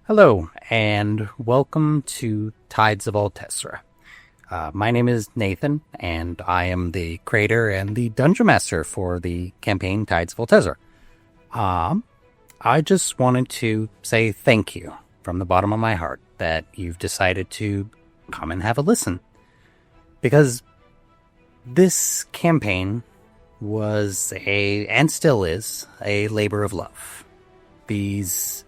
Hello, and welcome to Tides of Altessra. My name is Nathan, and I am the creator and the dungeon master for the campaign Tides of Altessra. I just wanted to say thank you from the bottom of my heart that you've decided to come and have a listen. Because this campaign was and still is, a labor of love. These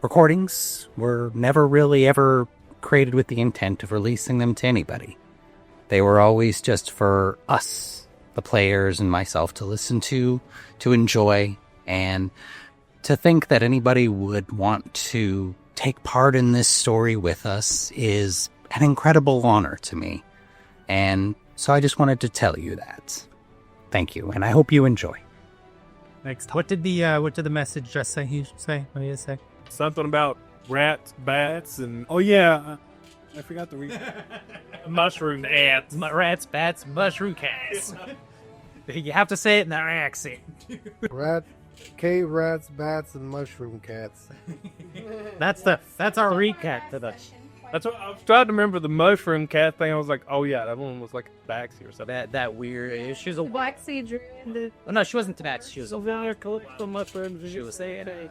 recordings were never really ever created with the intent of releasing them to anybody. They were always just for us, the players and myself, to listen to enjoy, and to think that anybody would want to take part in this story with us is an incredible honor to me. And so I just wanted to tell you that. Thank you, and I hope you enjoy. Next, what did the message just say? What did it say? Something about rats, bats, and I forgot to read. Mushroom ants. Rats, bats, mushroom cats. You have to say it in their accent. Cave rats, bats, and mushroom cats. That's our recap to the. That's what I was trying to remember the mushroom cat thing. I was like, oh yeah, that one was like Tabaxi or something. That weird. She was a Tabaxi druid. Oh no, she wasn't Tabaxi. She was the mushrooms. She was saying it.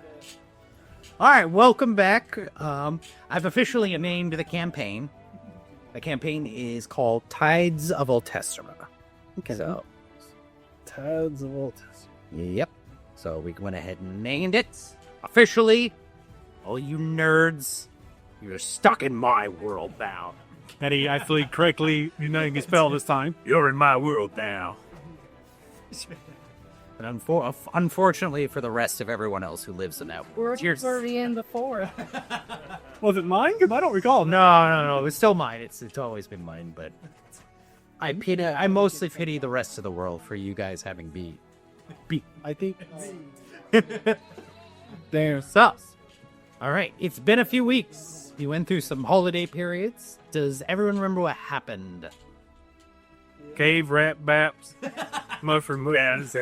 All right, welcome back. I've officially named the campaign. The campaign is called Tides of Altessra. Okay. So, Tides of Altessra. yep. So we went ahead and named it officially. All you nerds, you're stuck in my world now. Eddie, I actually correctly, you can spell this time. You're in my world now. And unfortunately for the rest of everyone else who lives in that world. We're already in before. Was it mine? Because I don't recall. No. It's still mine. It's always been mine, but I mostly pity the rest of the world for you guys having B. I think. There's sus. All right, it's been a few weeks. You went through some holiday periods. Does everyone remember what happened? Cave rat baps. Mushroom rats.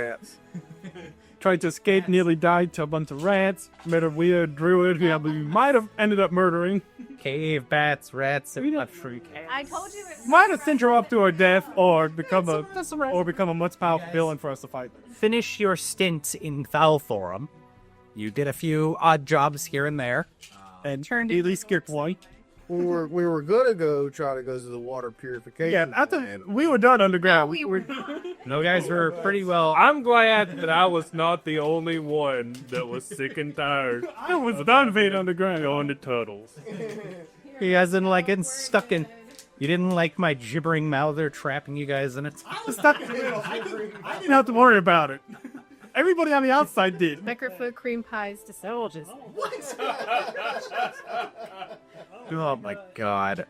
Tried to escape, nearly died to a bunch of rats. Met a weird druid who we might have ended up murdering. Cave bats, rats, and mushroom cats. I told you it. Might have sent her up to her death, or become a much powerful villain for us to fight. Finish your stint in Thal Thorum. You did a few odd jobs here and there. And turned at least skipped one. We were gonna try to go to the water purification. Yeah, I thought we were done underground. No, guys were pretty well. I'm glad that I was not the only one that was sick and tired. I was done being underground on the turtles. You guys didn't like getting stuck in. You didn't like my gibbering mouther trapping you guys in it. I was stuck in the middle. I didn't have to worry about it. Everybody on the outside did. Peckerfoot cream pies to soldiers. Oh my god.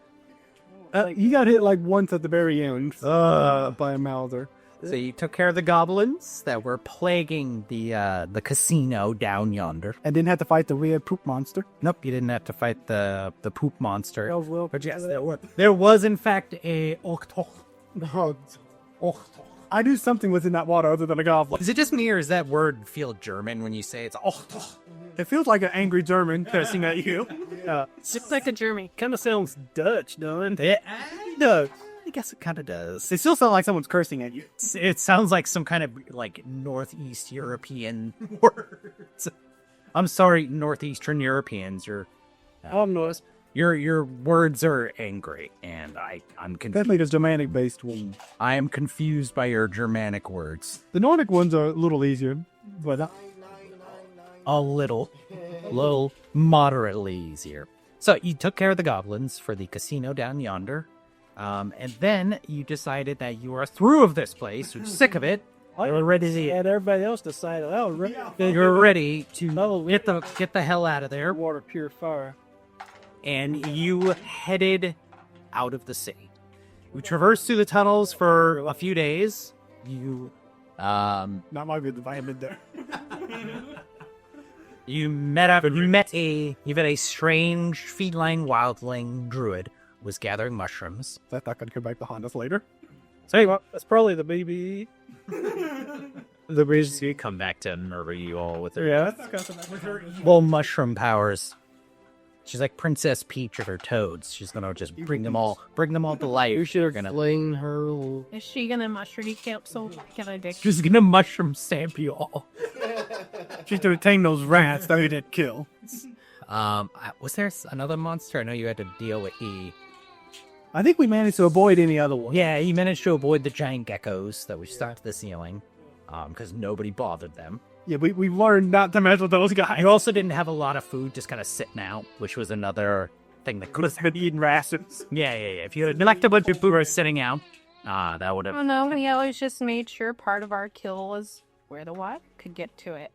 He got hit like once at the very end by a Mouther. So you took care of the goblins that were plaguing the casino down yonder. And didn't have to fight the weird poop monster. Nope, you didn't have to fight the poop monster. Oh, well, But yes, there was in fact a octo. I knew something was in that water other than a goblin. Is it just me or does that word feel German when you say it's octo? It feels like an angry German cursing at you. Just like a German. Kind of sounds Dutch, doesn't It does. I guess it kind of does. It still sounds like someone's cursing at you. It sounds like some kind of like Northeast European words. I'm sorry, Northeastern Europeans. I'm Norse. Your words are angry, and I'm confused. Definitely the Germanic-based one. I am confused by your Germanic words. The Nordic ones are a little easier, but A little, moderately easier. So you took care of the goblins for the casino down yonder, and then you decided that you are through of this place, you're sick of it. You're ready to. and everybody else decided, You're ready to get the hell out of there. water purifier. And you headed out of the city. You traversed through the tunnels for a few days. You, Not my good environment there. you met a strange feline wildling druid who was gathering mushrooms. That could come back to haunt us later. Say what? That's probably the baby. The reason you come back to murder you all with Yeah, that's got some little mushroom powers. She's like Princess Peach of her toads. She's gonna just bring them all to life. You should have gonna slain her. Is she gonna mushroom camp so can I dig? She's gonna mushroom stamp you all. She's gonna tame those rats that we didn't kill. Was there another monster? I know you had to deal with I think we managed to avoid any other one. Yeah, he managed to avoid the giant geckos that we stuck to the ceiling, because nobody bothered them. Yeah, we learned not to mess with those guys. You also didn't have a lot of food just kind of sitting out, which was another thing that could have... Been eating rations. Yeah. If you had left a bunch of food sitting out, that would have... Oh no, we always just made sure part of our kill was where the what could get to it.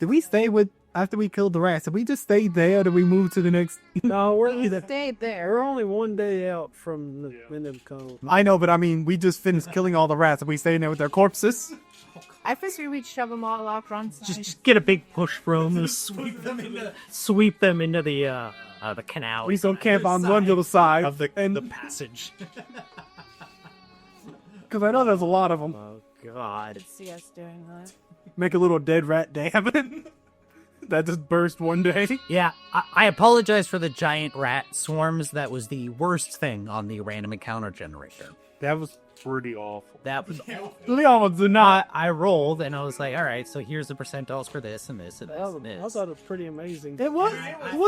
Did we stay with after we killed the rats? Did we just stay there? Or did we move to the next? No, We stayed there. we're only one day out from the end of the cone. I know, but I mean, we just finished killing all the rats. Are we staying there with their corpses? I figured we'd shove them all off one side. Just get a big push broom and sweep them into the canal. We still camp on one little side of the passage. Because I know there's a lot of them. Oh, God. Could see us doing that. Make a little dead rat dam that just burst one day. Yeah, I apologize for the giant rat swarms. That was the worst thing on the random encounter generator. That was pretty awful. That was Leon did not. I rolled and I was like, all right, so here's the percentiles for this and this and this and I this. thought it was pretty amazing. It was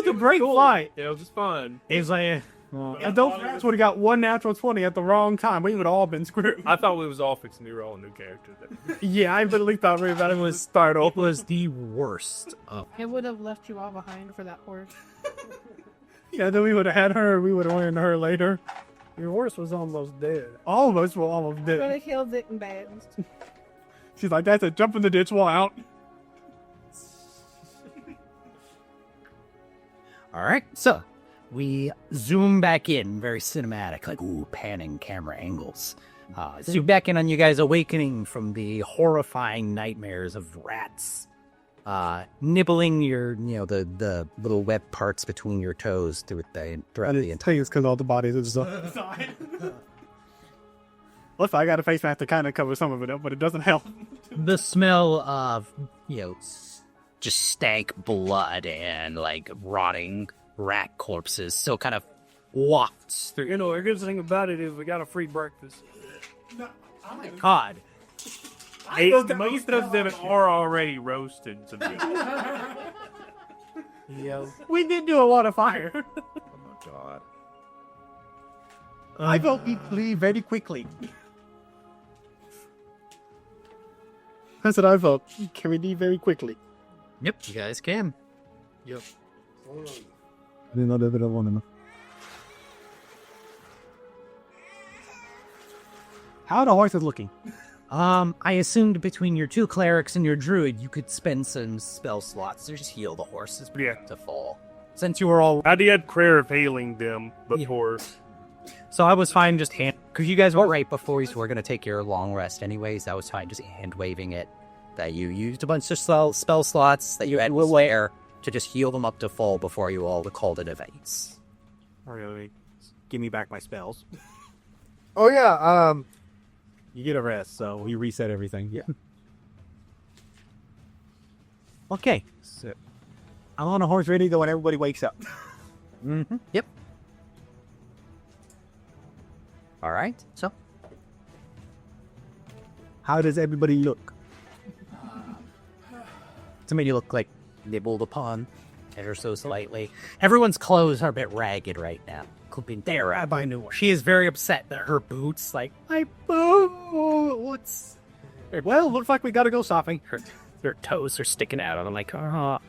a great fight. Yeah, it was just fun. It was like, Those rats would have got one natural 20 at the wrong time. We would have all been screwed. I thought we was all fixing to roll a new character. Yeah, I literally thought we were about to start it off. was the worst. It would have left you all behind for that horse. Yeah, then we would have had her. We would have learned her later. Your horse was almost dead. All of us were almost Could dead. have killed it in bed. She's like, that's it. Jump in the ditch while out. All right, so we zoom back in, very cinematic, like, ooh, panning camera angles. Zoom back in on you guys awakening from the horrifying nightmares of rats. Nibbling your, the little wet parts between your toes throughout the entire... think it's because all the bodies are just outside. Look, I got a face mask to kind of cover some of it up, but it doesn't help. The smell of, just stank blood and, like, rotting rat corpses still kind of wafts through. You know, the good thing about it is we got a free breakfast. Oh my God. Most of them are already roasted. So Yeah. We did do a lot of fire. oh my god. I vote we leave very quickly. That's what I vote. Can we leave very quickly? Yep, you guys can. I didn't know that I wanted to. How are the horses looking? I assumed between your two clerics and your druid, you could spend some spell slots to just heal the horses to fall. Since you were all... I did prayer of healing them before. So I was fine just because you guys were right before you were going to take your long rest anyways. I was fine just hand-waving it. That you used a bunch of spell slots that you had wear to just heal them up to full before you all called it events. Really? Give me back my spells. Oh yeah. You get a rest, so we reset everything. Yeah. Okay. So, I'm on a horse ready to go when everybody wakes up. Mm-hmm. Yep. All right. So, how does everybody look? to me, you look like nibbled upon ever so slightly. Everyone's clothes are a bit ragged right now. Including Dara. I buy new ones. She is very upset that her boots, like, what's... Well, looks like we gotta go shopping. Her toes are sticking out. And I'm like, oh.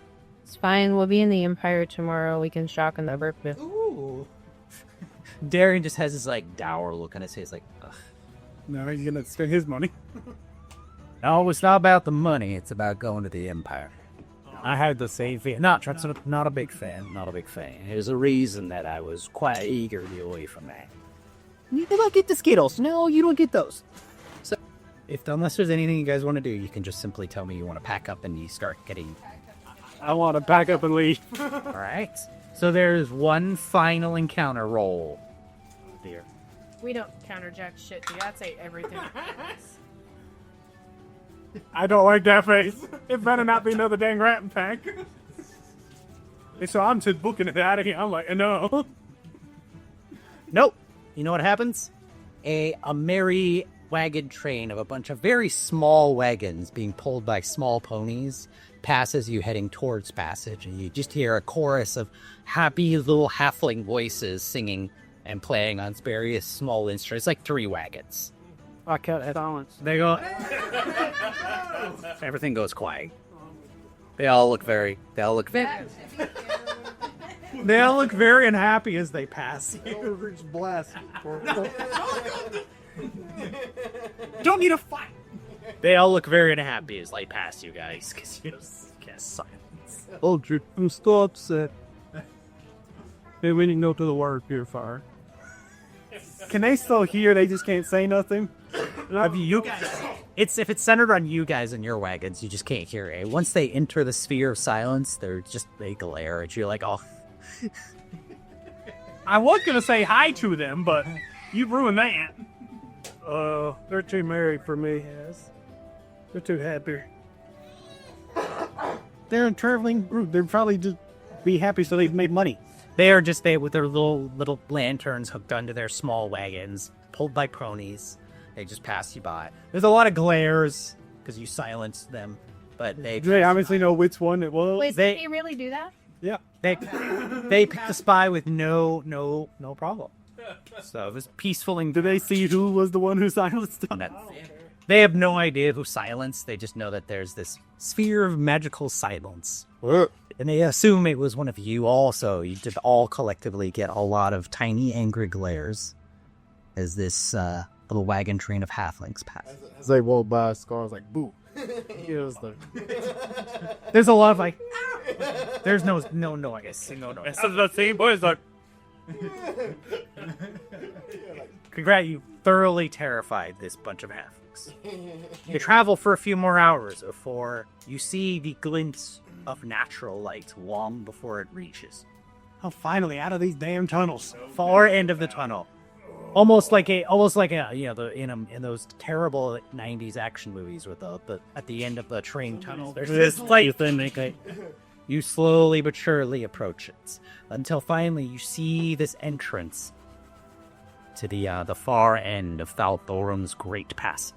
It's fine. We'll be in the Empire tomorrow. We can shock in the birthday. Ooh. Darian just has this, like, dour look on his face, like, ugh. No, he's gonna spend his money. No, it's not about the money. It's about going to the Empire. I had the same feeling. Not a big fan. Not a big fan. There's a reason that I was quite eager to be away from that. You don't get the Skittles. No, you don't get those. So, unless there's anything you guys want to do, you can just simply tell me you want to pack up and you start getting... I want to pack up and leave. All right. So there's one final encounter roll. Here. We don't counterjack shit, dude. I'd say everything. I don't like that face. It better not be another dang rat pack. And so I'm just booking it out of here. I'm like, no. Nope. You know what happens? A merry wagon train of a bunch of very small wagons being pulled by small ponies passes you heading towards Passage, and you just hear a chorus of happy little halfling voices singing and playing on various small instruments, like 3 wagons. I kept silence. They go. Everything goes quiet. They all look very unhappy as they pass you. Blast. Don't need a fight. They all look very unhappy as they pass you guys, because you just cast silence. Aldrich, I'm still upset. Hey, we didn't go to the water purifier. Can they still hear? They just can't say nothing? You guys, if it's centered on you guys and your wagons, you just can't hear it. Once they enter the sphere of silence, they glare at you like, oh. I was gonna say hi to them, but you ruined that. They're too merry for me. Yes. They're too happy. They're a traveling group. They'd probably just be happy so they've made money. They are just with their little lanterns hooked onto their small wagons, pulled by ponies. They just pass you by. There's a lot of glares because you silenced them, but They obviously know which one it was. Wait, did he really do that? Yeah. they picked the spy with no problem. So it was peaceful and Do they see who was the one who silenced them? they have no idea who silenced. They just know that there's this sphere of magical silence. And they assume it was one of you also. You did all collectively get a lot of tiny angry glares as this little wagon train of halflings pass. As they walk by, Scar's like, boo. There's a lot of like, there's no noise. No noise. Instead of the same boys like, You thoroughly terrified this bunch of halflings. You travel for a few more hours before you see the glints of natural light long before it reaches. Oh, finally, out of these damn tunnels. Far end of the tunnel. Almost like a in those terrible 90s action movies with the at the end of the train tunnel there's this light thing. You slowly but surely approach it until finally you see this entrance to the far end of Thal Thorum's Great Passage.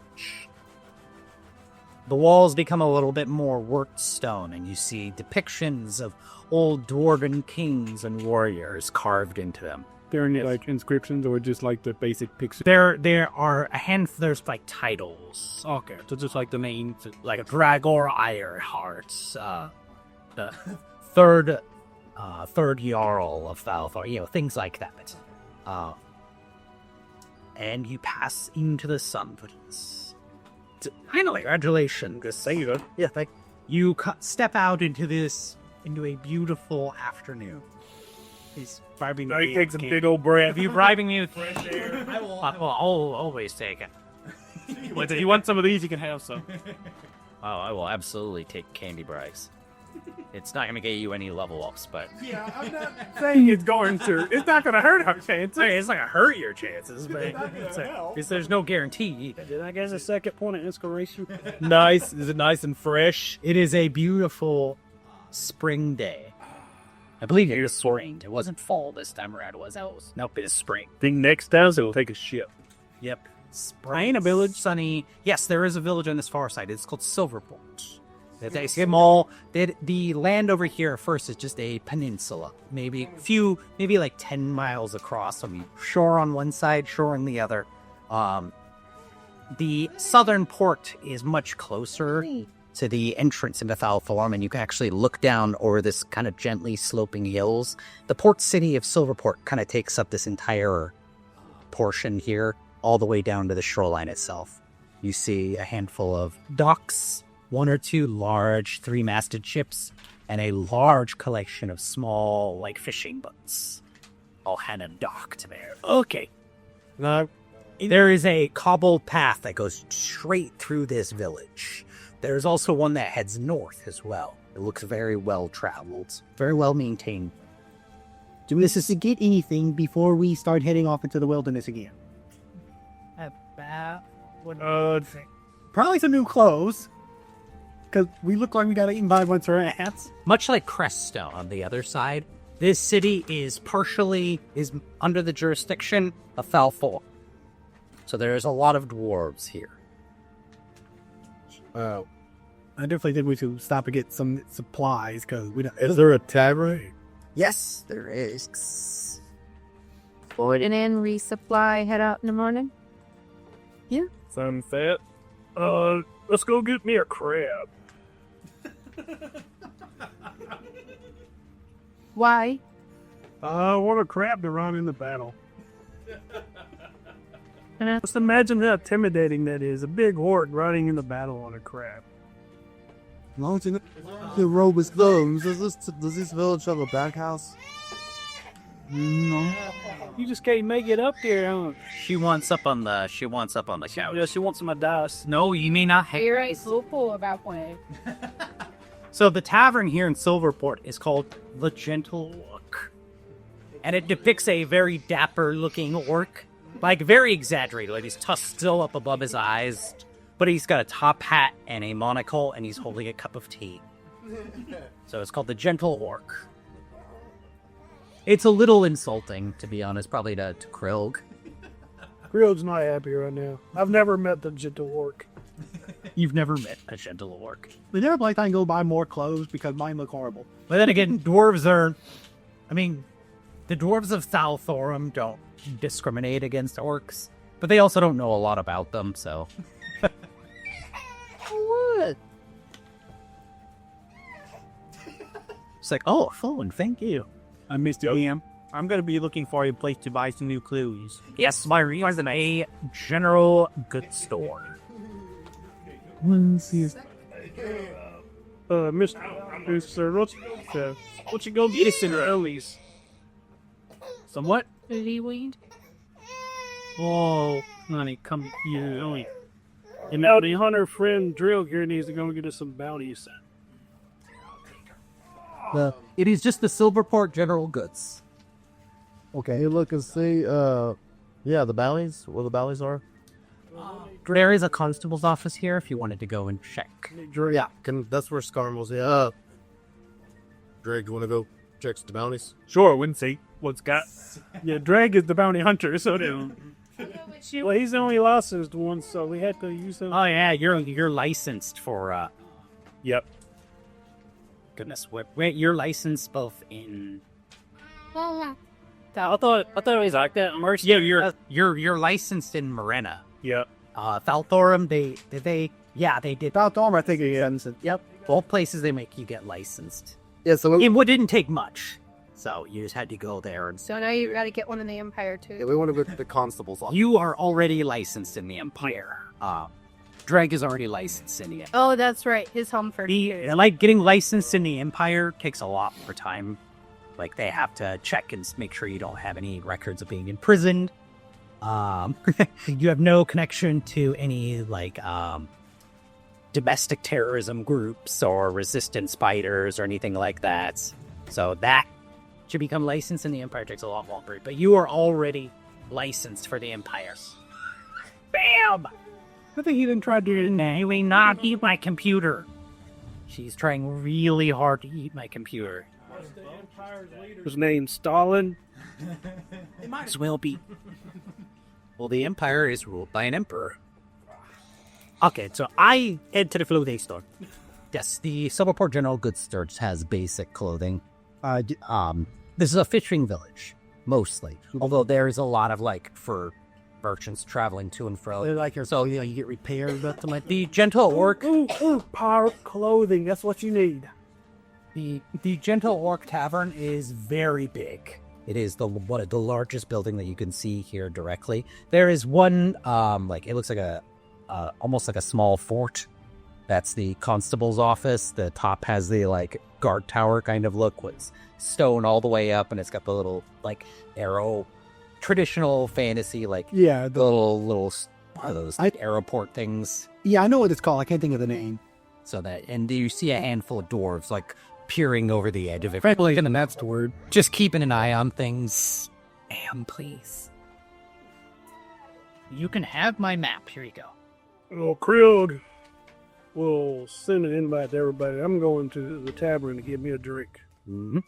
The walls become a little bit more worked stone, and you see depictions of old dwarven kings and warriors carved into them. There any like inscriptions or just like the basic picture? There are a handful. There's like titles. Okay, so just like the names. Like Dragor Ironheart, the third Jarl of Falthor, things like that. And you pass into the Sunfootings. Finally, congratulations. Just say it. Yeah, you step out into a beautiful afternoon. He's bribing he takes a big old breath. Are you bribing me with fresh air? I'll always take it. If you want some of these, you can have some. Oh, I will absolutely take candy bribes. It's not going to get you any level ups, but... Yeah, I'm not saying it's going to. It's not going to hurt our chances. I mean, it's not going to hurt your chances, but there's no guarantee. Did I get a second point of inspiration? Nice. Is it nice and fresh? It is a beautiful spring day. I believe it was spring. It wasn't fall this time around. Nope, it is spring. Think next time, so we'll take a ship. Yep. Spring. A village. Sunny. Yes, there is a village on this far side. It's called Silverport. They see them all. The land over here first is just a peninsula. Maybe like 10 miles across. I mean, shore on one side, shore on the other. The southern port is much closer to the entrance into Thal Thorum, and you can actually look down over this kind of gently sloping hills. The port city of Silverport kind of takes up this entire portion here, all the way down to the shoreline itself. You see a handful of docks, 1 or 2 large 3-masted ships, and a large collection of small, fishing boats, all kind of docked there. Okay. No. There is a cobbled path that goes straight through this village. There's also one that heads north as well. It looks very well traveled, very well maintained. Do we get anything before we start heading off into the wilderness again? About Probably some new clothes. Because we look like we got eaten by a bunch of rats. Much like Creststone on the other side, this city is under the jurisdiction of Thal Thorum. So there's a lot of dwarves here. I definitely think we should stop and get some supplies, because we don't... Is there a tavern? Yes, there is. Board and in, resupply, head out in the morning. Sound fat? Let's go get me a crab. Why? I want a crab to run in the battle. Just imagine how intimidating that is. A big horde running in the battle on a crab. As long as the road was closed, does this village have a back house? No. You just can't make it up there, huh? She wants up on the couch. Yeah, she wants my dice. No, you may not have. You're right, so cool about one. So the tavern here in Silverport is called the Gentle Orc. And it depicts a very dapper-looking orc. Like, very exaggerated. Like, his tusks still up above his eyes. But he's got a top hat and a monocle, and he's holding a cup of tea. So it's called the Gentle Orc. It's a little insulting, to be honest, probably to Krillg. Grill's not happy right now. I've never met the gentle orc. You've never met a Gentle Orc. We never like I go buy more clothes because mine look horrible. But then again, dwarves are... I mean, the dwarves of Thal Thorum don't discriminate against orcs. But they also don't know a lot about them, so... What? It's like, oh, phone, thank you. I missed you. I'm going to be looking for a place to buy some new clothes. Yes, my a general goods store. Mr. What you go get us in earlies? Somewhat? Weed. Oh, honey, come here. And now the hunter friend Drill here needs to go get us some bounties. It is just the Silverport General Goods. Okay, look and see. Yeah, the bounties. What the bounties are? There is a constable's office here if you wanted to go and check. Yeah, that's where Scarmel's. Yeah. Drake, you want to go check the bounties? Sure, wouldn't see what's got. Yeah, Drag is the bounty hunter, so well, he's the only licensed one, so we had to use him. Oh yeah, you're licensed for. Yep. Goodness, wait, you're licensed both in. I thought it was like that. Mercy. Yeah, you're licensed in Morena. Yep. Thal Thorum, they did. Thal Thorum, I think, again. Yep. Both places they make you get licensed. Yeah, so It didn't take much, so you just had to go there. And So now you gotta get one in the Empire, too. we want to go to the constable's office. you are already licensed in the Empire. Dreg is already licensed in the Empire. Oh, that's right. His home first. Getting licensed in the Empire takes a lot more time. Like, they have to check and make sure you don't have any records of being imprisoned. You have no connection to any, domestic terrorism groups or resistance fighters or anything like that. So that to become licensed in the Empire takes a lot longer. But you are already licensed for the Empire. Bam! I think he even tried to anyway not eat my computer. She's trying really hard to eat my computer. His name's Stalin. It might as well be. Well, the Empire is ruled by an emperor. Okay, so I head to the clothing store. Yes, the Silverport General Goods Store has basic clothing. This is a fishing village, mostly. Although there is a lot of, for merchants traveling to and fro. So, you get repairs, but The Gentle Orc... Ooh, pirate clothing. That's what you need. The Gentle Orc Tavern is very big. It is the largest building that you can see here directly. There is one, it looks like almost like a small fort. That's the constable's office. The top has the, guard tower kind of look with stone all the way up, and it's got the little, arrow, traditional fantasy, the little, what are those, aeroport things? Yeah, I know what it's called. I can't think of the name. So and you see a handful of dwarves, peering over the edge of it. Frankly, and that's the word. Just keeping an eye on things. And please. You can have my map. Here you go. Oh, Krillg. we'll send an invite to everybody. I'm going to the tavern to get me a drink. Mm-hmm.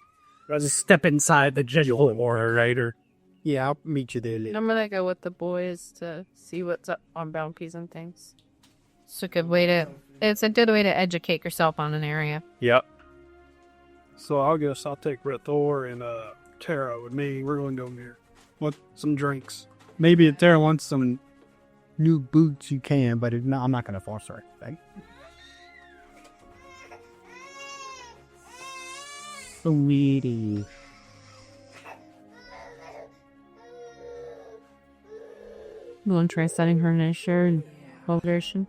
I just step inside the general orator. Yeah, I'll meet you there later. I'm gonna go with the boys to see what's up on bounties and things. It's a good way to educate yourself on an area. Yep. So I guess I'll take Thor and Tara with me. We're going to go here. What? Some drinks. Maybe if Tara wants some new boots, you can, but if not, I'm not going to force her. Right? Sweetie. You want to try setting her in a shared vibration?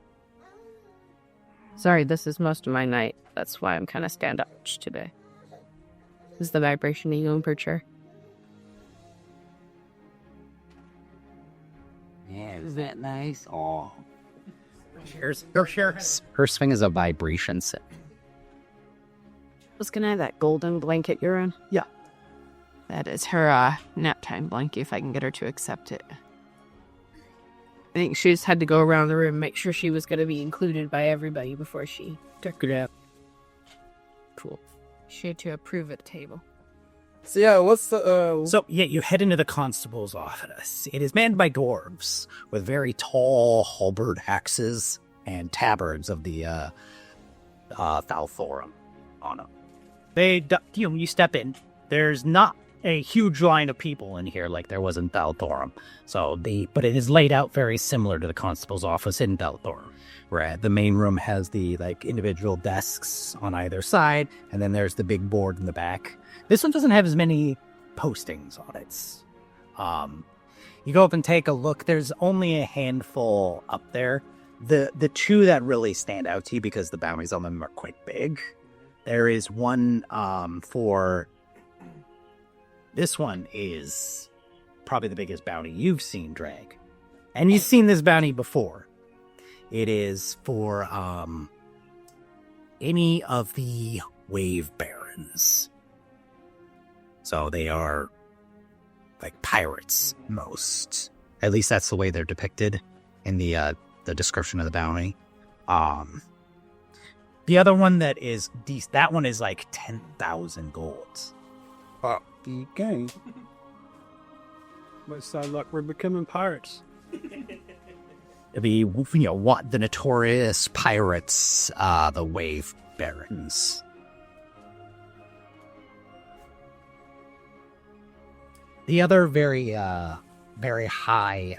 Sorry, this is most of my night. That's why I'm kind of standoffish today. This is the vibration of you and Percher. Yeah, is that nice? Oh. Cheers. Her swing is a vibration set. Was gonna have that golden blanket you're in? Yeah. That is her nap time blanket, if I can get her to accept it. I think she just had to go around the room, make sure she was going to be included by everybody before she took it out. Cool. She had to approve at the table. So yeah, what's the So, yeah, you head into the constable's office. It is manned by dwarves with very tall halberd axes and tabards of the Thal Thorum on them. You step in. There's not a huge line of people in here like there was in Thal Thorum. But it is laid out very similar to the constable's office in Thal Thorum, where the main room has the individual desks on either side, and then there's the big board in the back. This one doesn't have as many postings on it. You go up and take a look. There's only a handful up there. The two that really stand out to you because the bounties on them are quite big. There is one for... This one is probably the biggest bounty you've seen, Drag. And you've seen this bounty before. It is for any of the wave barons. So they are like pirates, most. At least that's the way they're depicted in the description of the bounty. The other one that is that one is like 10,000 golds. okay? Might sound like we're becoming pirates. The the notorious pirates, the wave barons. The other very high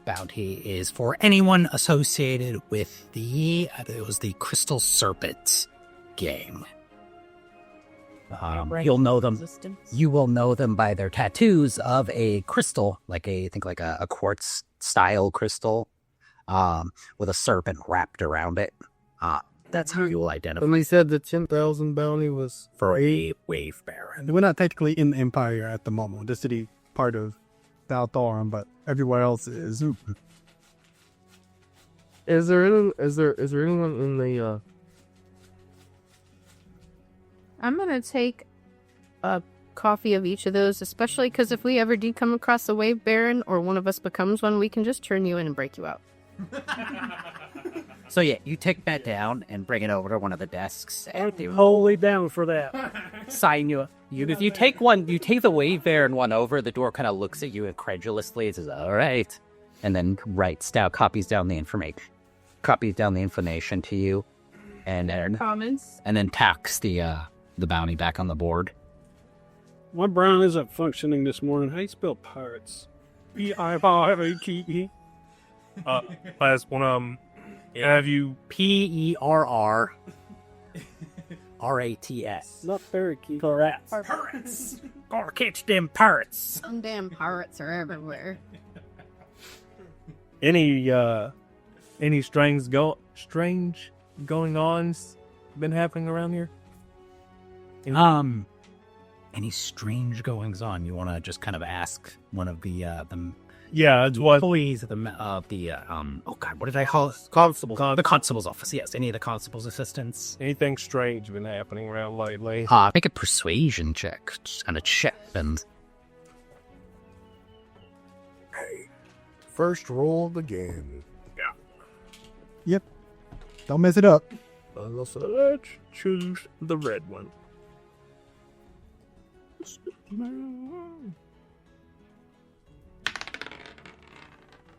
bounty is for anyone associated with the Crystal Serpent game. You'll know them. You will know them by their tattoos of a crystal, like a quartz style crystal, with a serpent wrapped around it. That's how you will identify. And they said the 10,000 bounty was For a wave baron. We're not technically in the Empire at the moment. The city part of Thal Thorum, but everywhere else is. Is there anyone in the I'm gonna take a coffee of each of those, especially because if we ever do come across a wave baron or one of us becomes one, we can just turn you in and break you out. So yeah, you take that down and bring it over to one of the desks. And they Wholly down for that. sign you. If you take the wave baron one over, the door kind of looks at you incredulously and says, "All right," and then copies down the information to you, and Comments? then tacks the bounty back on the board. My brain isn't functioning this morning. How you spell pirates? P-I-R-A-T-E. Last one, have you... PERRRATS. Not parakeet. Pirates. Gotta catch them pirates. Some damn pirates are everywhere. Any strange going-ons been happening around here? Any strange goings on? You want to just kind of ask one of the Yeah, it's what... employees of what did I call it? Constable. The constable's office. Yes, any of the constable's assistants. Anything strange been happening around lately? Make a persuasion check and a check, and First roll of the game. Yep. Don't mess it up. So let's choose the red one.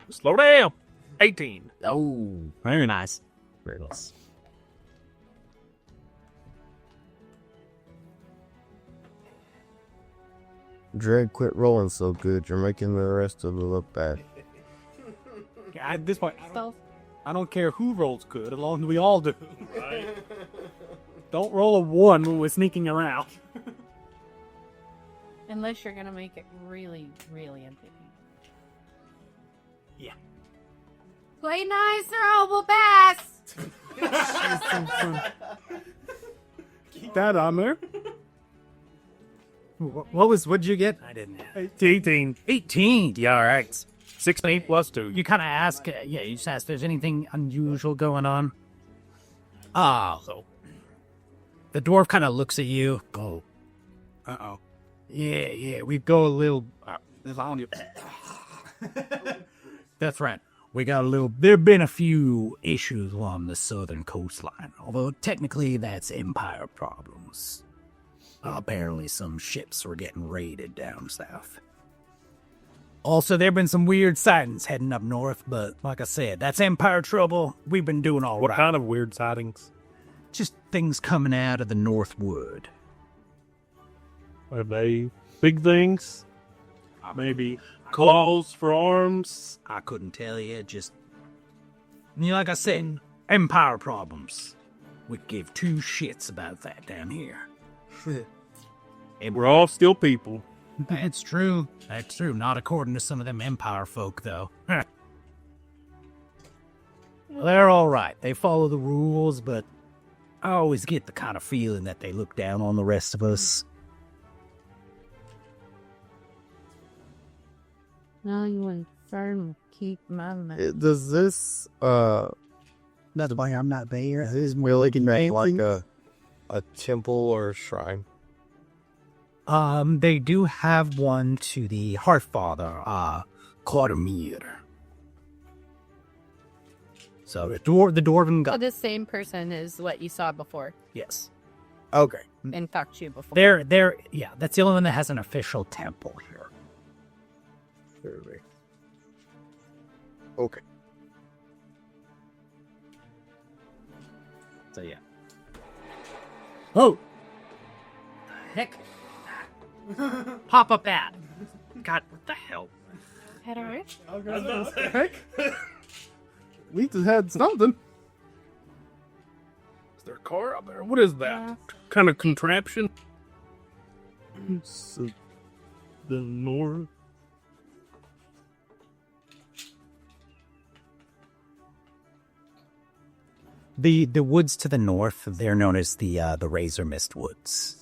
Slow down. 18. Oh, very nice. Very nice. Dreg, quit rolling so good. You're making the rest of it look bad. At this point, I don't care who rolls good, as long as we all do. Right. Don't roll a 1 when we're sneaking around. Unless you're gonna make it really, really empty. Yeah. Play nice or we'll pass. Keep that on there. What'd you get? I didn't. 18. 18. Yeah, all right. 16 plus 2. You kind of ask, you just ask if there's anything unusual going on. So the dwarf kind of looks at you. Go. Uh-oh. Yeah, we go a little. That's right. We got a little. There've been a few issues along the southern coastline, although technically that's Empire problems. Apparently, some ships were getting raided down south. Also, there have been some weird sightings heading up north, but like I said, that's Empire trouble. We've been doing all right. What kind of weird sightings? Just things coming out of the northward. Are they big things? Maybe claws for arms? I couldn't tell you. Just, like I said, Empire problems. We give 2 shits about that down here. And we're all still people. That's true. That's true. Not according to some of them Empire folk, though. They're all right. They follow the rules, but I always get the kind of feeling that they look down on the rest of us. No, you want to keep my mouth. Does this That's why I'm not there. Is this really like a temple or a shrine? They do have one to the Hearthfather, Clodemir. So the dwarven So god. the same person is what you saw before Yes. Okay. and talked to you before. Yeah, that's the only one that has an official temple here. Okay. So yeah. Oh! Heck. Pop up that. God, what the hell? Head alright? We just had something. Is there a car out there? What is that? Kind of contraption? It's the north. The woods to the north, they're known as the Razor Mist Woods.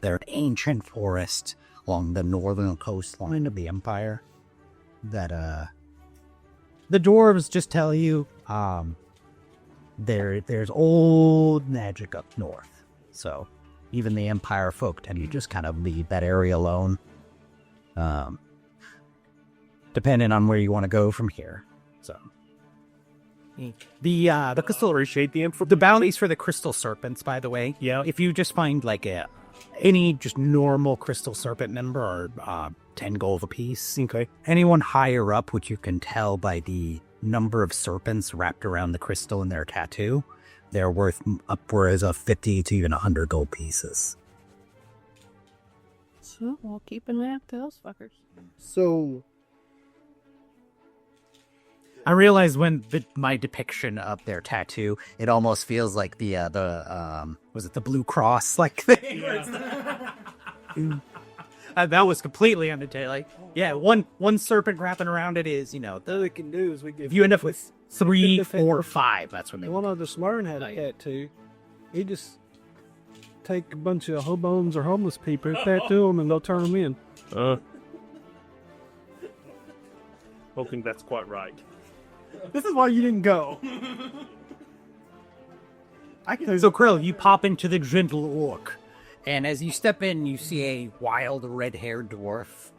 They're an ancient forest along the northern coastline of the Empire that the dwarves just tell you there's old magic up north. So even the Empire folk tend to just kind of leave that area alone. Depending on where you want to go from here. So the Appreciate the info. the bounties for the crystal serpents, by the way. Yeah. If you just find like any just normal crystal serpent number are 10 gold apiece. Okay. Anyone higher up, which you can tell by the number of serpents wrapped around the crystal in their tattoo, they're worth upwards of 50 to even 100 gold pieces. So we'll keep an eye out for those fuckers. So I realize when my depiction of their tattoo, it almost feels like the was it the Blue Cross like thing? That was completely undetailed. Like, yeah, one serpent wrapping around it is, All we can do is we if you end up with 3, 4, 5, that's when they One of the Smurn had a tattoo. He just take a bunch of hobos or homeless people, tattoo them, and they'll turn them in. Don't think that's quite right. This is why you didn't go. So Krill, you pop into the Gentle Orc, and as you step in, you see a wild red-haired dwarf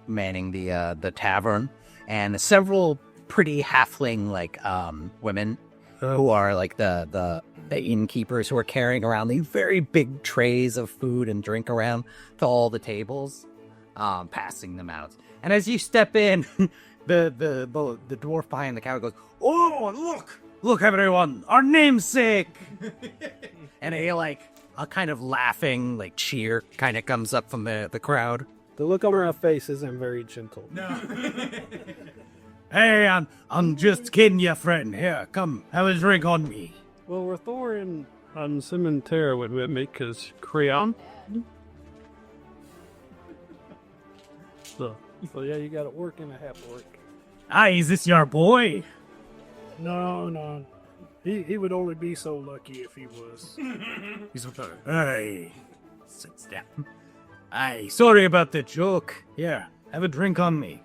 manning the tavern, and several pretty halfling like women who are like the the innkeepers who are carrying around these very big trays of food and drink around to all the tables, passing them out. And as you step in, the dwarf behind the counter goes, "Oh, look, everyone, our namesake!" And a kind of laughing, cheer kind of comes up from the crowd. The look on our face isn't very gentle. No. Hey, I'm just kidding you, friend. Here, come, have a drink on me. Well, we're throwing on Cemetery with me because Creon. So yeah, you got to work and a half work. Aye, is this your boy? No. He would only be so lucky if he was. He's okay. Aye. Sits down. Aye, sorry about the joke. Here, have a drink on me.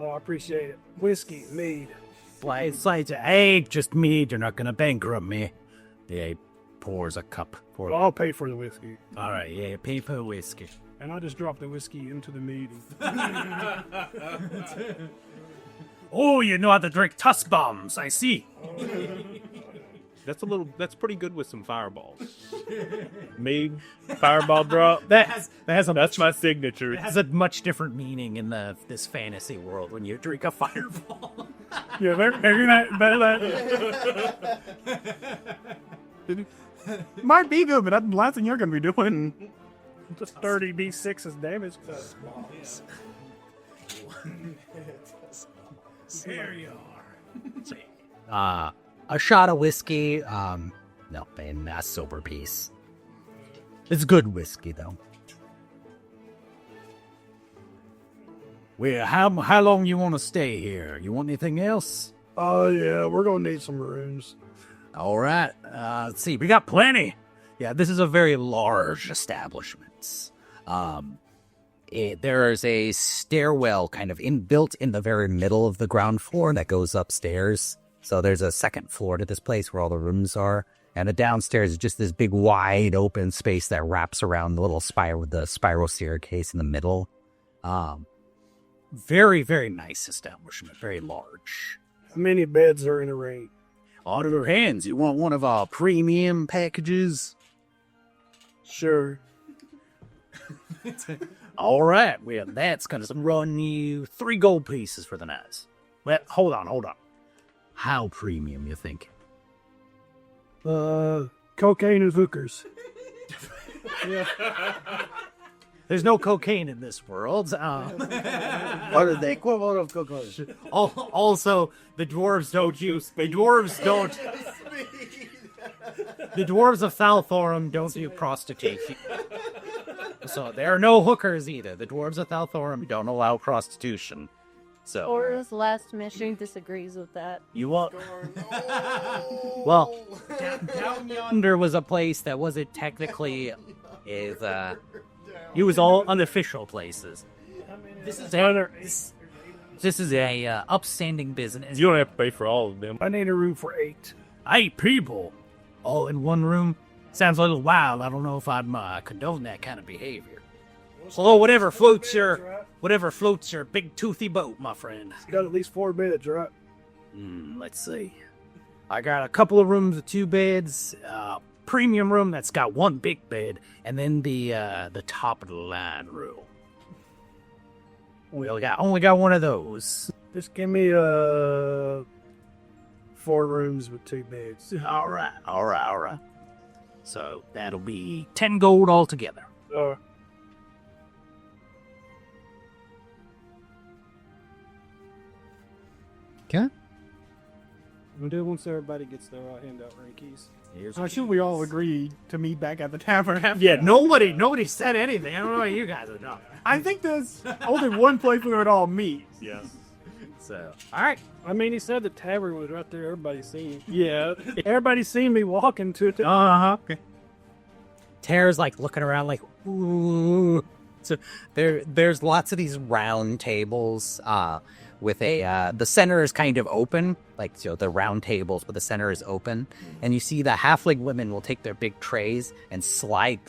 Oh, I appreciate it. Whiskey, mead. Hey, just mead. You're not gonna bankrupt me. Yeah, pours a cup. Well, I'll pay for the whiskey. All right, yeah, pay for whiskey. And I just dropped the whiskey into the mead. Oh, you know how to drink tusk bombs, I see. That's pretty good with some fireballs. Me, fireball drop. That's my signature. It has a much different meaning in this fantasy world when you drink a fireball. Yeah, very Might be good, but that's the last thing you're gonna be doing. just 30 B6 is damage. Here you A shot of whiskey. No, man, a sober piece. It's good whiskey, though. Well, how long you want to stay here? You want anything else? Oh, yeah, we're going to need some rooms. All right. Let's see. We got plenty. Yeah, this is a very large establishment. There is a stairwell kind of built in the very middle of the ground floor that goes upstairs. So there's a second floor to this place where all the rooms are. And the downstairs is just this big wide open space that wraps around the little spire with the spiral staircase in the middle. Very, very nice establishment. Very large. How many beds are in a ring? Out of your hands. You want one of our premium packages? Sure. All right. Well, that's going to run you 3 gold pieces for the night. Well, hold on. How premium, you think? Cocaine and hookers. Yeah. There's no cocaine in this world. What is the equivalent of cocaine? Also, the dwarves don't use. The dwarves of Thal Thorum don't do prostitution. So there are no hookers either. The dwarves of Thal Thorum don't allow prostitution. So Laura's last mission disagrees with that. you want? Well, down yonder was a place that wasn't technically it was all unofficial places. This is a upstanding business. You don't have to pay for all of them. I need a room for 8. 8 people, all in one room. Sounds a little wild. I don't know if I'd condone that kind of behavior. So whatever floats your big toothy boat, my friend. You got at least 4 beds, right? Let's see. I got a couple of rooms with 2 beds, premium room that's got 1 big bed, and then the top of the line room. We only got one of those. Just give me 4 rooms with 2 beds. All right. So that'll be 10 gold altogether. Okay. We'll do it once everybody gets their handout rankies. I should we all agree to meet back at the tavern? Yeah, nobody said anything. I don't know what you guys are doing. I think there's only one place we would all meet. Yes. So, all right. I mean, he said the tavern was right there. Everybody's seen. Yeah, everybody's seen me walking to it. Okay. Tara's looking around ooh. So there's lots of these round tables with the center is kind of open, the round tables, but the center is open. And you see the halfling women will take their big trays and slide,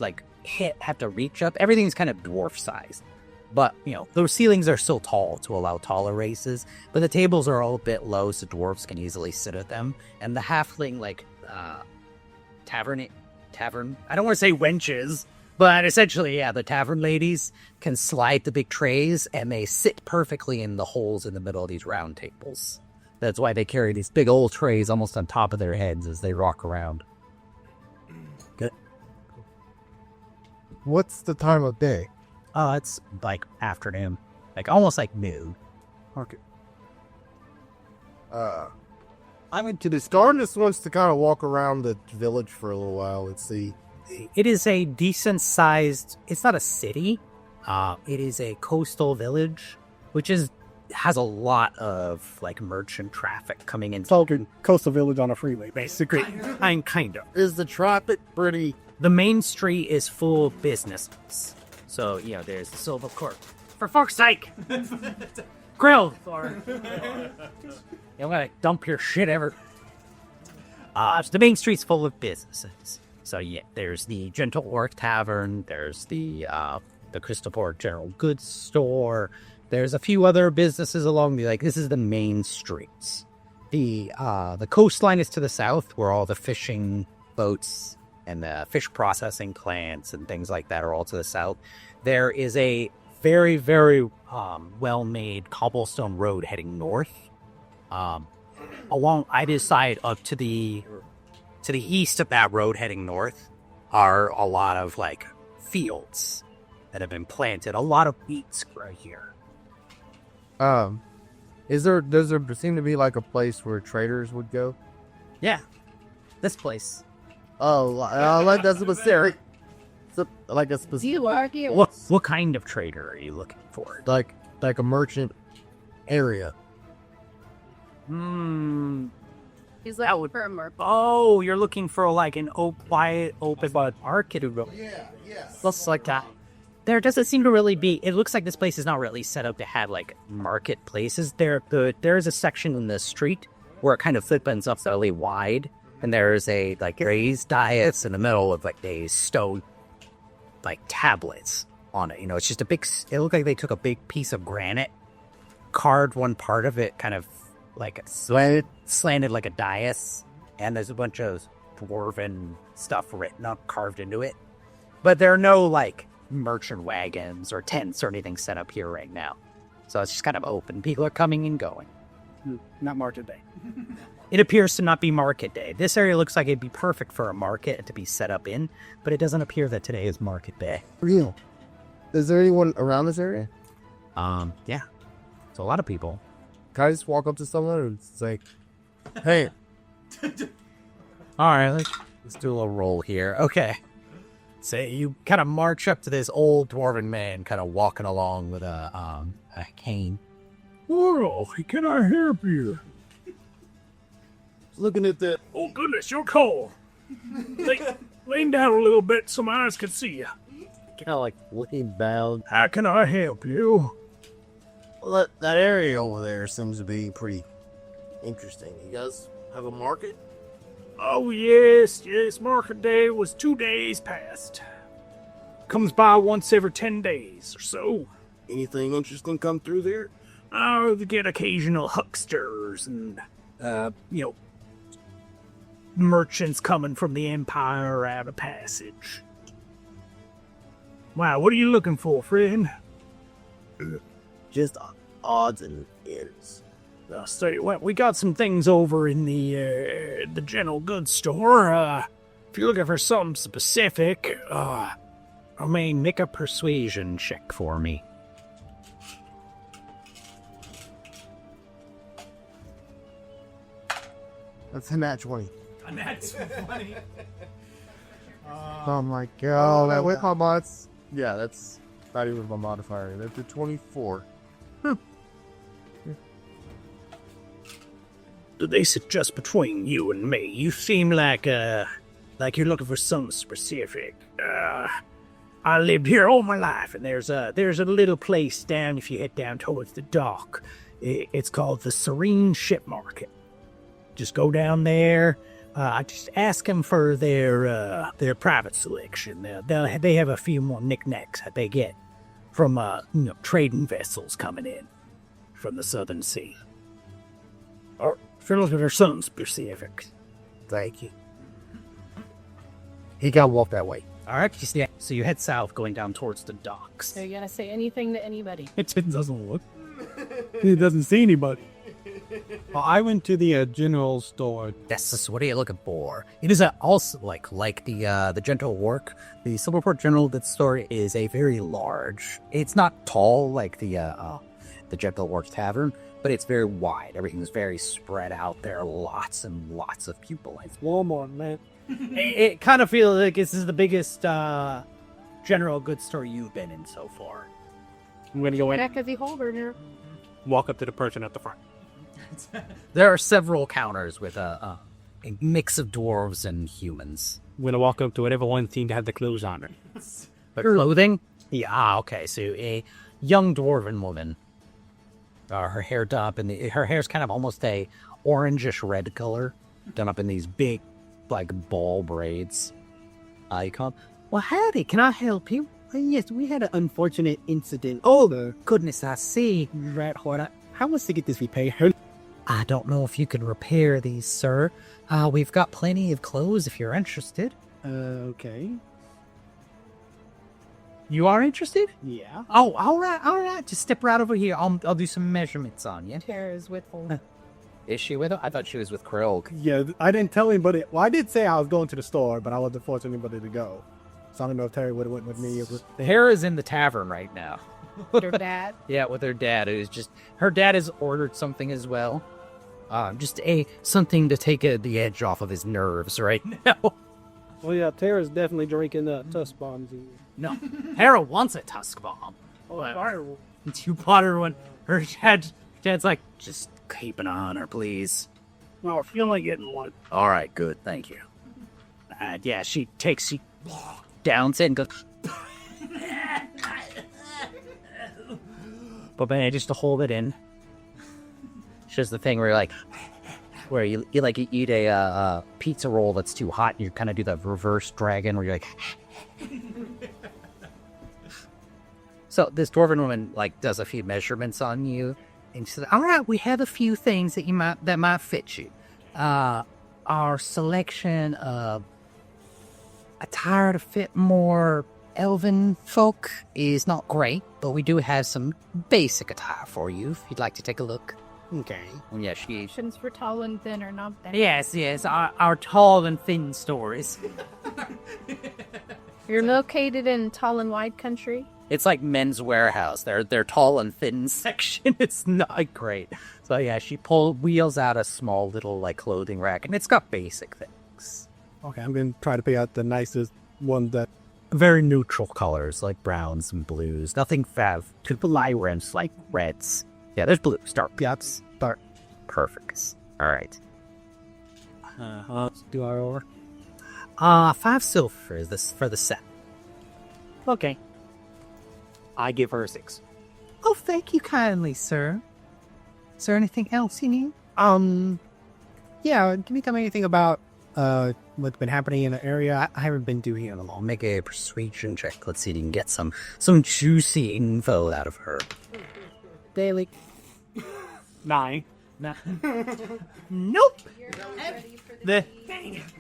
have to reach up. Everything's kind of dwarf size. But, those ceilings are still tall to allow taller races. But the tables are all a bit low, so dwarves can easily sit at them. And the halfling, tavern. I don't want to say wenches, but essentially, yeah, the tavern ladies can slide the big trays, and they sit perfectly in the holes in the middle of these round tables. That's why they carry these big old trays almost on top of their heads as they rock around. Good. What's the time of day? It's like afternoon, like almost like noon. Okay. I mean, to the start, just wants to kind of walk around the village for a little while and see. It is a decent-sized. It's not a city. It is a coastal village, which has a lot of like merchant traffic coming in. Talking coastal village on a freeway, basically. Kind of. Is the traffic pretty? The main street is full of businesses. So, you know, there's the Silver Court. For fuck's sake! Grill! You gotta dump your shit ever. So the main street's full of businesses. So, yeah, there's the Gentle Orc Tavern. There's the Christopher General Goods Store. There's a few other businesses along the, like, this is the main streets. The coastline is to the south, where all the fishing boats and the fish processing plants and things like that are all to the south. There is a very, very well-made cobblestone road heading north. Along either side up to the east of that road heading north are a lot of, like, fields that have been planted. A lot of wheats grow here. Does there seem to be like a place where traders would go? Yeah, this place. Oh, like that's specific. Like a specific. You are here. What kind of trader are you looking for? Like a merchant area. He's looking for a merc. Oh, you're looking for like an quiet, open market. Yeah. Looks like that. There doesn't seem to really be. It looks like this place is not really set up to have like marketplaces. There is a section in the street where it kind of opens up fairly wide, and there's a like raised dais in the middle of like these stone like tablets on it. You know, it's just a big. It looked like they took a big piece of granite, carved one part of it, kind of like slanted like a dais, and there's a bunch of dwarven stuff written up, carved into it. But there are no like merchant wagons or tents or anything set up here right now. So it's just kind of open. People are coming and going. Not market day. It appears to not be market day. This area looks like it'd be perfect for a market to be set up in, but it doesn't appear that today is market day. Real. Is there anyone around this area? Yeah. So a lot of people. Can I just walk up to someone and say, hey. All right, let's do a little roll here. Okay. So you kind of march up to this old dwarven man kind of walking along with a cane. Well, can I help you? Looking at that. Oh, goodness, you're cold. Lean down a little bit so my eyes can see you. Kind of like looking down. How can I help you? Well, that area over there seems to be pretty interesting. You guys have a market? Oh, yes, market day was 2 days past. Comes by once every 10 days or so. Anything interesting come through there? Oh, they get occasional hucksters and, merchants coming from the Empire out of passage. Wow, what are you looking for, friend? Just odds and ends. I'll say, well, we got some things over in the general goods store. If you're looking for something specific, Make a persuasion check for me. That's a nat 20. a nat 20. Oh my god, that with my mods. Yeah, that's not even my modifier. That's a 24. They sit just between you and me. You seem like you're looking for something specific. I lived here all my life, and there's a little place down if you head down towards the dock. It's called the Serene Ship Market. Just go down there. Just ask them for their private selection. They have a few more knickknacks that they get from trading vessels coming in from the Southern Sea. Or if you're looking for something specific. Thank you. He can't walk that way. All right, so you head south, going down towards the docks. Are you gonna say anything to anybody? It doesn't look. He doesn't see anybody. Well, I went to the general store. Yes, what are you looking for? It is also like the Gentle Work. The Silverport General store is a very large. It's not tall like the Gentle Work Tavern, but it's very wide. Everything's very spread out. There are lots and lots of people. It's Walmart, man. It kind of feels like this is the biggest general goods store you've been in so far. I'm gonna go in. Back of the Holburner. Walk up to the person at the front. There are several counters with a mix of dwarves and humans. I'm gonna walk up to whatever one seemed to have the clothes on it. But clothing? Yeah, okay. So a young dwarven woman. Her hair done up her hair's kind of almost a orangish red color, done up in these big, like ball braids. You come, Well, howdy, can I help you? Yes, we had an unfortunate incident. Oh, goodness, I see. rat horn. How much to get this repaired? I don't know if you can repair these, sir. We've got plenty of clothes if you're interested. Okay. You are interested? Yeah. Oh, all right. Just step right over here. I'll do some measurements on you. Tara's with him. Is she with her? I thought she was with Krog. Yeah, I didn't tell anybody. Well, I did say I was going to the store, but I wasn't forcing anybody to go. So I don't know if Terry would have went with me. The hair is in the tavern right now. With her dad? Yeah, with her dad. It was just her dad has ordered something as well. Just something to take the edge off of his nerves right now. Well, yeah, Tara's definitely drinking Tusk Bombs. No, Tara wants a Tusk Bomb. Oh, You bought her one. Her dad's like, just keep an eye on her, please. no, I feel like getting one. All right, good, thank you. Yeah, she downs it and goes. But man, just to hold it in. It's just the thing where you eat a pizza roll that's too hot, and you kind of do the reverse dragon where you're like. So this dwarven woman does a few measurements on you, and she says, "All right, we have a few things that might fit you. Our selection of attire to fit more elven folk is not great, but we do have some basic attire for you if you'd like to take a look." Okay. Yeah, she. Options for tall and thin or not thin. Yes, our tall and thin stores. You're located in tall and wide country? It's like Men's Warehouse. Their tall and thin section is not great. So yeah, she wheels out a small little clothing rack, and it's got basic things. Okay, I'm going to try to pick out the nicest one that... Very neutral colors, like browns and blues. Nothing too vibrant, like reds. Yeah, there's blues, dark blues, dark. Perfect. All right. Let's do our order. 5 silver for the set. Okay. I give her a 6. Oh, thank you kindly, sir. Is there anything else you need? Yeah, can you tell me anything about what's been happening in the area? I haven't been doing it alone. Make a persuasion check. Let's see if you can get some juicy info out of her. Daily. 9. Nope. The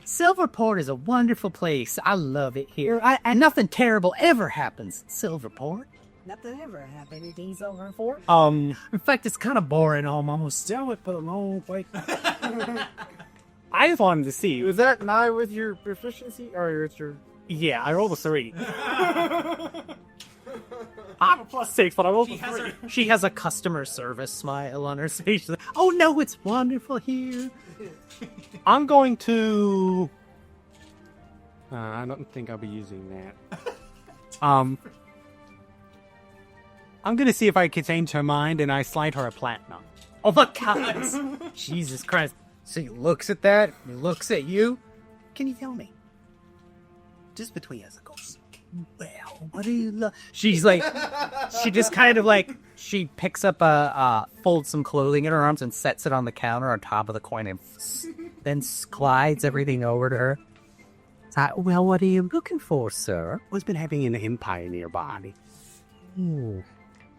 Silverport is a wonderful place. I love it here. And nothing terrible ever happens in Silverport. Nothing ever happened in Silverport. In fact, it's kind of boring almost. Sell it for a long way. I just wanted to see. Was that 9 with your proficiency? Or it's your... Yeah, I rolled a 3. I'm a +6, but I rolled a 3. She has a customer service smile on her face. She's like, oh no, it's wonderful here. I'm going to... I don't think I'll be using that. I'm going to see if I can change her mind, and I slide her a platinum. Oh my God. Jesus Christ. So he looks at that, he looks at you. Can you tell me? Just between us, of course. Well, what do you love? She's like, she just kind of she picks up folds some clothing in her arms and sets it on the counter on top of the coin and then slides everything over to her. It's like, well, what are you looking for, sir? What's been happening in the Empire nearby? Ooh,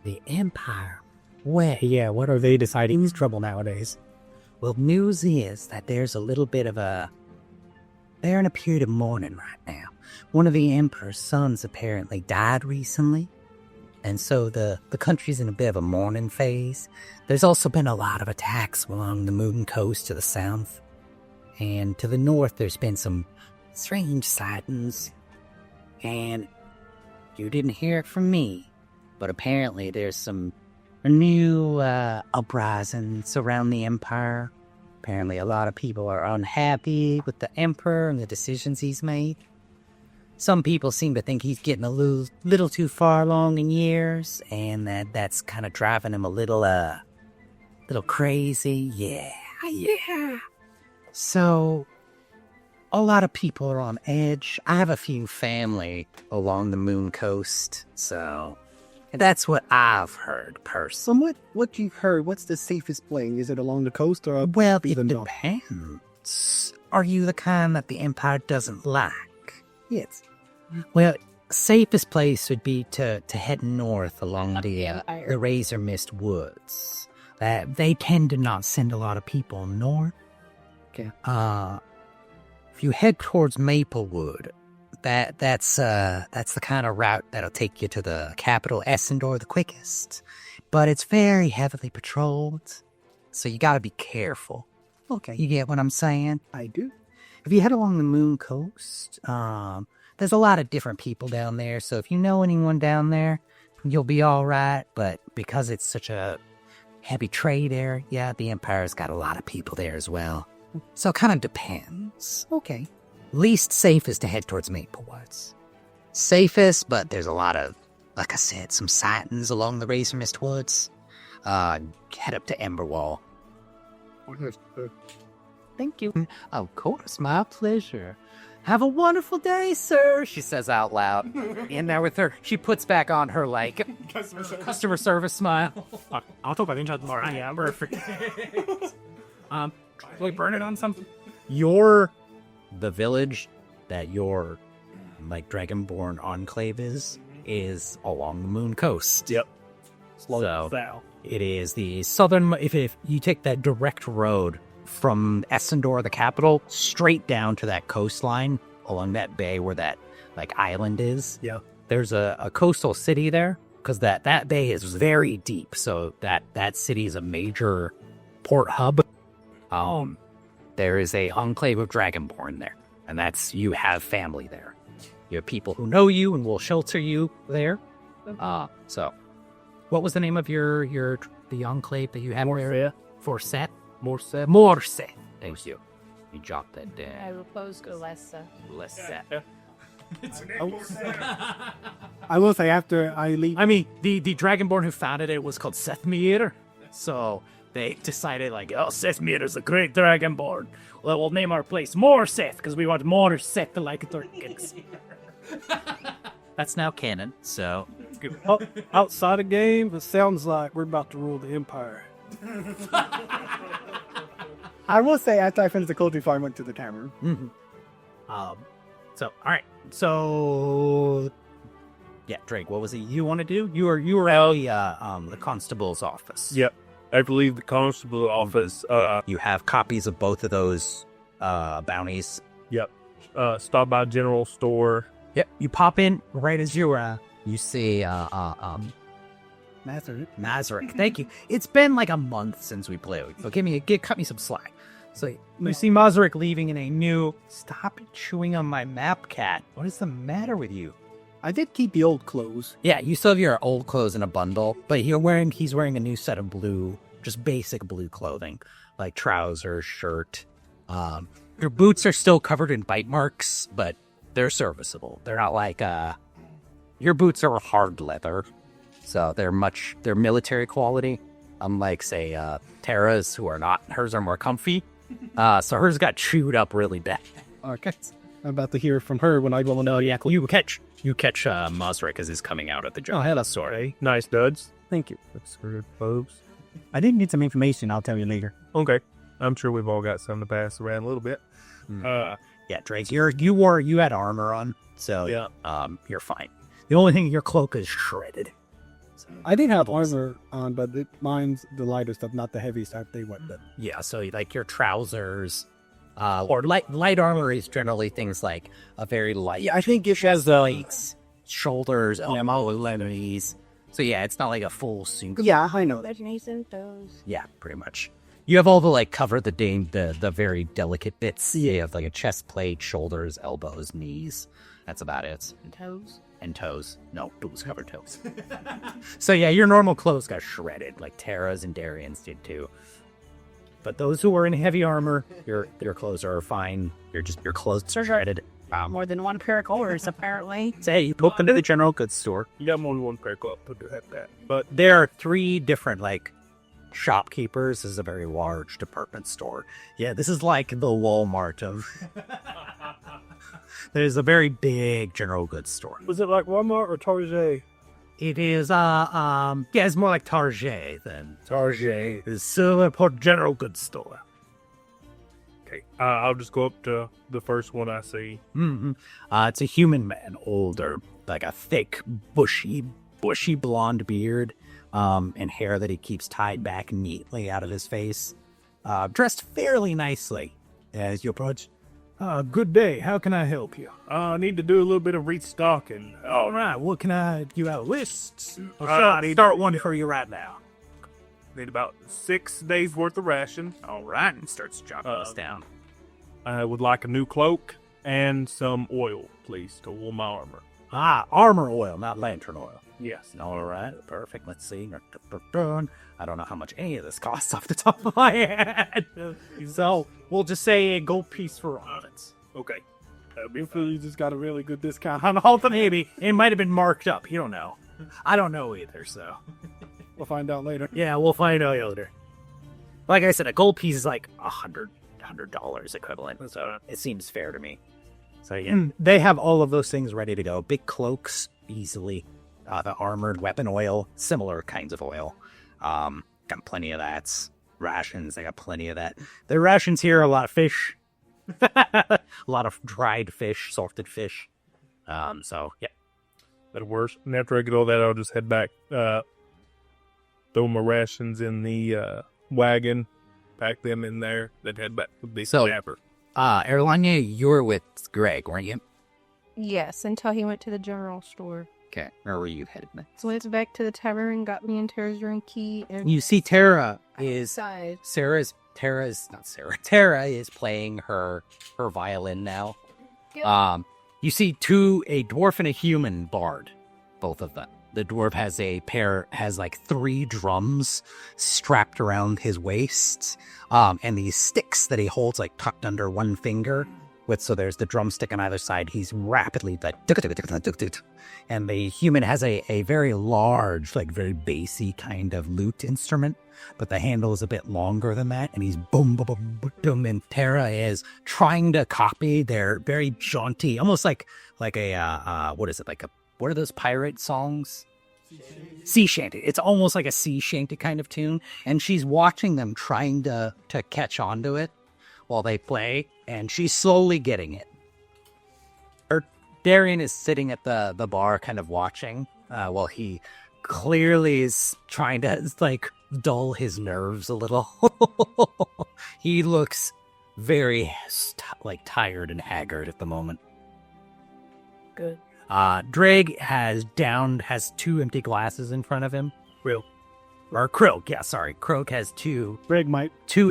the Empire. Well, Yeah, what are they deciding is trouble nowadays? well, news is that there's a little bit of a they're in a period of mourning right now. One of the Emperor's sons apparently died recently, and so the country's in a bit of a mourning phase. There's also been a lot of attacks along the moon coast to the south, and to the north there's been some strange sightings, and you didn't hear it from me, but apparently there's some new uprisings around the Empire. Apparently a lot of people are unhappy with the Emperor and the decisions he's made. Some people seem to think he's getting a little too far along in years, and that's kind of driving him a little crazy. Yeah. So, a lot of people are on edge. I have a few family along the moon coast, so that's what I've heard personally. What you heard? What's the safest place? Is it along the coast or up? Well, it even north? depends. Are you the kind that the Empire doesn't like? Yes. Well, safest place would be to head north along the Razor Mist Woods. That they tend to not send a lot of people north. Okay. If you head towards Maplewood, that's the kind of route that'll take you to the capital Essendor the quickest. But it's very heavily patrolled, so you gotta be careful. Okay. You get what I'm saying? I do. If you head along the moon coast, there's a lot of different people down there, so if you know anyone down there, you'll be all right. But because it's such a heavy trade area, the Empire's got a lot of people there as well. So it kind of depends. Okay. Least safe is to head towards Maplewoods. Safest, but there's a lot of, like I said, some sightings along the Razor Mist Woods. Head up to Emberwall. Thank you. Of course, my pleasure. Have a wonderful day, sir, she says out loud. And now with her, she puts back on her, like, customer service smile. I'll talk about it tomorrow. Yeah, perfect. We burn it on something. The village that your, like, Dragonborn enclave is along the moon coast. Yep. So, it is the southern, if you take that direct road from Essendor, the capital, straight down to that coastline along that bay where that, like, island is. Yeah. There's a coastal city there, because that bay is very deep, so that city is a major port hub. There is a enclave of Dragonborn there, and you have family there. You have people who know you and will shelter you there. So, what was the name of the enclave that you have? Area. Morset. Thank you. You jot that down. I will close to Lessa. I will say after I leave. I mean, the Dragonborn who founded it was called Sethmir, so they decided, like, oh, Sethmir's a great Dragonborn. Well, we'll name our place Morseth, because we want more Seth like Turkins. That's now canon, so... Outside the game, it sounds like we're about to rule the Empire. I will say after I finished the culture farm, I went to the tavern. Mm-hmm. So, all right. So, yeah, Drake, what was it you want to do? You were at the constable's office. Yep. I believe the constable office. You have copies of both of those bounties. Yep. Stop by general store. Yep. You pop in right as you see Nazarick. Thank you. It's been like a month since we played. So cut me some slack. So you see Mazarick leaving in a new. Stop chewing on my map, cat. What is the matter with you? I did keep the old clothes. Yeah, you still have your old clothes in a bundle, but he's wearing a new set of blue, just basic blue clothing, like trousers, shirt. Your boots are still covered in bite marks, but they're serviceable. They're not like your boots are hard leather, so they're military quality. Unlike, say, Tara's, who are not. Hers are more comfy. So hers got chewed up really bad. Okay. I'm about to hear from her when I will know. Yeah, you catch Mazrick as he's coming out at the job. Oh, hello. Sorry. Nice duds. Thank you. That's good, folks. I did need some information. I'll tell you later. Okay. I'm sure we've all got some to pass around a little bit. Yeah, Drake, you had armor on, so yeah. You're fine. The only thing, your cloak is shredded. So, I did have armor on, but mine's the lighter stuff, not the heavy stuff. They went. Yeah, so like your trousers Or light armor is generally things like a very light. Yeah, I think it has the legs, shoulders, enemies. So yeah, it's not like a full suit. Yeah, I know that. Yeah, pretty much. You have all the like cover the very delicate bits. Yeah, you have like a chest plate, shoulders, elbows, knees. That's about it. And toes. No, boots cover toes. So yeah, your normal clothes got shredded, like Terra's and Darian's did too. But those who are in heavy armor, your clothes are fine. Your clothes are shredded. More than one pair of clothes, apparently. Say you go into the general goods store. You got more than one pair of clothes to do that. But there are 3 different like shopkeepers. This is a very large department store. Yeah, this is like the Walmart of. There's a very big general goods store. Was it like Walmart or Target? It is, it's more like Target than Target. It's still a general goods store. Okay, I'll just go up to the first one I see. Mm-hmm. It's a human man, older, like a thick, bushy blonde beard, and hair that he keeps tied back neatly out of his face. Dressed fairly nicely as you approach. Good day. How can I help you? I need to do a little bit of restocking. All right. What can I do? Out lists? Start one for you right now. Need about 6 days worth of ration. All right. And starts jotting this down. I would like a new cloak and some oil, please, to wool my armor. Armor oil, not lantern oil. Yes. All right. Perfect. Let's see. I don't know how much any of this costs off the top of my head. So we'll just say a gold piece for all of it. Okay. You just got a really good discount on all the maybe. It might have been marked up. You don't know. I don't know either, so. We'll find out later. Yeah, we'll find out later. Like I said, a gold piece is like $100 equivalent, so it seems fair to me. So yeah, they have all of those things ready to go. Big cloaks, easily. The armored weapon oil, similar kinds of oil. Got plenty of that. Rations, they got plenty of that. Their rations here are a lot of fish. A lot of dried fish, salted fish. So, yeah. That'll work. And after I get all that, I'll just head back. Throw my rations in the wagon. Pack them in there. Then head back to the snapper. Erlanya, you were with Greg, weren't you? Yes, until he went to the general store. Okay, where were you headed next? So went back to the tavern, got me and Tara's room key, and you see Tara is outside. Tara is playing her violin now. Good. You see a dwarf and a human bard, both of them. The dwarf has like 3 drums strapped around his waist, and these sticks that he holds like tucked under one finger. So there's the drumstick on either side. He's rapidly like, and the human has a very large, like very bassy kind of lute instrument, but the handle is a bit longer than that, and he's boom, boom, boom, boom, and Tara is trying to copy their very jaunty, almost like a what is it, what are those pirate songs? Sea shanty. It's almost like a sea shanty kind of tune, and she's watching them trying to catch on to it while they play, and she's slowly getting it. Darian is sitting at the bar kind of watching while he clearly is trying to like dull his nerves a little. He looks very tired and haggard at the moment. Good. Drake has 2 empty glasses in front of him. Krog, yeah, sorry. Krog has 2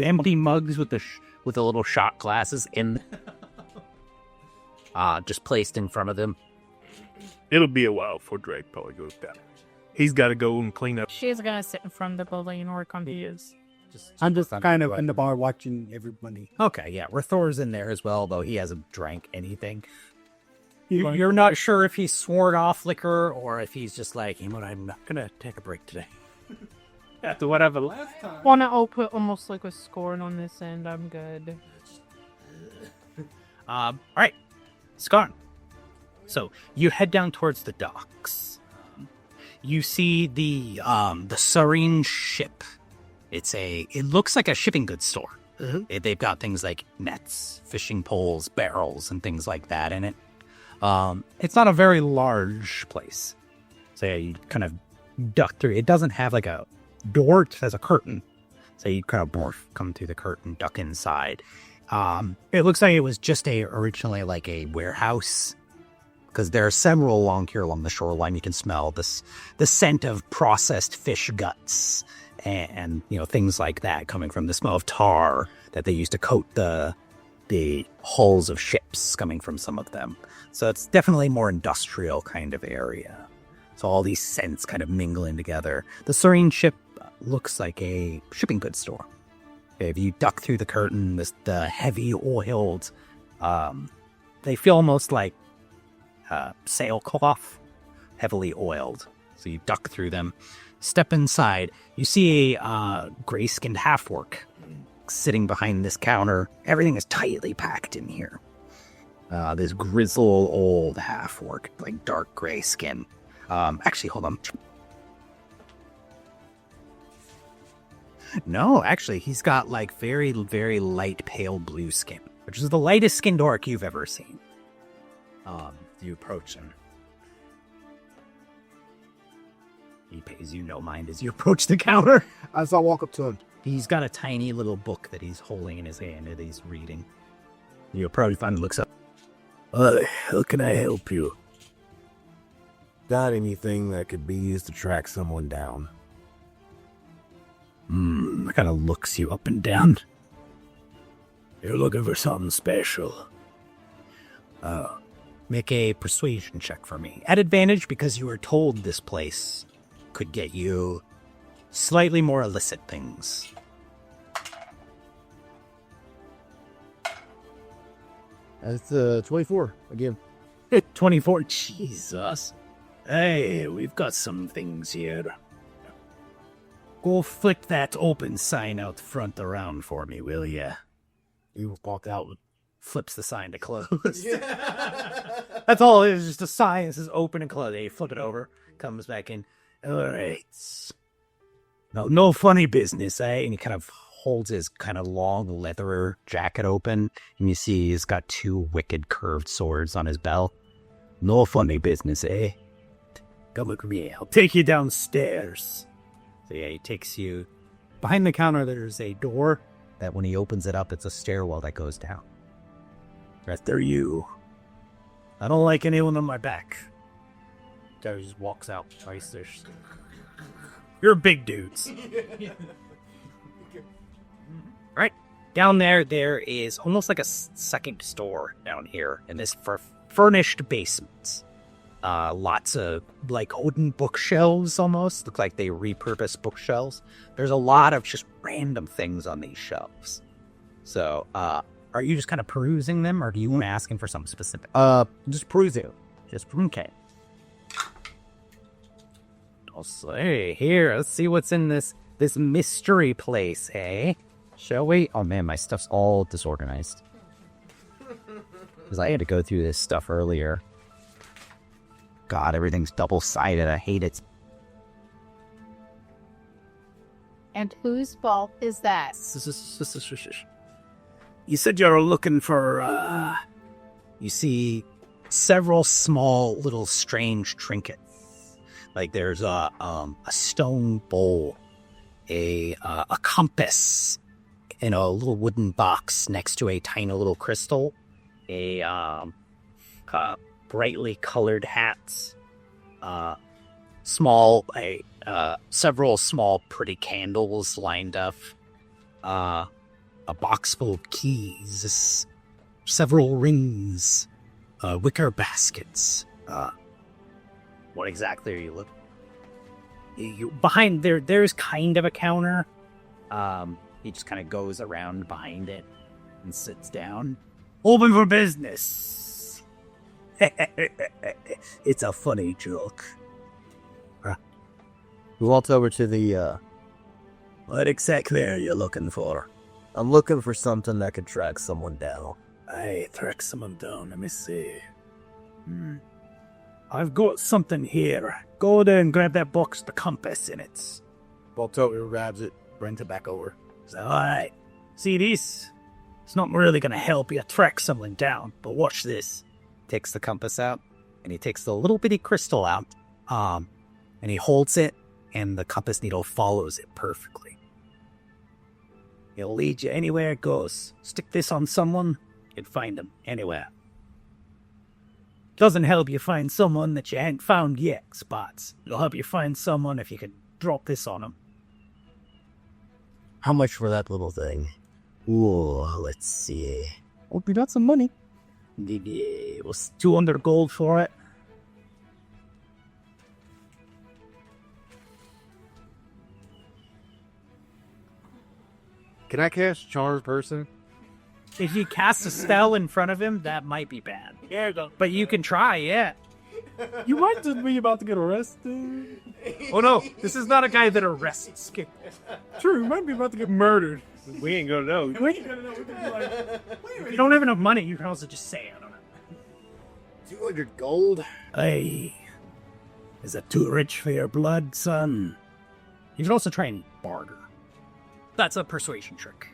empty mugs with the little shot glasses in just placed in front of them. It'll be a while before Drake probably goes down. He's got to go and clean up. She's gonna sit in front of the building and work on his. I'm just kind of in the bar watching everybody. Okay, yeah, Thor's in there as well, though he hasn't drank anything. You're not sure if he's sworn off liquor or if he's just like, I'm not gonna take a break today. After whatever last time. Wanna put almost like a scoring on this end. I'm good. All right, Scarn. So you head down towards the docks. You see the Serene ship. It looks like a shipping goods store. Mm-hmm. They've got things like nets, fishing poles, barrels, and things like that in it. It's not a very large place. So yeah, you kind of duck through. It doesn't have like a door. It has a curtain. So you kind of come through the curtain, duck inside. It looks like it was just originally like a warehouse, because there are several along here along the shoreline. You can smell the scent of processed fish guts and things like that coming from the smell of tar that they used to coat the hulls of ships coming from some of them. So it's definitely more industrial kind of area. So all these scents kind of mingling together. The Serene ship looks like a shipping goods store. If you duck through the curtain, the heavy oiled, they feel almost like sailcloth, heavily oiled. So you duck through them, step inside. You see a gray-skinned half-orc sitting behind this counter. Everything is tightly packed in here. This grizzled old half-orc, like dark gray skin. Actually, hold on. No, actually, he's got like very, very light pale blue skin, which is the lightest skinned orc you've ever seen. You approach him. He pays you no mind as you approach the counter. As I walk up to him, He's got a tiny little book that he's holding in his hand that he's reading. You probably finally looks up. How can I help you? Got anything that could be used to track someone down? Kind of looks you up and down. You're looking for something special. Make a persuasion check for me. At advantage because you were told this place could get you slightly more illicit things. That's 24 again. 24. Jesus. Hey, we've got some things here. Go flick that open sign out front around for me, will ya? You walk out. Flips the sign to close. That's all it is, just a sign that says open and close. You flip it over, comes back in. All right. No funny business, eh? And he kind of holds his kind of long leather jacket open, and you see he's got two wicked curved swords on his belt. No funny business, eh? Come with me. I'll take you downstairs. So yeah, he takes you. Behind the counter, there's a door that when he opens it up, it's a stairwell that goes down. After you. I don't like anyone on my back. Guy just walks out twice. You're big dudes. Right. Down there is almost like a second store down here in this furnished basement. Lots of like wooden bookshelves almost. Look like they repurposed bookshelves. There's a lot of just random things on these shelves. So, are you just kind of perusing them, or do you want to ask him for something specific? Just perusing. Okay. I'll say, here, let's see what's in this mystery place, eh? Shall we? Oh man, my stuff's all disorganized. Because I had to go through this stuff earlier. God, everything's double-sided. I hate it. And whose fault is that? You said you were looking for, You see several small little strange trinkets. Like there's a stone bowl, a compass in a little wooden box next to a tiny little crystal, a brightly colored hats, several small pretty candles lined up, a box full of keys, several rings, wicker baskets. What exactly are you looking? Behind there's kind of a counter. He just kind of goes around behind it and sits down. Open for business. It's a funny joke. We walked over to the, What exactly are you looking for? I'm looking for something that could track someone down. Track someone down. Let me see. I've got something here. Go there and grab that box with the compass in it. Walked over, grabs it, brings it back over. So, alright. See this? It's not really going to help you track someone down, but watch this. Takes the compass out, and he takes the little bitty crystal out, and he holds it, and the compass needle follows it perfectly. It'll lead you anywhere it goes. Stick this on someone, you'd find them anywhere. Doesn't help you find someone that you ain't found yet, Spots. It'll help you find someone if you can drop this on them. How much for that little thing? Ooh, let's see. Hope you got some money. It was 200 gold for it. Can I cast Charm Person? If you cast a spell in front of him, that might be bad. Here you go. But you can try, yeah. You might just be about to get arrested. Oh no, this is not a guy that arrests Skip. True, you might be about to get murdered. We ain't gonna know. We ain't gonna know. We can be like, If you don't have enough money, you can also just say, I don't know. 200 gold? Hey, is that too rich for your blood, son? You can also try and barter. That's a persuasion trick.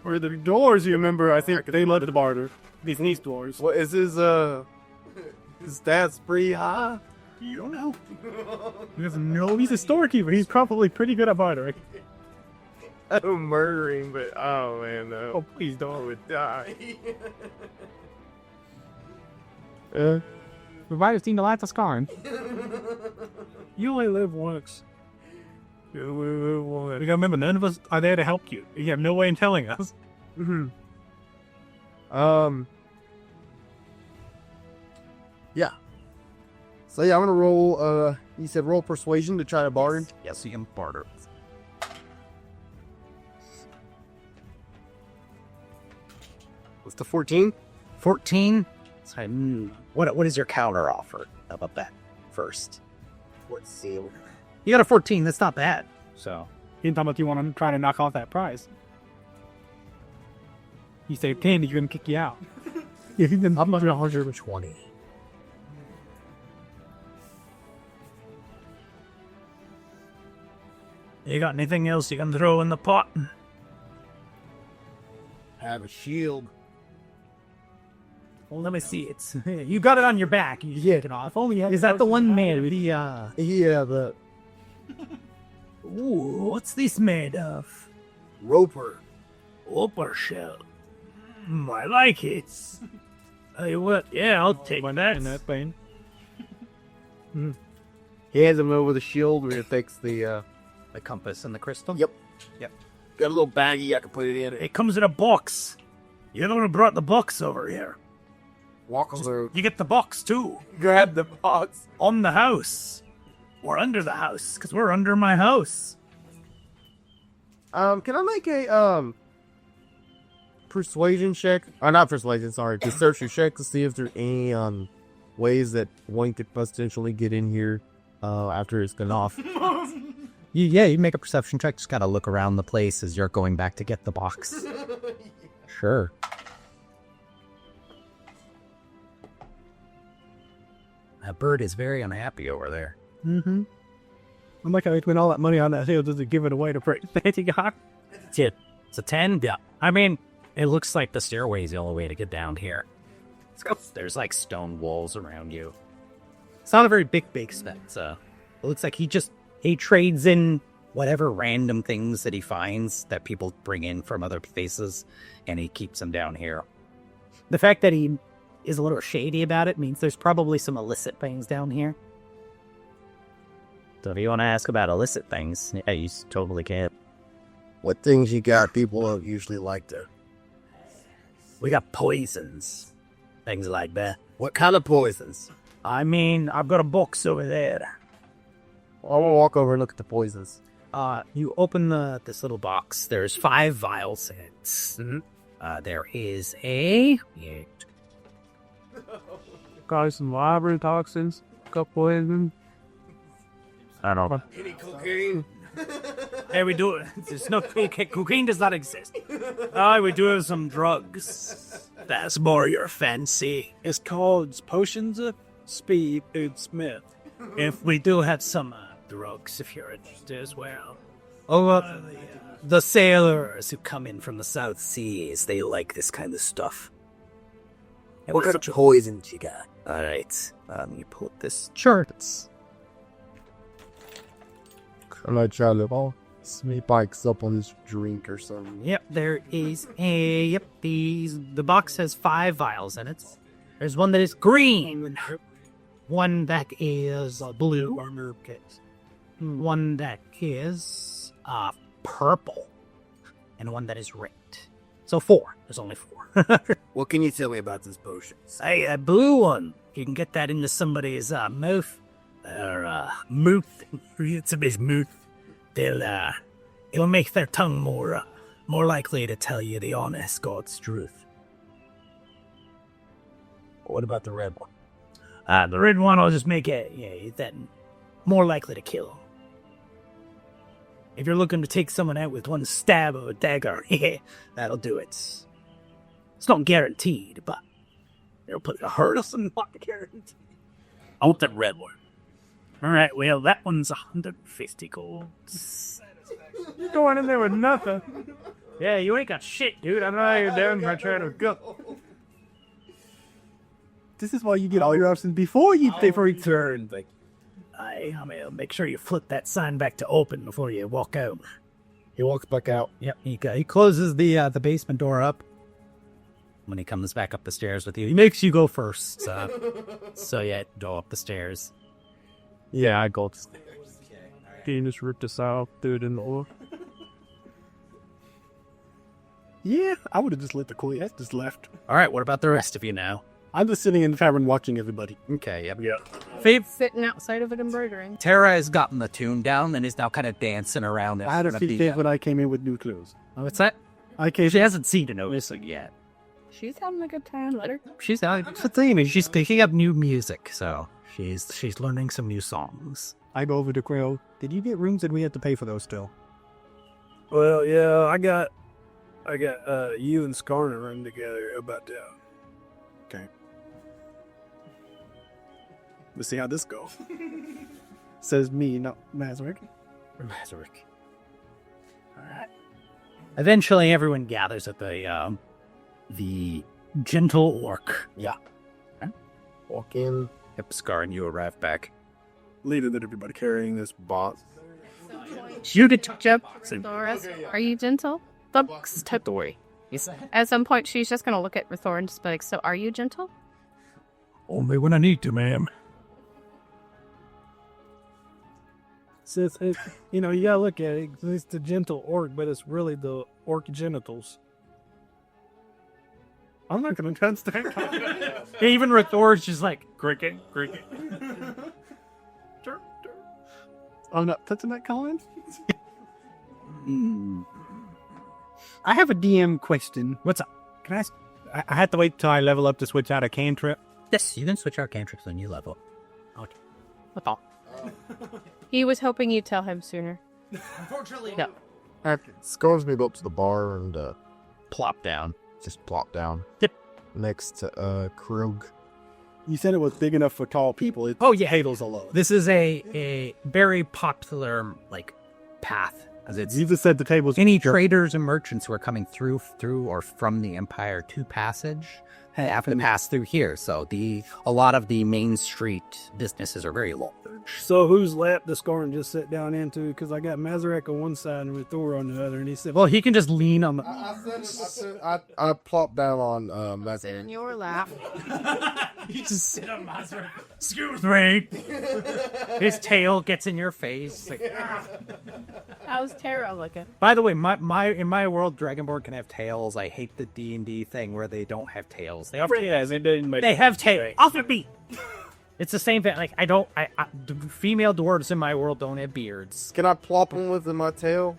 or the doors, you remember, I think they let it barter. These niece doors. What is his stats pretty high? You don't know. He doesn't know. He's a storekeeper. He's probably pretty good at bartering. I'm murdering, but oh man, no. Oh, please don't, I would die. We might have seen the lights of Scarn. You only live once. You gotta remember, none of us are there to help you. You have no way in telling us. Mm-hmm. Yeah. So yeah, I'm gonna roll. You said roll persuasion to try to barter. Yes, you can barter. What's the 14? 14? What is your counter offer? How about that first? Let's see. You got a 14, that's not bad. So, You talking about you want to try to knock off that prize. You say 10, you're gonna kick you out. Yeah, I'm not 120. You got anything else you can throw in the pot? Have a shield. well, let me see. You got it on your back. You get it off. Oh, yeah. Is that the one made with the, Yeah, the Ooh, what's this made of? roper. Whooper shell. I like it. Tell you what, yeah, I'll take that. In that thing. He hands him over the shield where it takes the compass and the crystal? Yep. Got a little baggie I can put it in. It comes in a box. You're the one who brought the box over here. Walk over. You get the box too. grab the box. On the house. Or under the house, because we're under my house. Can I make a persuasion check? Or not persuasion, sorry, deception check to see if there's any ways that one could potentially get in here after it's gone off. You make a perception check. Just gotta look around the place as you're going back to get the box. Sure. That bird is very unhappy over there. Mm-hmm. I'm like how he spent all that money on that hill just to give it away to Frank. He got. It's a 10? Yeah. I mean, it looks like the stairway is the only way to get down here. Let's go. There's like stone walls around you. It's not a very big base, but it looks like he trades in whatever random things that he finds that people bring in from other places, and he keeps them down here. The fact that he is a little shady about it means there's probably some illicit things down here. So if you want to ask about illicit things, yeah, you totally can. What things you got? People usually like to. We got poisons. Things like that. What kind of poisons? I mean, I've got a box over there. I'm gonna walk over and look at the poisons. You open this little box. There's 5 vials in it. Mm-hmm. There is a... Got some library toxins, a couple poison. I don't know. Any cocaine? Hey, we do it. There's no cocaine. Cocaine does not exist. We do have some drugs. That's more your fancy. It's called Potions of Speed and Smith. If we do have some drugs, if you're interested as well. The sailors who come in from the South Seas, they like this kind of stuff. What kind of poisons you got? All right. You pull up this chart. I'm not trying to He bikes up on his drink or something. Yep, there is the box has 5 vials in it. There's one that is green, one that is blue, one that is purple, and one that is red. So 4. There's only 4. What can you tell me about these potions? Hey, that blue one. You can get that into somebody's mouth. Or mouth. Somebody's mouth. It'll make their tongue more likely to tell you the honest God's truth. What about the red one? The red one will just make it that more likely to kill. If you're looking to take someone out with one stab of a dagger, that'll do it. It's not guaranteed, but it'll put a hurt us and not guaranteed. I want that red one. All right, well, that one's 150 gold. You're going in there with nothing. Yeah, you ain't got shit, dude. I know how you're down here trying to go. This is why you get all your options before you turn. Like, I mean, make sure you flip that sign back to open before you walk out. he walks back out. Yep, he closes the basement door up. When he comes back up the stairs with you, he makes you go first. So yeah, go up the stairs. Yeah, I go. Can you just rip this out, threw it in the oil? Yeah, I would have just let the queen just left. All right, what about the rest of you now? I'm just sitting in the tavern watching everybody. Okay, yep. Yeah. Fabe, Sitting outside of it embroidering. Tara has gotten the tune down and is now kind of dancing around. I had a feeling when I came in with new clothes. Oh, what's that? She hasn't seen a notice yet. She's having a good time. Let her. She's she's picking up new music, so she's learning some new songs. I go over to Quill. Did you get rooms? Did we have to pay for those still? Well, yeah, I got you and Skarner running together about that. Okay. Let's see how this goes. Says me, not Mazrick. Mazarick. All right. Eventually, everyone gathers at the gentle orc. Yeah. Walk in. Yep, Scar and you arrive back. Leading at everybody carrying this box. You detective, Doris, are you gentle? Story. At some point, she's just gonna look at Rithor and just be like, "So, are you gentle?" Only when I need to, ma'am. Says, you gotta look at it. It's the gentle orc, but it's really the orc genitals. I'm not gonna touch that. Even Rithor's just like, cricket. I'm not touching that, Colin. I have a DM question. What's up? Can I ask? I had to wait till I level up to switch out a cantrip. Yes, you can switch out cantrips when you level. Okay. What all? He was hoping you'd tell him sooner. Unfortunately, no. Scar's me up to the bar and plop down. just plop down. Yep. Next to Krug. You said it was big enough for tall people. Oh yeah, tables alone. This is a very popular path. As it's You just said the tables. any traders and merchants who are coming through or from the Empire to Passage have to pass through here. So a lot of the main street businesses are very large. So whose lap does Skarner just sit down into? Because I got Mazarek on one side and Rithor on the other, and he said, Well, he can just lean on the. I plop down on Sit in your lap. You just sit on Mazarek. Excuse me. His tail gets in your face. How's Tara looking? By the way, in my world, Dragonborn can have tails. I hate the D&D thing where they don't have tails. They have tails. They have tails. Off of me. It's the same thing. The female dwarves in my world don't have beards. Can I plop him with my tail?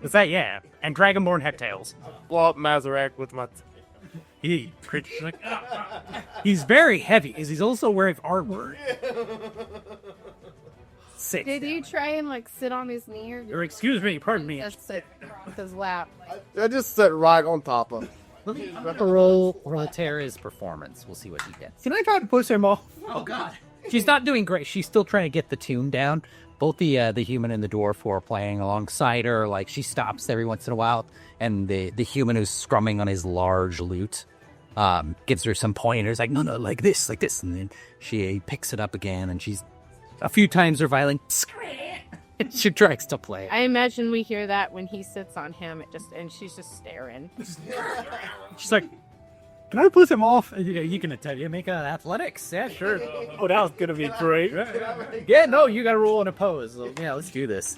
Is that yeah? And Dragonborn have tails. Plop Mazarek with my He's very heavy. He's also wearing armor. Sick. Did you try and sit on his knee Or excuse me, pardon me. just sit with his lap? I just sit right on top of him. Roll Tara's performance. We'll see what he gets. Can I try to push him off? Oh God, she's not doing great. She's still trying to get the tune down. Both the human and the dwarf are playing alongside her. She stops every once in a while, and the human who's strumming on his large lute gives her some pointers. No, like this, and then she picks it up again, and she's a few times her violin She tries to play it. I imagine we hear that when he sits on him. And she's just staring. She's like, can I push him off? You can attempt. You make an athletics. Yeah, sure. Oh, that was gonna be great. Yeah, no, you got to roll an oppose. So, yeah, let's do this.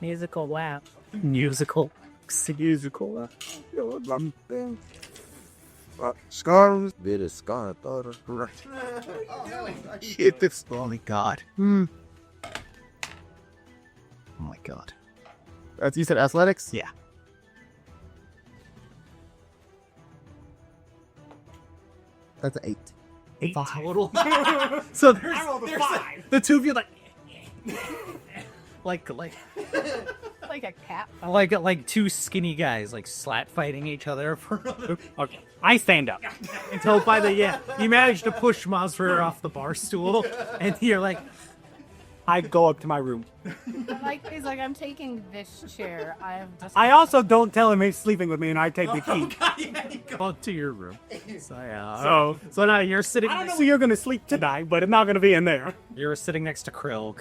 Musical laugh. Musical. Musical. Scars. Bit of scar. Shit, this. Oh my god. Oh my god. You said athletics? Yeah. That's an 8. 8 total. So there's the two of you like Like a cat. like two skinny guys like slap fighting each other for Okay, I stand up. until by the you manage to push Monster off the bar stool, and you're like, I go up to my room. He's like, I'm taking this chair. I also don't tell him he's sleeping with me, and I take the key. go to your room. So yeah. So So now you're sitting. I don't know where you're gonna sleep tonight, but it's not gonna be in there. You're sitting next to Krilg.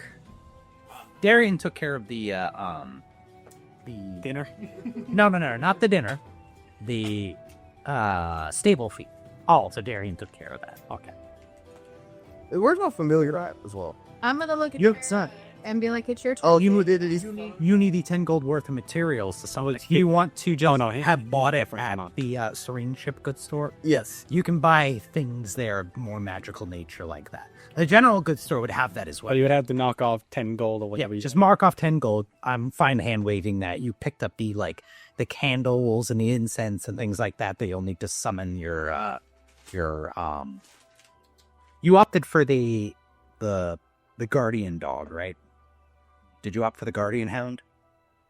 Darian took care of the Dinner. No, not the dinner. The stable fee. Oh, so Darian took care of that. Okay. Where's my familiar at as well? I'm gonna look at Your your son. and be like, it's your turn. Oh, you did it. You need the 10 gold worth of materials. So if you want to just have bought it from the Serene Ship Goods store, Yes. you can buy things there of more magical nature like that. The general goods store would have that as well. Well, you would have to knock off 10 gold or Yeah, whatever. just mark off 10 gold. I'm fine hand waving that. You picked up the candles and the incense and things like that you'll need to summon your you opted for the guardian dog, right? Did you opt for the guardian hound?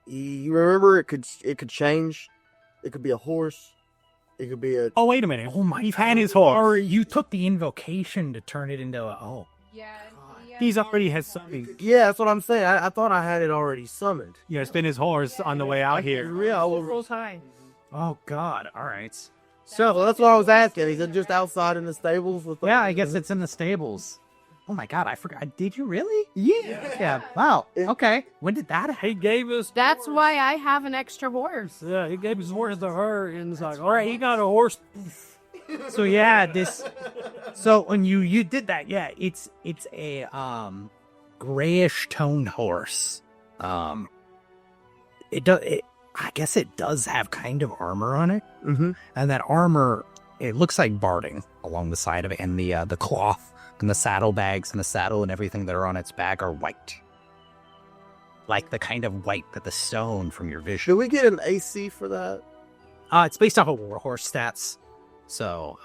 You remember it could change. It could be a horse. It could be a. Oh, wait a minute. Oh my! He's had his horse. Or you took the invocation to turn it into a Yeah. He's already has something. Yeah, that's what I'm saying. I thought I had it already summoned. Yeah, it's been his horse on the way out here. Yeah, Rolls high. Oh god, alright. so that's what I was asking. Is it just outside in the stables? With Yeah, I guess it's in the stables. Oh my god, I forgot. Did you really? Yeah. Wow. Okay. When did that happen? He gave us. That's why I have an extra horse. Yeah, he gave his horse to her, and it's like, all right, he got a horse. So yeah, so when you did that, yeah, it's a grayish toned horse. I guess it does have kind of armor on it. Mm-hmm. And that armor, it looks like barding along the side of it, and the cloth and the saddlebags and the saddle and everything that are on its back are white. Like the kind of white that the stone from your vision. Should we get an AC for that? It's based off of warhorse stats. So,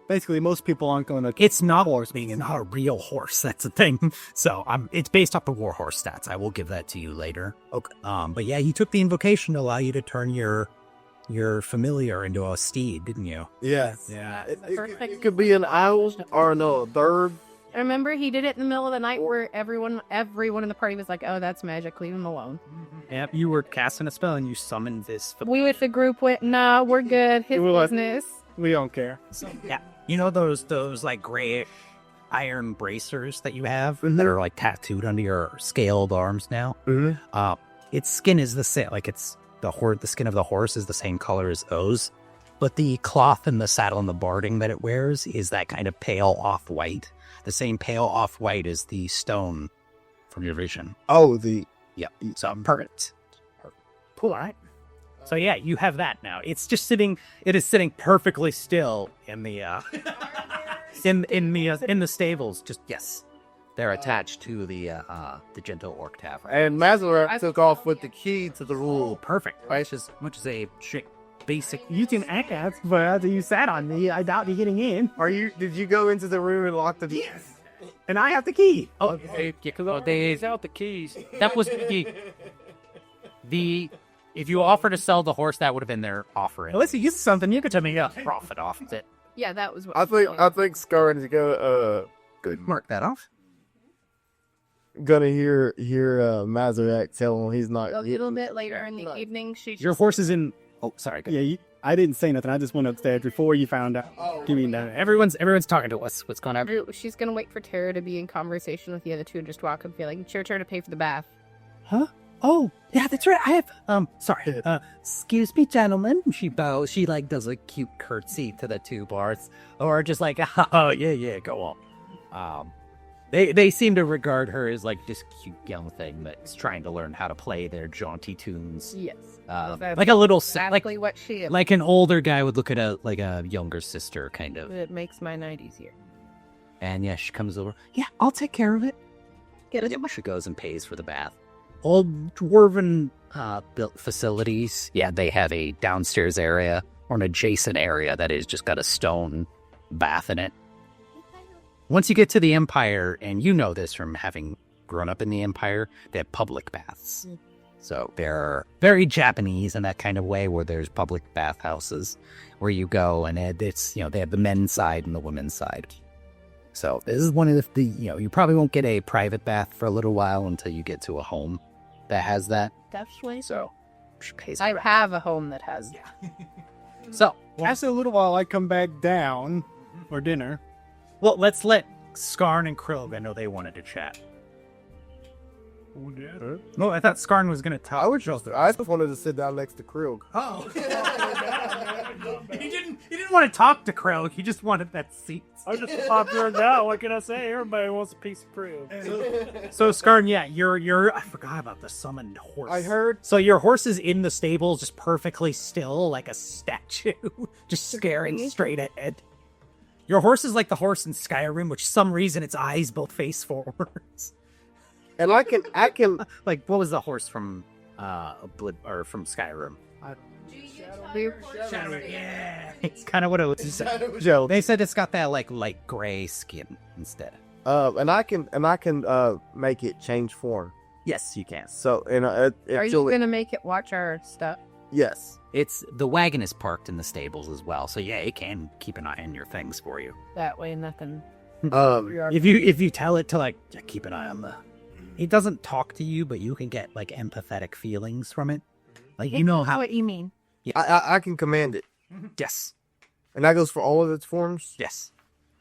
Basically, most people aren't going to. it's not being not a real horse. That's the thing. So, it's based off of warhorse stats. I will give that to you later. Okay. But yeah, you took the invocation to allow you to turn your familiar into a steed, didn't you? Yeah. Yeah. It could be an owl or no, a bird. Remember, he did it in the middle of the night where everyone in the party was like, "Oh, that's magic. Leave him alone." Yep. You were casting a spell and you summoned this. We with the group went, "No, we're good. His We let- business." We don't care. Yeah. You know those like grayish iron bracers that you have that are like tattooed under your scaled arms now? Mm-hmm. Its skin is the same. Like it's the skin of the horse is the same color as those, but the cloth and the saddle and the barding that it wears is that kind of pale off-white. The same pale off-white as the stone from your vision. Oh, Yep. So perfect. Cool. All right. So yeah, you have that now. It's just sitting. It is sitting perfectly still in the in the stables. Just yes, they're attached to the Gentle Orc Tavern. and Mazarak took off with the key to the Oh, rule. perfect. Right, it's just much as a basic. You can act as, but after you sat on me, I doubt you're getting in. Did you go into the room and lock the door? Yes. And I have the key. Oh, they out the keys. that was the. If you offer to sell the horse, that would have been their offering. Unless you use something, you could tell me up. Profit off of it. Yeah, that was what I think Scar needs to go. Good. Mark that off. Gonna hear Mazarak tell him he's not. a little bit later in the evening. Your horse is in. Oh, sorry. Yeah, I didn't say nothing. I just went upstairs before you found out. Give me that. Everyone's talking to us. What's going on? She's gonna wait for Tara to be in conversation with the other two and just walk up and be like, it's your turn to pay for the bath. Huh? Oh, yeah, that's right. I have, sorry. Excuse me, gentlemen. She bows. She, like, does a cute curtsy to the two bars. Or just like, oh, yeah, go on. They seem to regard her as, like, this cute young thing that's trying to learn how to play their jaunty tunes. Yes. Like a little, exactly what she is. like an older guy would look at a younger sister, kind of. It makes my night easier. And yeah, she comes over. Yeah, I'll take care of it. Get it. She goes and pays for the bath. Old dwarven built facilities. Yeah, they have a downstairs area or an adjacent area that is just got a stone bath in it. Once you get to the Empire, and you know this from having grown up in the Empire, they have public baths. So they're very Japanese in that kind of way, where there's public bathhouses where you go and it's, they have the men's side and the women's side. So this is one of the you probably won't get a private bath for a little while until you get to a home that has that. Definitely. So I have a home that has that. So After a little while, I come back down for dinner. well, let's let Skarn and Krog, I know they wanted to chat. No, I thought Skarn was going to talk. I just wanted to sit down next to Krog. Oh. He didn't want to talk to Krog. He just wanted that seat. I just popped her down. What can I say? Everybody wants a piece of crew. So Skarn, yeah, you're I forgot about the summoned horse. I heard. So your horse is in the stable, just perfectly still, like a statue, just staring straight ahead. Your horse is like the horse in Skyrim, which some reason its eyes both face forwards. And I can Like, what was the horse from from Skyrim? Shadow. Yeah, it's kind of what it was. Joe. They said it's got that like light gray skin instead. And I can make it change form. Yes, you can. So Are you gonna make it watch our stuff? Yes. It's the wagon is parked in the stables as well, so yeah, it can keep an eye on your things for you. That way, nothing. If you tell it to like keep an eye on the. It doesn't talk to you, but you can get like empathetic feelings from it. Like you know how. What you mean? Yes. I can command it. Yes. And that goes for all of its forms? Yes.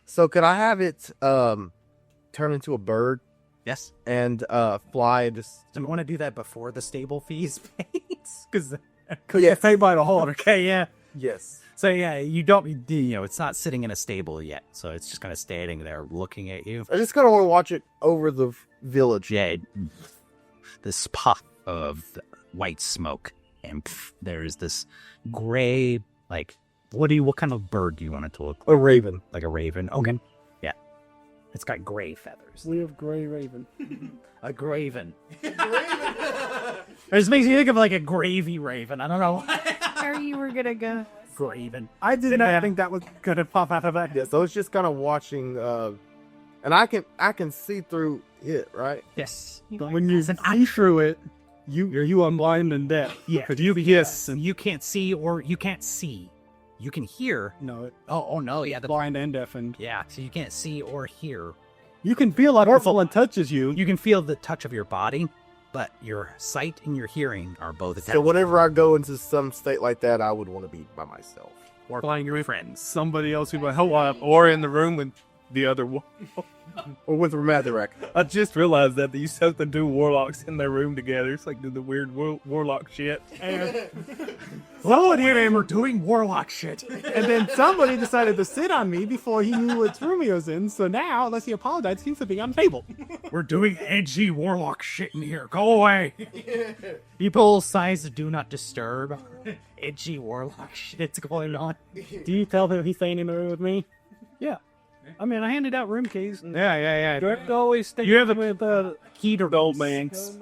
So could I have it turn into a bird Yes. and fly this? Do you want to do that before the stable fees pays? Because Yes. Paid by the whole. okay, yeah. Yes. So yeah, you don't, it's not sitting in a stable yet, so it's just kind of standing there looking at you. I just kind of want to watch it over the village. Yeah, this puff of white smoke, and there's this gray, like, what kind of bird do you want it to look like? A raven. Like a raven. Okay. Yeah. It's got gray feathers. We have gray raven. A graven. It just makes me think of like a gravy raven. I don't know why. Where you were gonna go? Graven. I did not think that was gonna pop out of that. Yeah, so it's just kind of watching, and I can see through it, right? Yes. But when you see through it, you are blind and deaf. Yeah. Because you hiss and You can't see or you can't see. You can hear. no, Oh no, yeah. blind and deafened. Yeah, so you can't see or hear. You can feel like if someone touches you. You can feel the touch of your body, but your sight and your hearing are both So whenever I go into some state like that, I would want to be by myself. or Flying with friends. somebody else who might help out, or in the room with the other one. Or with Ramatharak. I just realized that they used to have to do warlocks in their room together. It's like the weird warlock shit. Hello, and here we're doing warlock shit. And then somebody decided to sit on me before he knew what room he was in. So now, unless he apologized, he seems to be unstable. We're doing edgy warlock shit in here. Go away. People size do not disturb. Edgy warlock shit's going on. Do you tell him he's staying in the room with me? Yeah. I mean, I handed out room keys. And Yeah. Draco always stay You have a with key to old man's.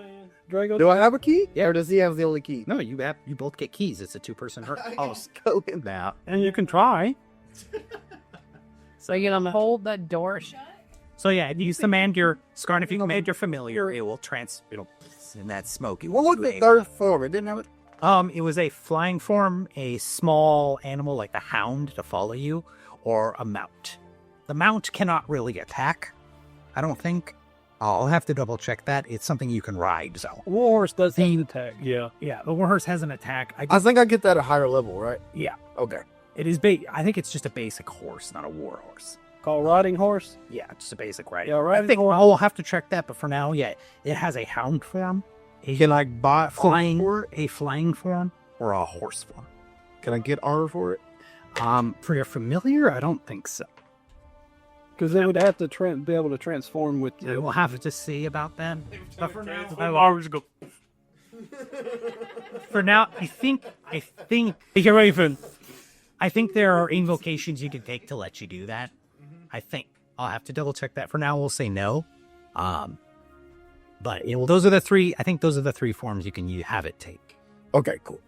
Draco. Do I have a key? Yeah, or does he have the only key? No, you both get keys. It's a 2-person hurt. I'll go in Now, And you can try. So you're gonna hold the door shut? so yeah, you command your Skarn. If you command your familiar, it'll in that smoke. What was the third form? It didn't have it. It was a flying form, a small animal like the hound to follow you, or a mount. The mount cannot really attack, I don't think. I'll have to double check that. It's something you can ride, so. Warhorse does have an attack. Yeah. Yeah, the warhorse has an attack. I think I get that at a higher level, right? Yeah. Okay. It is I think it's just a basic horse, not a war horse. Called riding horse. Yeah, just a basic riding. Yeah, riding I think horse. I'll have to check that, but for now, yeah, it has a hound form, Can I buy flying, for it? a flying form, or a horse form. Can I get armor for it? For your familiar, I don't think so. Because they would have to be able to transform with you. We'll have to see about that. But for now, I always go. I think Hey, Raven. I think there are invocations you can take to let you do that. I think I'll have to double check that. For now, we'll say no. But those are the three. I think those are the three forms you can have it take. Okay, cool.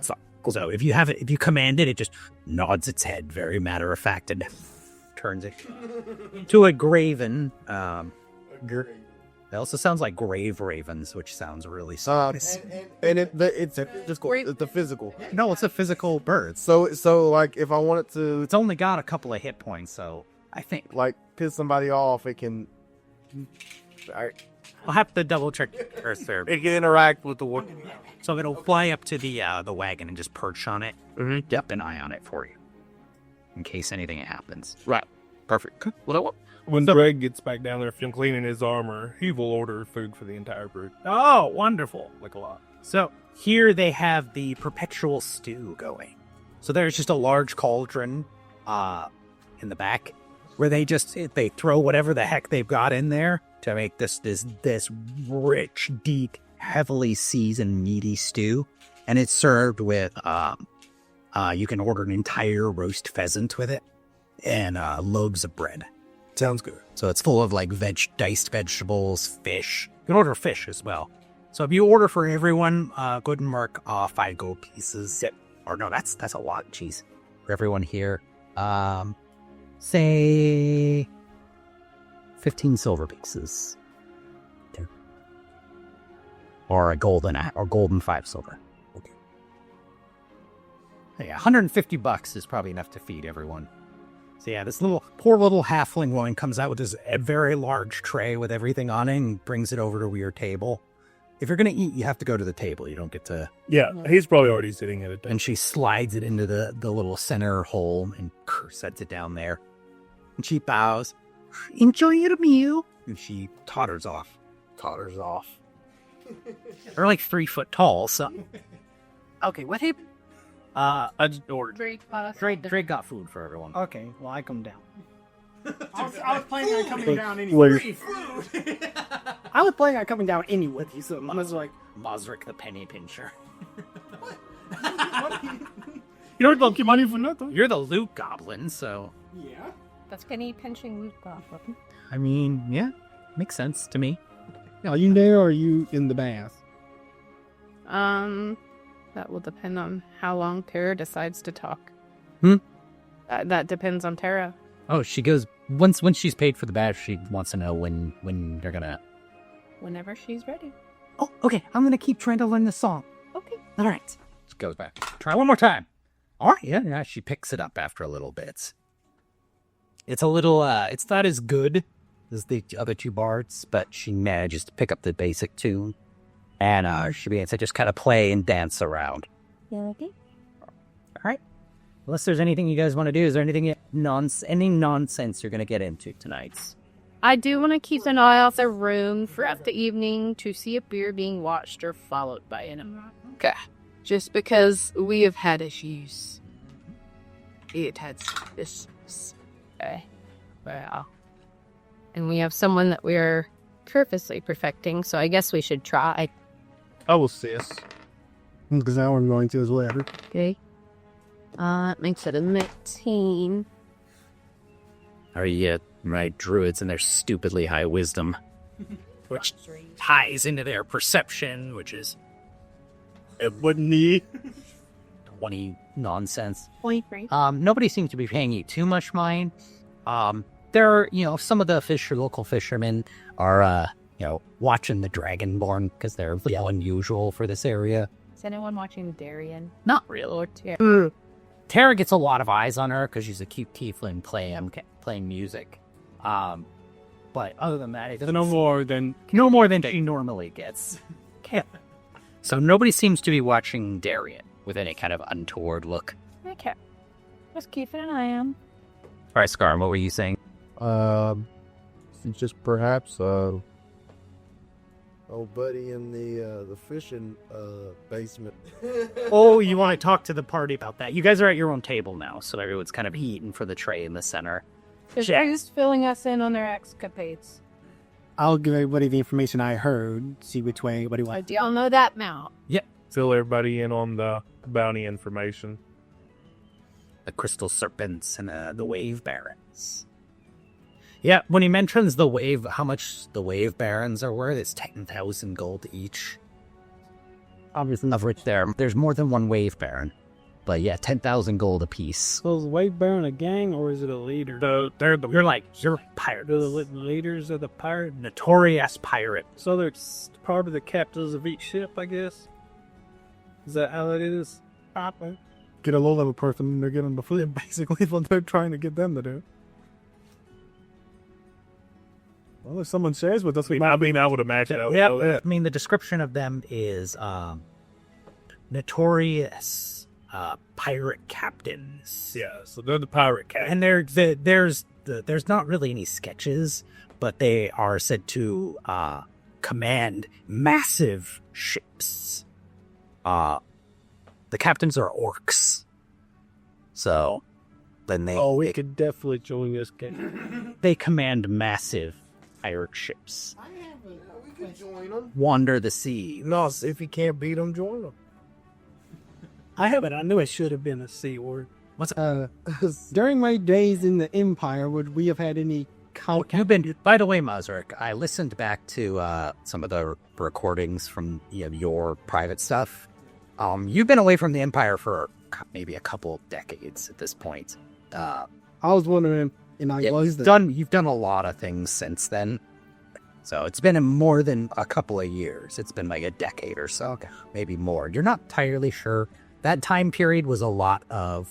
So if you command it, it just nods its head, very matter of fact, and turns it to a graven. It also sounds like grave ravens, which sounds really It's the physical. No, it's a physical bird. So like if I wanted to, It's only got a couple of hit points, so I think like piss somebody off, it can. I'll have to double check Earth there. It can interact with the wood. So it'll fly up to the wagon and just perch on it. Mm-hmm. Yep, an eye on it for you, in case anything happens. Right. Perfect. What I want. When Greg gets back down there, if I'm cleaning his armor, he will order food for the entire group. Oh, wonderful. Like a lot. So here they have the perpetual stew going. So there's just a large cauldron in the back where they throw whatever the heck they've got in there to make this rich, deep, heavily seasoned, meaty stew. And it's served with, you can order an entire roast pheasant with it and loaves of bread. Sounds good. So it's full of like diced vegetables, fish. You can order fish as well. So if you order for everyone, go ahead and mark 5 gold pieces. Or no, that's a lot. Jeez. For everyone here, say 15 silver pieces. There. Or a golden 5 silver. Okay. Yeah, 150 bucks is probably enough to feed everyone. So yeah, this poor little halfling woman comes out with this very large tray with everything on it and brings it over to your table. If you're going to eat, you have to go to the table. You don't get to... Yeah, he's probably already sitting at it. And she slides it into the little center hole and sets it down there. And she bows. Enjoy your meal. And she totters off. They're like 3 foot tall, so... Okay, what happened? I just ordered. Drake got food for everyone. Okay, well, I come down. I was planning on coming down anyway. I was planning on coming down anyway, so I was like, Mosric the penny pincher. You don't get money for nothing. You're the loot goblin, so... Yeah. That's penny pinching loot goblin. I mean, yeah, makes sense to me. Are you there or are you in the bath? That will depend on how long Tara decides to talk. Hmm? That depends on Tara. Oh, she goes... Once she's paid for the bath, she wants to know when they're gonna... Whenever she's ready. Oh, okay, I'm gonna keep trying to learn the song. Okay. All right. Just goes back. Try one more time. All right, yeah, she picks it up after a little bit. It's a little, it's not as good as the other 2 bards, but she manages to pick up the basic tune. And she begins to just kind of play and dance around. Yeah, okay. All right. Unless there's anything you guys want to do, is there anything any nonsense you're going to get into tonight? I do want to keep an eye out the room throughout the evening to see if we're being watched or followed by anyone. Okay. Just because we have had issues. It had this. Well. And we have someone that we're purposely perfecting, so I guess we should try. I will sis. Because now I'm going to as well. Okay. It makes it a 19. Are you right? Druids and their stupidly high wisdom, which ties into their perception, which is It wouldn't need. 20 nonsense. 23. Nobody seems to be paying you too much mind. There are, some of the local fishermen are, watching the Dragonborn because they're unusual for this area. Is anyone watching Darian? Not really. Tara gets a lot of eyes on her because she's a cute tiefling playing music. But but other than that, it doesn't No more than no more than she normally gets. Okay. So nobody seems to be watching Darian with any kind of untoward look. Okay. Just keeping an eye on. All right, Scar, what were you saying? Just perhaps, Old buddy in the fishing basement. Oh, you want to talk to the party about that? You guys are at your own table now, so everyone's kind of eating for the tray in the center. Is who's filling us in on their escapades? I'll give everybody the information I heard, see which way anybody wants. Do y'all know that mount? fill everybody in on the bounty information. The crystal serpents and the wave barons. Yeah, when he mentions the wave, how much the wave barons are worth, it's 10,000 gold each. Obviously, of which there's more than one wave baron. But yeah, 10,000 gold apiece. So is the Wave Baron a gang or is it a leader? You're pirate. They're the leaders of the pirate. Notorious pirate. So they're part of the captains of each ship, I guess. Is that how it is? Get a low-level person and they're getting the flip, basically, what they're trying to get them to do. Well, if someone shares with us, we might be able to match it out. Yeah, I mean, the description of them is notorious pirate captains. Yeah, so they're the pirate captains. And there's not really any sketches, but they are said to command massive ships. The captains are orcs. So then we could definitely join this game. They command massive pirate ships. We could join them. Wander the sea. No, if you can't beat them, join them. I haven't. I knew it should have been a C word. During my days in the Empire, would we have had any By the way, Mazurk, I listened back to some of the recordings from your private stuff. You've been away from the Empire for maybe a couple decades at this point. I was wondering, you've done a lot of things since then. So it's been more than a couple of years. It's been like a decade or so, maybe more. You're not entirely sure. That time period was a lot of,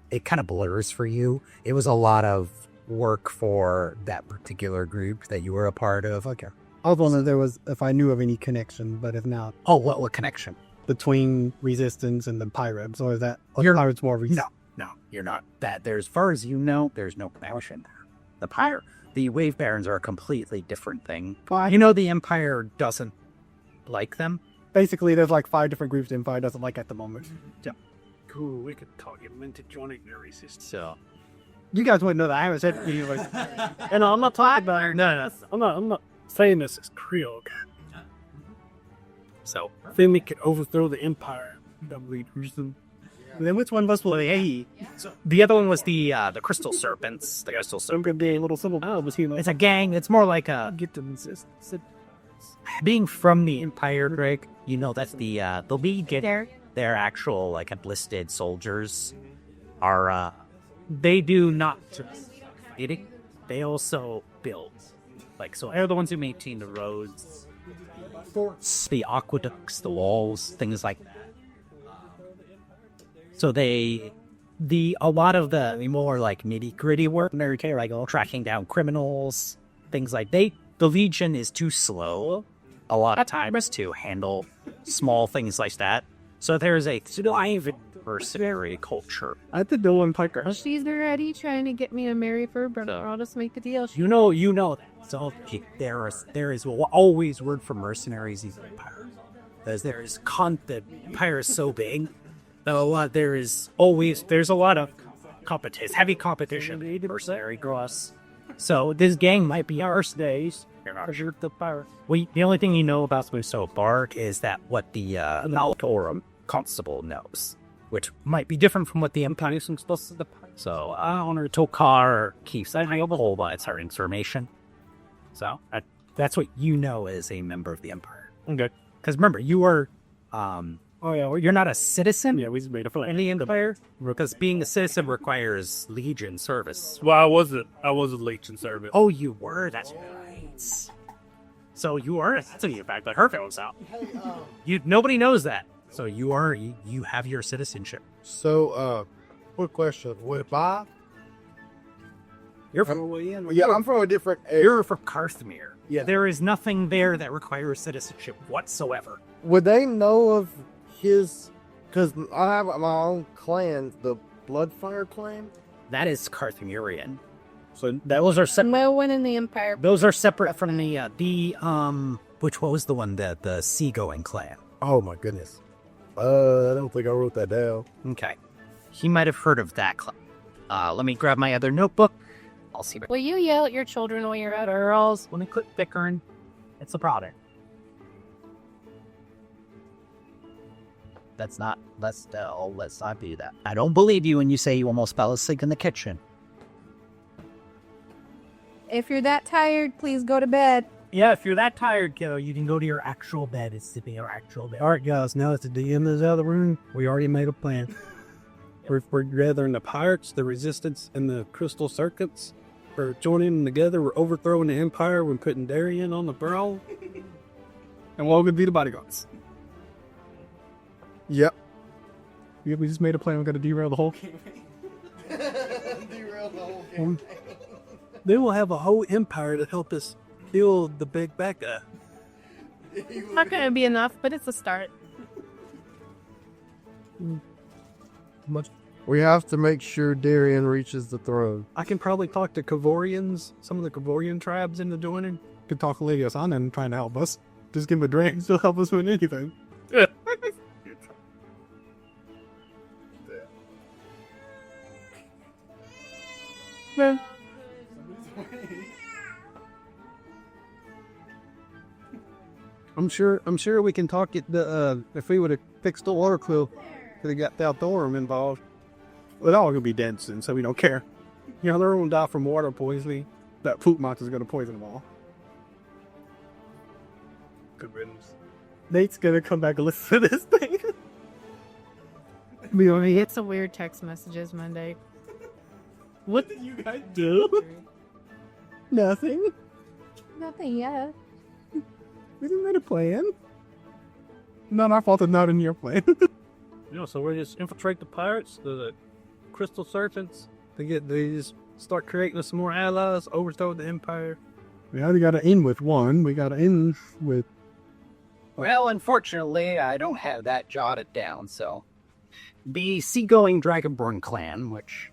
it kind of blurs for you. It was a lot of work for that particular group that you were a part of. Okay. I was wondering if I knew of any connection, but if not. Oh, what connection? Between Resistance and the Pirates, or is that Pirates War Resistance? No, you're not. As far as you know, there's no connection there. The Wave Barons are a completely different thing. The Empire doesn't like them. Basically, there's like 5 different groups the Empire doesn't like at the moment. Yeah. Cool, we could talk him into joining the Resistance. So, you guys wouldn't know that. I haven't said anything. And I'm not talking about No. I'm not saying this is Creole. So, I think we could overthrow the Empire. Then which one of us will be? So the other one was the crystal serpents. The crystal serpent. The little symbol. Oh, was he? It's a gang. It's more like a Get them Resistance. being from the Empire, Drake. That's the lead. Their actual like enlisted soldiers are they do not eating. They also build so they're the ones who maintain the roads, forts, the aqueducts, the walls, things like that. So a lot of the more like nitty gritty work, tracking down criminals, things like the Legion is too slow a lot of times to handle small things like that. So there's a thriving mercenary culture. At the Dylan Piker. She's already trying to get me to marry for her brother. I'll just make the deal. You know that. So there is always word for mercenaries in the Empire. There's the Empire is so big. There's a lot of competition, heavy competition, mercenary cross. So this gang might be ours days. You're not sure the pirate. The only thing you know about Muso Bark is that what the Thal Thorum constable knows, which might be different from what the Empire is supposed to the pirate. So Honor Tokar keeps a whole bunch of information. So that's what you know as a member of the Empire. Okay. Because remember, you are you're not a citizen. Yeah, we just made a flag. In the Empire, because being a citizen requires Legion service. Well, I was a Legion servant. Oh, you were. That's right. So you are. That's a fact. But her was out. Nobody knows that. So you are. You have your citizenship. So, quick question: You're from, Yeah, I'm from a different area. you're from Carthamir. Yeah. There is nothing there that requires citizenship whatsoever. Would they know of his? Because I have my own clan, the Bloodfire clan. That is Carthamirian. So those are separate. No one in the Empire. Those are separate from which what was the one that the seagoing clan? Oh my goodness. I don't think I wrote that down. Okay. He might have heard of that clan. Let me grab my other notebook. I'll see. Will you yell at your children while you're at Earl's? When they quit bickering, it's a product. Let's not do that. I don't believe you when you say you almost fell asleep in the kitchen. If you're that tired, please go to bed. Yeah, if you're that tired, kiddo, you can go to your actual bed and sleep in your actual bed. All right, guys. Now that the DM is out of the room, we already made a plan. We're gathering the pirates, the resistance, and the crystal circuits. We're joining them together. We're overthrowing the empire. We're putting Darien on the brawl. And we're all going to be the bodyguards. Yep. Yeah, we just made a plan. We're going to derail the whole campaign. Then we'll have a whole empire to help us kill the big bad guy. Not going to be enough, but it's a start. We have to make sure Darien reaches the throne. I can probably talk to Kavorians, some of the Kavorian tribes into joining. Could talk to Lady Asana and trying to help us. Just give him a drink, she'll help us with anything. Man. I'm sure we can talk it. If we would have fixed the water quill, could have got Thal Thorum involved. Well, they're all gonna be dead soon, so we don't care. You know, they're gonna die from water poisoning. That poop monster's gonna poison them all. Good riddance. Nate's gonna come back and listen to this thing. Get some weird text messages Monday. What did you guys do? Nothing. Nothing yet. We didn't make a plan. Not our fault. It's not in your plan. So we just infiltrate the pirates, the crystal serpents. They just start creating us some more allies, overthrow the empire. We already got to end with one. We got to end with. Well, unfortunately, I don't have that jotted down, so. The Seagoing Dragonborn clan, which,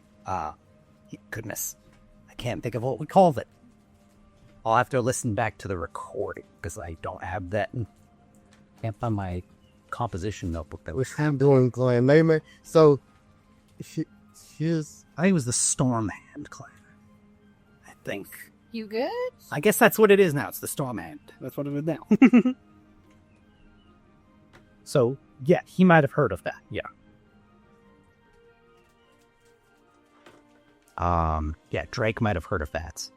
goodness, I can't think of what we called it. I'll have to listen back to the recording, because I don't have that. Can't find my composition notebook that was. Doing clan. They may. So, his. I think it was the Stormhand clan. I think. You good? I guess that's what it is now. It's the Stormhand. That's what it is now. So, yeah, he might have heard of that. Yeah. Yeah, Drake might have heard of that.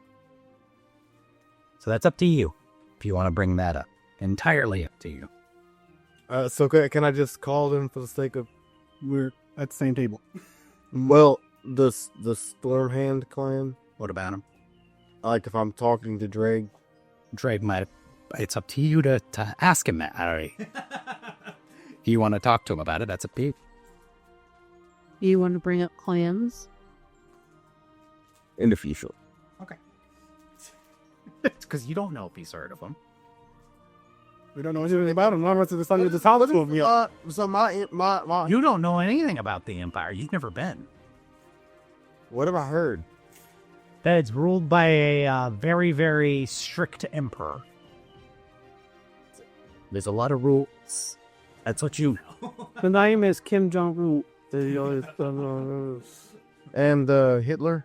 So that's up to you. If you want to bring that up. Entirely up to you. So can I just call them for the sake of? We're at the same table. Well, the Stormhand clan. What about him? Like if I'm talking to Drake. Drake might have. It's up to you to ask him that. If you want to talk to him about it, that's up to you. You want to bring up clans? In the future. Okay. It's because you don't know if he's heard of him. We don't know anything about him. Not much of the sun just hollered to me. So my. You don't know anything about the Empire. You've never been. What have I heard? That it's ruled by a very, very strict emperor. There's a lot of rules. That's what you know. The name is Kim Jong-un. And Hitler?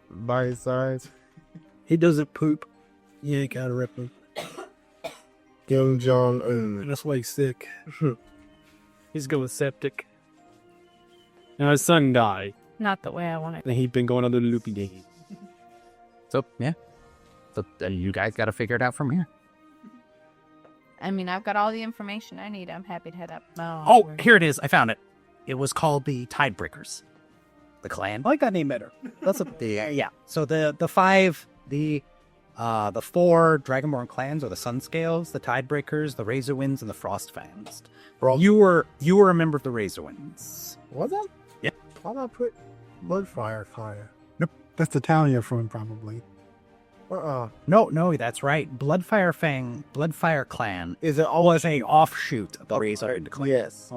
By his side? He doesn't poop. You ain't gotta rip him. Kim Jong-un. That's why he's sick. He's going septic. Now his son died. Not the way I want it. And he'd been going under the loopy dinghy. So, yeah. So, you guys got to figure it out from here. I mean, I've got all the information I need. I'm happy to head up. Oh, here it is. I found it. It was called the Tidebreakers. The clan. I like that name better. That's yeah. So the four Dragonborn clans are the Sunscales, the Tidebreakers, the Razorwinds, and the Frostfangs. You were a member of the Razorwinds. Was that? Yeah. Why did I put? Bloodfire fire. Nope, that's the town you're from, probably. No, that's right. Bloodfire Clan Is it was a offshoot of the Razor Clan. Yes.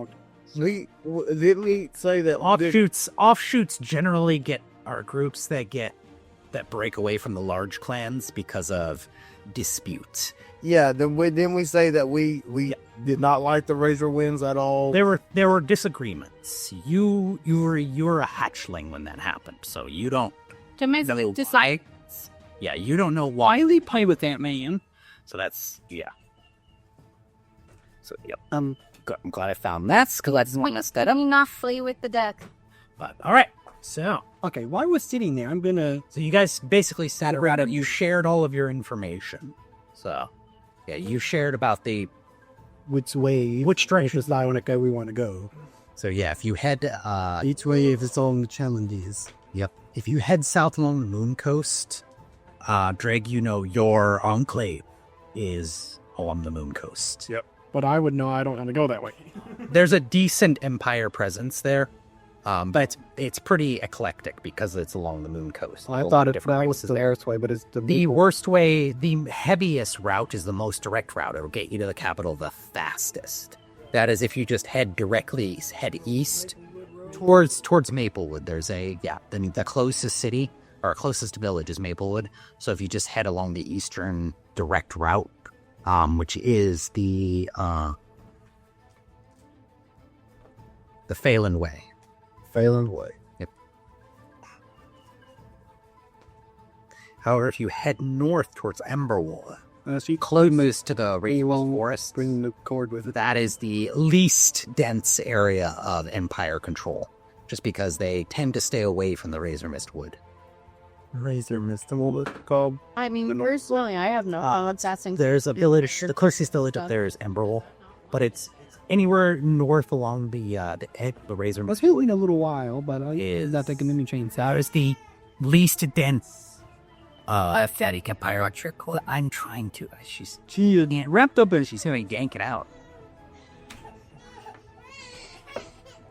Didn't we say that Offshoots generally are groups that break away from the large clans because of dispute. Yeah, didn't we say that we did not like the Razor Winds at all? There were disagreements. You were a hatchling when that happened, so you don't Decide. Yeah, you don't know why they play with that man. So that's So yep. I'm glad I found that because I just want to set up. Not flee with the deck. But all right, so Okay, while we're sitting there, I'm gonna. so you guys basically sat around and you shared all of your information. So yeah, you shared about the Which direction is we want to go. So yeah, if you head Each way of its own challenges. Yep. If you head south along the moon coast, Dreg, you know your enclave is along the moon coast. Yep. But I would know I don't want to go that way. There's a decent Empire presence there, but it's pretty eclectic because it's along the moon coast. I thought that was the Earth's way, but it's the worst way. The heaviest route is the most direct route. It'll get you to the capital the fastest. That is if you just head east towards Maplewood. There's the closest city or closest village is Maplewood. So if you just head along the eastern direct route, which is the Phelan Way. Phelan Way. Yep. However, if you head north towards Emberwall, close to the Rainbow Forest, bring the cord with it. that is the least dense area of Empire control, just because they tend to stay away from the Razor Mist Wood. Razor Mist, what it's called? I mean, personally, I have no assassin. There's a village, the closest village up there is Emberwall, but it's anywhere north along the Razor Mist. It's been a little while, but I'm not taking any change. That is the least dense fatty Empire trickle. I'm trying to. She's wrapped up and she's going to yank it out.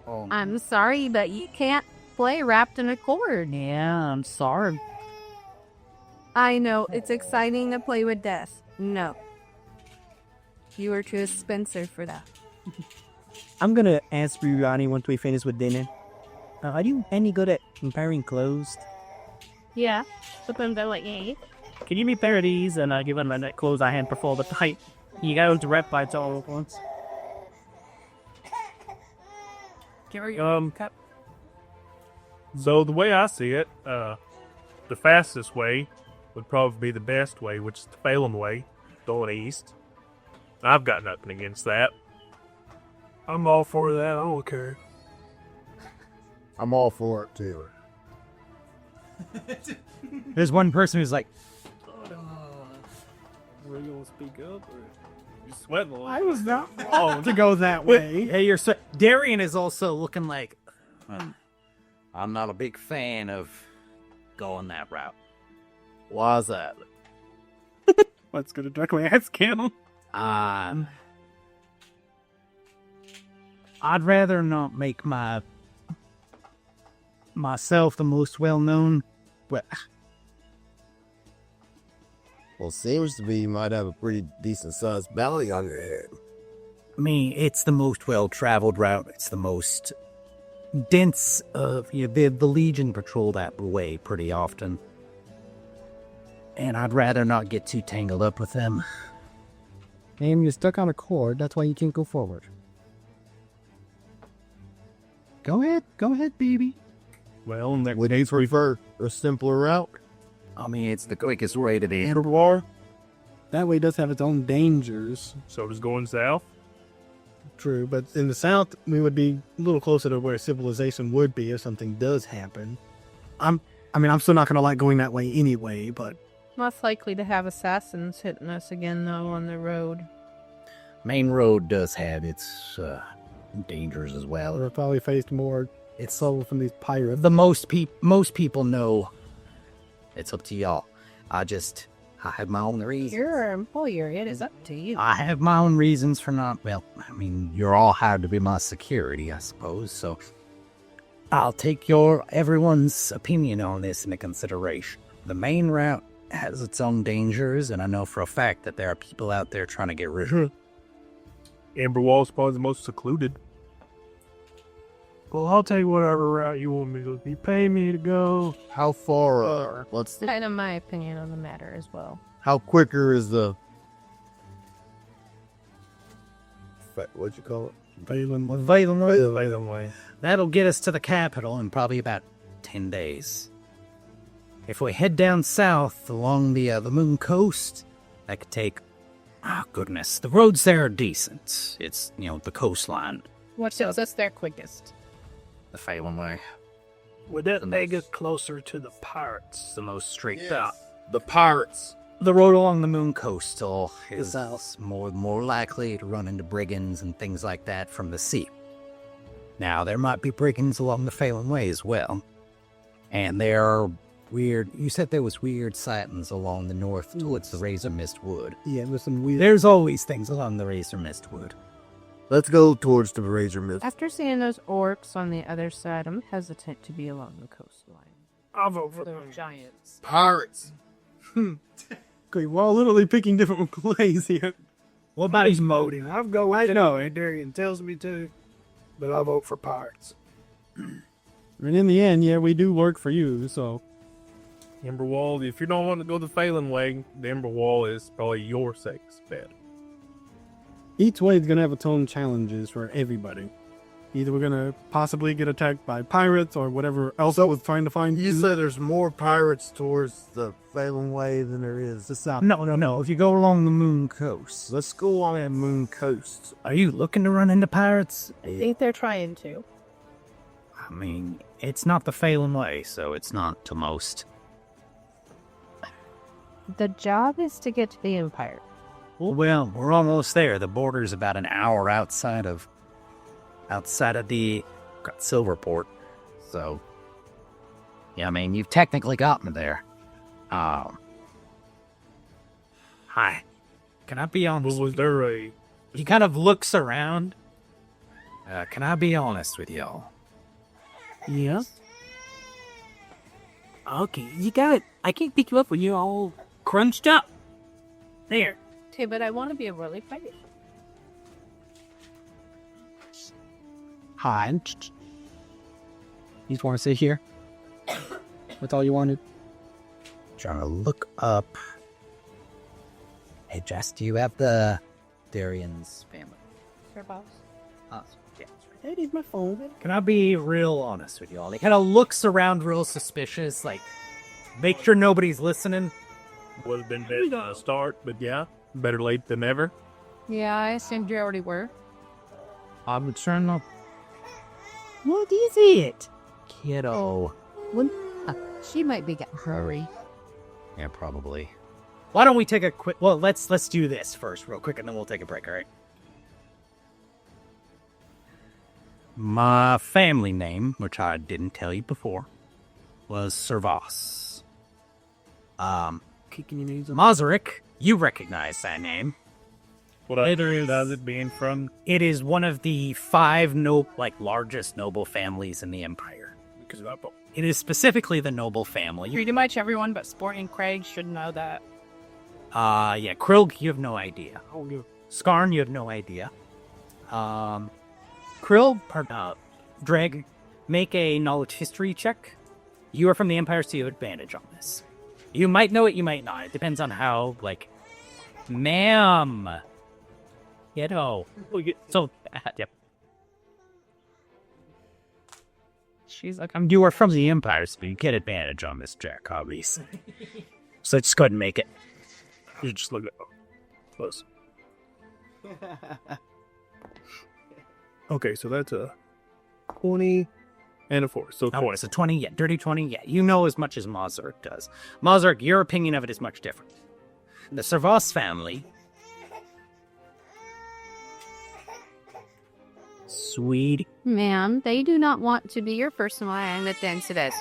I'm sorry, but you can't play wrapped in a cord. Yeah, I'm sorry. I know, it's exciting to play with death. No. You are too expensive for that. I'm gonna ask you, Ronnie, once we finish with dinner. Are you any good at comparing clothes? Yeah. Depends on what you eat. Can you be pair of these and give them the clothes I had before, but height? You go to rep by all at once. Cap. So the way I see it, the fastest way would probably be the best way, which is the Phelan Way, going east. I've got nothing against that. I'm all for that. I don't care. I'm all for it too. There's one person who's like, Were you gonna speak up, or you sweating a little? I was not wrong to go that way. Hey, Darian is also looking like, I'm not a big fan of going that route. Why is that? Let's go to directly ask him. I'd rather not make myself the most well-known. Well, seems to be you might have a pretty decent sized belly on your head. I mean, it's the most well-traveled route. It's the most dense of the Legion patrol that way pretty often. And I'd rather not get too tangled up with them. And you're stuck on a cord, that's why you can't go forward. Go ahead, baby. Well, Would you prefer a simpler route? I mean, it's the quickest way to the end. That way does have its own dangers. so does going south. True, but in the south, we would be a little closer to where civilization would be if something does happen. I'm still not gonna like going that way anyway, but Less likely to have assassins hitting us again, though, on the road. Main road does have its dangers as well. we're probably faced more trouble from these pirates. The most people know. It's up to y'all. I have my own reasons. You're our employer. It is up to you. I have my own reasons for not. Well, I mean, you're all hired to be my security, I suppose. So I'll take everyone's opinion on this into consideration. The main route has its own dangers, and I know for a fact that there are people out there trying to get rid of it. Amberwall's probably the most secluded. Well, I'll take whatever route you want me to. You pay me to go. How far? What's Kind of my opinion on the matter as well. how quicker is the? What'd you call it? Valen Way. That'll get us to the capital in probably about 10 days. If we head down south along the Moon Coast, that could take... Oh, goodness. The roads there are decent. It's, the coastline. What tells us they're quickest? The Phelan Way. Would that take us closer to the pirates? The most straight out. The pirates. The road along the Moon Coastal is more likely to run into brigands and things like that from the sea. Now, there might be brigands along the Phelan Way as well. And there are weird... You said there was weird sightings along the north towards the Razor Mist Wood. Yeah, with some weird... There's always things along the Razor Mist Wood. Let's go towards the Razor Mist. After seeing those orcs on the other side, I'm hesitant to be along the coastline. I'll vote for They're them. giants. Pirates. Okay, we're all literally picking different ways here. What about his motive? I'll go. I know, Darian tells me to, but I'll vote for pirates. And in the end, yeah, we do work for you, so... Amberwall, if you don't want to go the Phelan Way, the Amberwall is probably your safest bet. Each way is going to have its own challenges for everybody. Either we're going to possibly get attacked by pirates or whatever else was trying to find You said there's more pirates towards the Phelan Way than there is the south. No. If you go along the Moon Coast. Let's go on that Moon Coast. Are you looking to run into pirates? I think they're trying to. I mean, it's not the Phelan Way, so it's not to most. The job is to get to the Empire. Well, we're almost there. The border's about an hour outside of the Silverport. So, yeah, I mean, you've technically got me there. Hi. Can I be honest? Was there a... He kind of looks around. Can I be honest with y'all? Yeah. Okay, you got it. I can't pick you up when you're all crunched up. There. Okay, but I want to be really fighting. Hi. You just want to sit here? That's all you wanted? Trying to look up. Hey, Jess, do you have the Darian's family? Sure, boss. Oh, yeah. That is my phone. Can I be real honest with y'all? He kind of looks around real suspicious, like, make sure nobody's listening. Would have been better to start, but yeah, better late than never. Yeah, I assumed you already were. I'm trying to... What is it? Kiddo. She might be getting hurry. Yeah, probably. Why don't we take a quick... Well, let's do this first real quick, and then we'll take a break, all right? My family name, which I didn't tell you before, was Servas. Kicking your knees up. Masaryk, you recognize that name. What does it being from? It is one of the 5 largest noble families in the Empire. Because of that. It is specifically the noble family. Pretty much everyone but Sport and Craig should know that. Yeah, Krilg, you have no idea. Skarn, you have no idea. Dreg, make a knowledge history check. You are from the Empire, so you have advantage on this. You might know it, you might not. It depends on how, ma'am. So, yep. She's like, you are from the Empire, so you get advantage on this check, obviously. So just go ahead and make it. You just look at close. Okay, so that's a 20 and a 4. So 20. Oh, it's a 20, yeah. Dirty 20, yeah. You know as much as Masaryk does. Masaryk, your opinion of it is much different. The Servas family... Sweet. Ma'am, they do not want to be your personal attendant to this.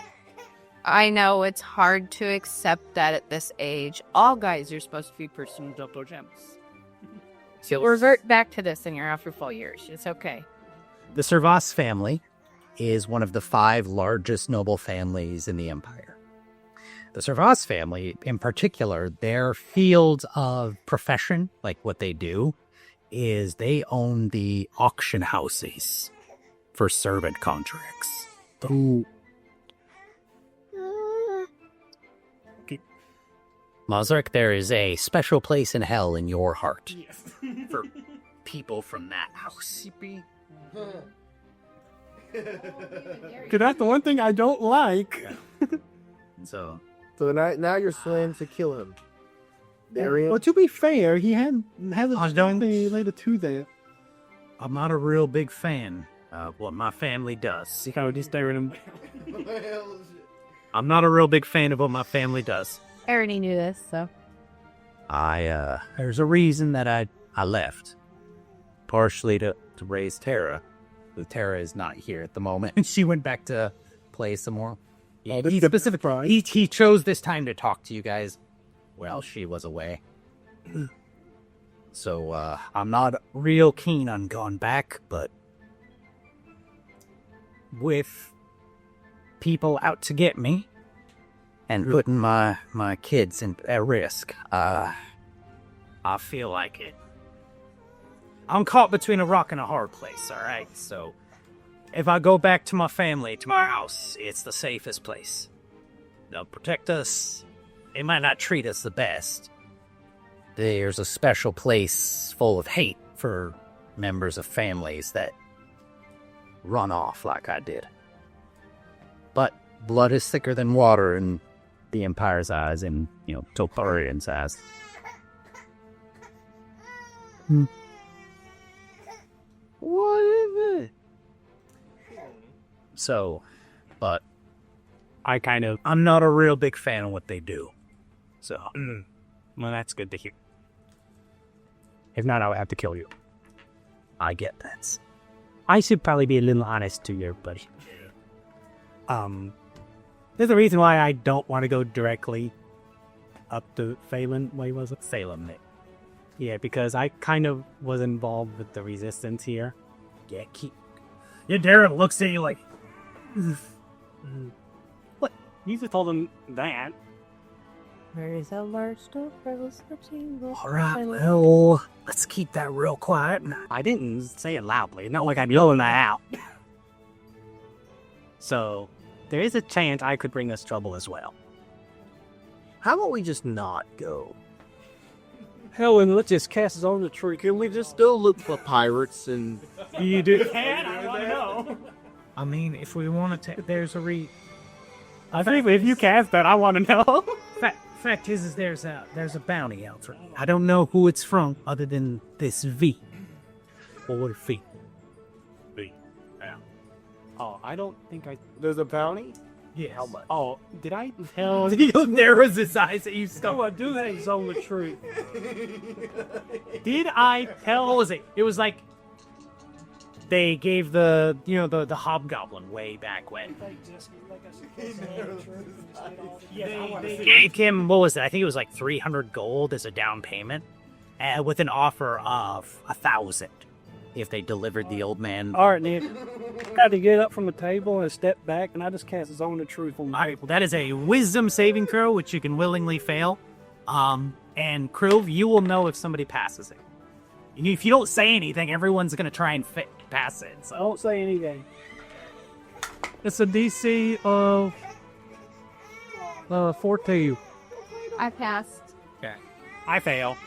I know it's hard to accept that at this age. All guys are supposed to be personal double gems. So revert back to this in your after full years. It's okay. The Servas family is one of the 5 largest noble families in the Empire. The Servas family, in particular, their field of profession, like what they do, is they own the auction houses for servant contracts. Ooh. Mazark, there is a special place in hell in your heart for people from that house. Cause that's the one thing I don't like. So now you're slaying to kill him. Darian? Well, to be fair, he hasn't doing- related to that. I'm not a real big fan of what my family does. How would you stare at him? I'm not a real big fan of what my family does. I already knew this, so. There's a reason that I left. Partially to raise Tara. But Tara is not here at the moment. She went back to play some more. He chose this time to talk to you guys while she was away. So, I'm not real keen on going back, but with people out to get me and putting my kids at risk, I feel like it. I'm caught between a rock and a hard place, all right? So if I go back to my family, to my house, it's the safest place. They'll protect us. They might not treat us the best. There's a special place full of hate for members of families that run off like I did. But blood is thicker than water in the Empire's eyes and, Tocarian's eyes. What is it? So, but I'm not a real big fan of what they do. So, Well, that's good to hear. If not, I would have to kill you. I get that. I should probably be a little honest to you, buddy. There's a reason why I don't want to go directly up to Phelan. What was it? Salem, Nick. Yeah, because I kind of was involved with the resistance here. Yeah, Darren looks at you like, what? You just told him that. There is a large door for the table. All right, well, let's keep that real quiet. I didn't say it loudly. Not like I'm yelling that out. So, there is a chance I could bring us trouble as well. How about we just not go? Hell, and let's just cast his own the tree. Can we just still look for pirates and... You do. I want to know. I mean, if we want to there's a I think if you cast that, I want to know. Fact is there's a bounty out for me. I don't know who it's from other than this V. Or V. V. Yeah. Oh, I don't think I... There's a bounty? Yes. How much? Oh, did I tell... There was his eyes at you. Oh, I do have his own the tree. Did I tell... What was it? It was like they gave the hobgoblin way back when. They gave him, what was it? I think it was like 300 gold as a down payment, with an offer of 1,000 if they delivered the old man. All right, Nick. Got to get up from the table and step back, and I just cast his own the truth on the All right, well, that is a wisdom saving throw, which you can willingly fail. And Krill, you will know if somebody passes it. If you don't say anything, everyone's going to try and pass it. So. Don't say anything. It's a DC of 14. I passed. Okay. I fail.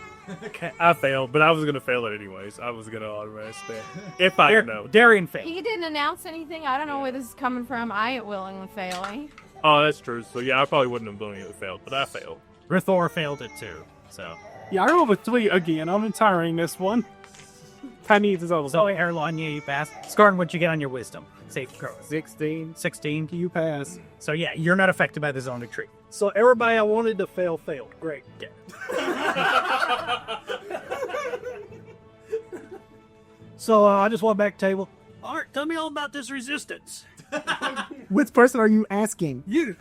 Okay, I failed, but I was gonna fail it anyways. I was gonna automatically fail if I know. Darian failed. He didn't announce anything. I don't know where this is coming from. I willingly failing. Oh, that's true. So yeah, I probably wouldn't have willingly failed, but I failed. Rithor failed it too. So Yeah, I rolled a 3 again. I'm retiring this one. I need this other. So Erlon, yeah, you passed. Scarn, what'd you get on your wisdom? Safe throw. 16. 16. You pass. So yeah, you're not affected by the zone retreat. So everybody I wanted to fail failed. Great. Yeah. So I just went back to table. All right, tell me all about this resistance. Which person are you asking? You.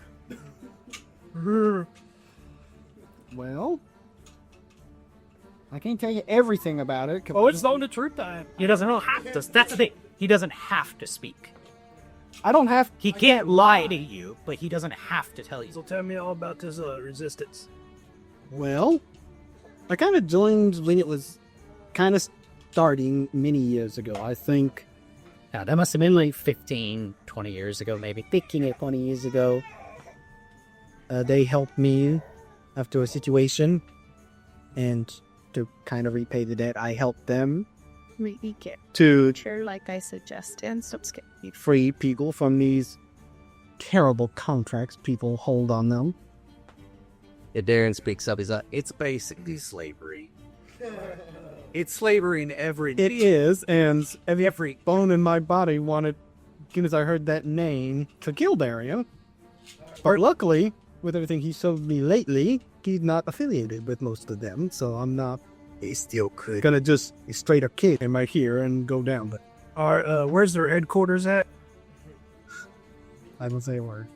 Well, I can't tell you everything about it. Oh, it's on the truth time. He doesn't have to. That's the thing. He doesn't have to speak. I don't have. He can't lie to you, but he doesn't have to tell you. So tell me all about this resistance. Well, I kind of joined when it was kind of starting many years ago. I think That must have been like 15, 20 years ago, maybe. 15 or 20 years ago, they helped me after a situation, and to kind of repay the debt, I helped them Maybe get to sure like I suggest and stop scaring. free people from these terrible contracts people hold on them. Yeah, Darren speaks up. He's like, it's basically slavery. It's slavery in every... It is, and every bone in my body wanted, as soon as I heard that name, to kill Darian. But luckily, with everything he showed me lately, he's not affiliated with most of them, so I'm not He still could. gonna just straight up kick him right here and go down. But Where's their headquarters at? I don't say a word.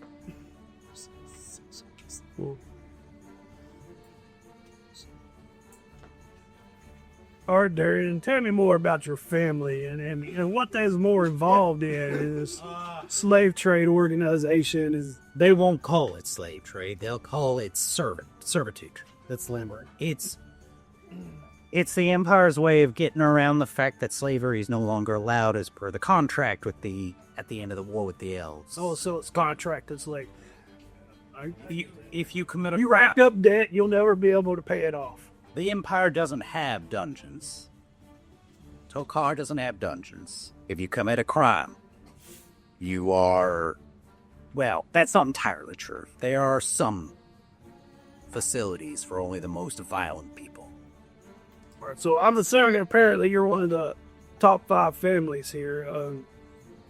All right, Darian, tell me more about your family and what that's more involved in is slave trade organization. Is They won't call it slave trade. They'll call it servitude. That's Lambert. It's the Empire's way of getting around the fact that slavery is no longer allowed as per the contract at the end of the war with the elves. so it's contracted slave. If you commit a You rack up debt, you'll never be able to pay it off. The Empire doesn't have dungeons. Tokar doesn't have dungeons. If you commit a crime, you are... Well, that's not entirely true. There are some facilities for only the most violent people. All right, so I'm assuming apparently you're one of the top 5 families here.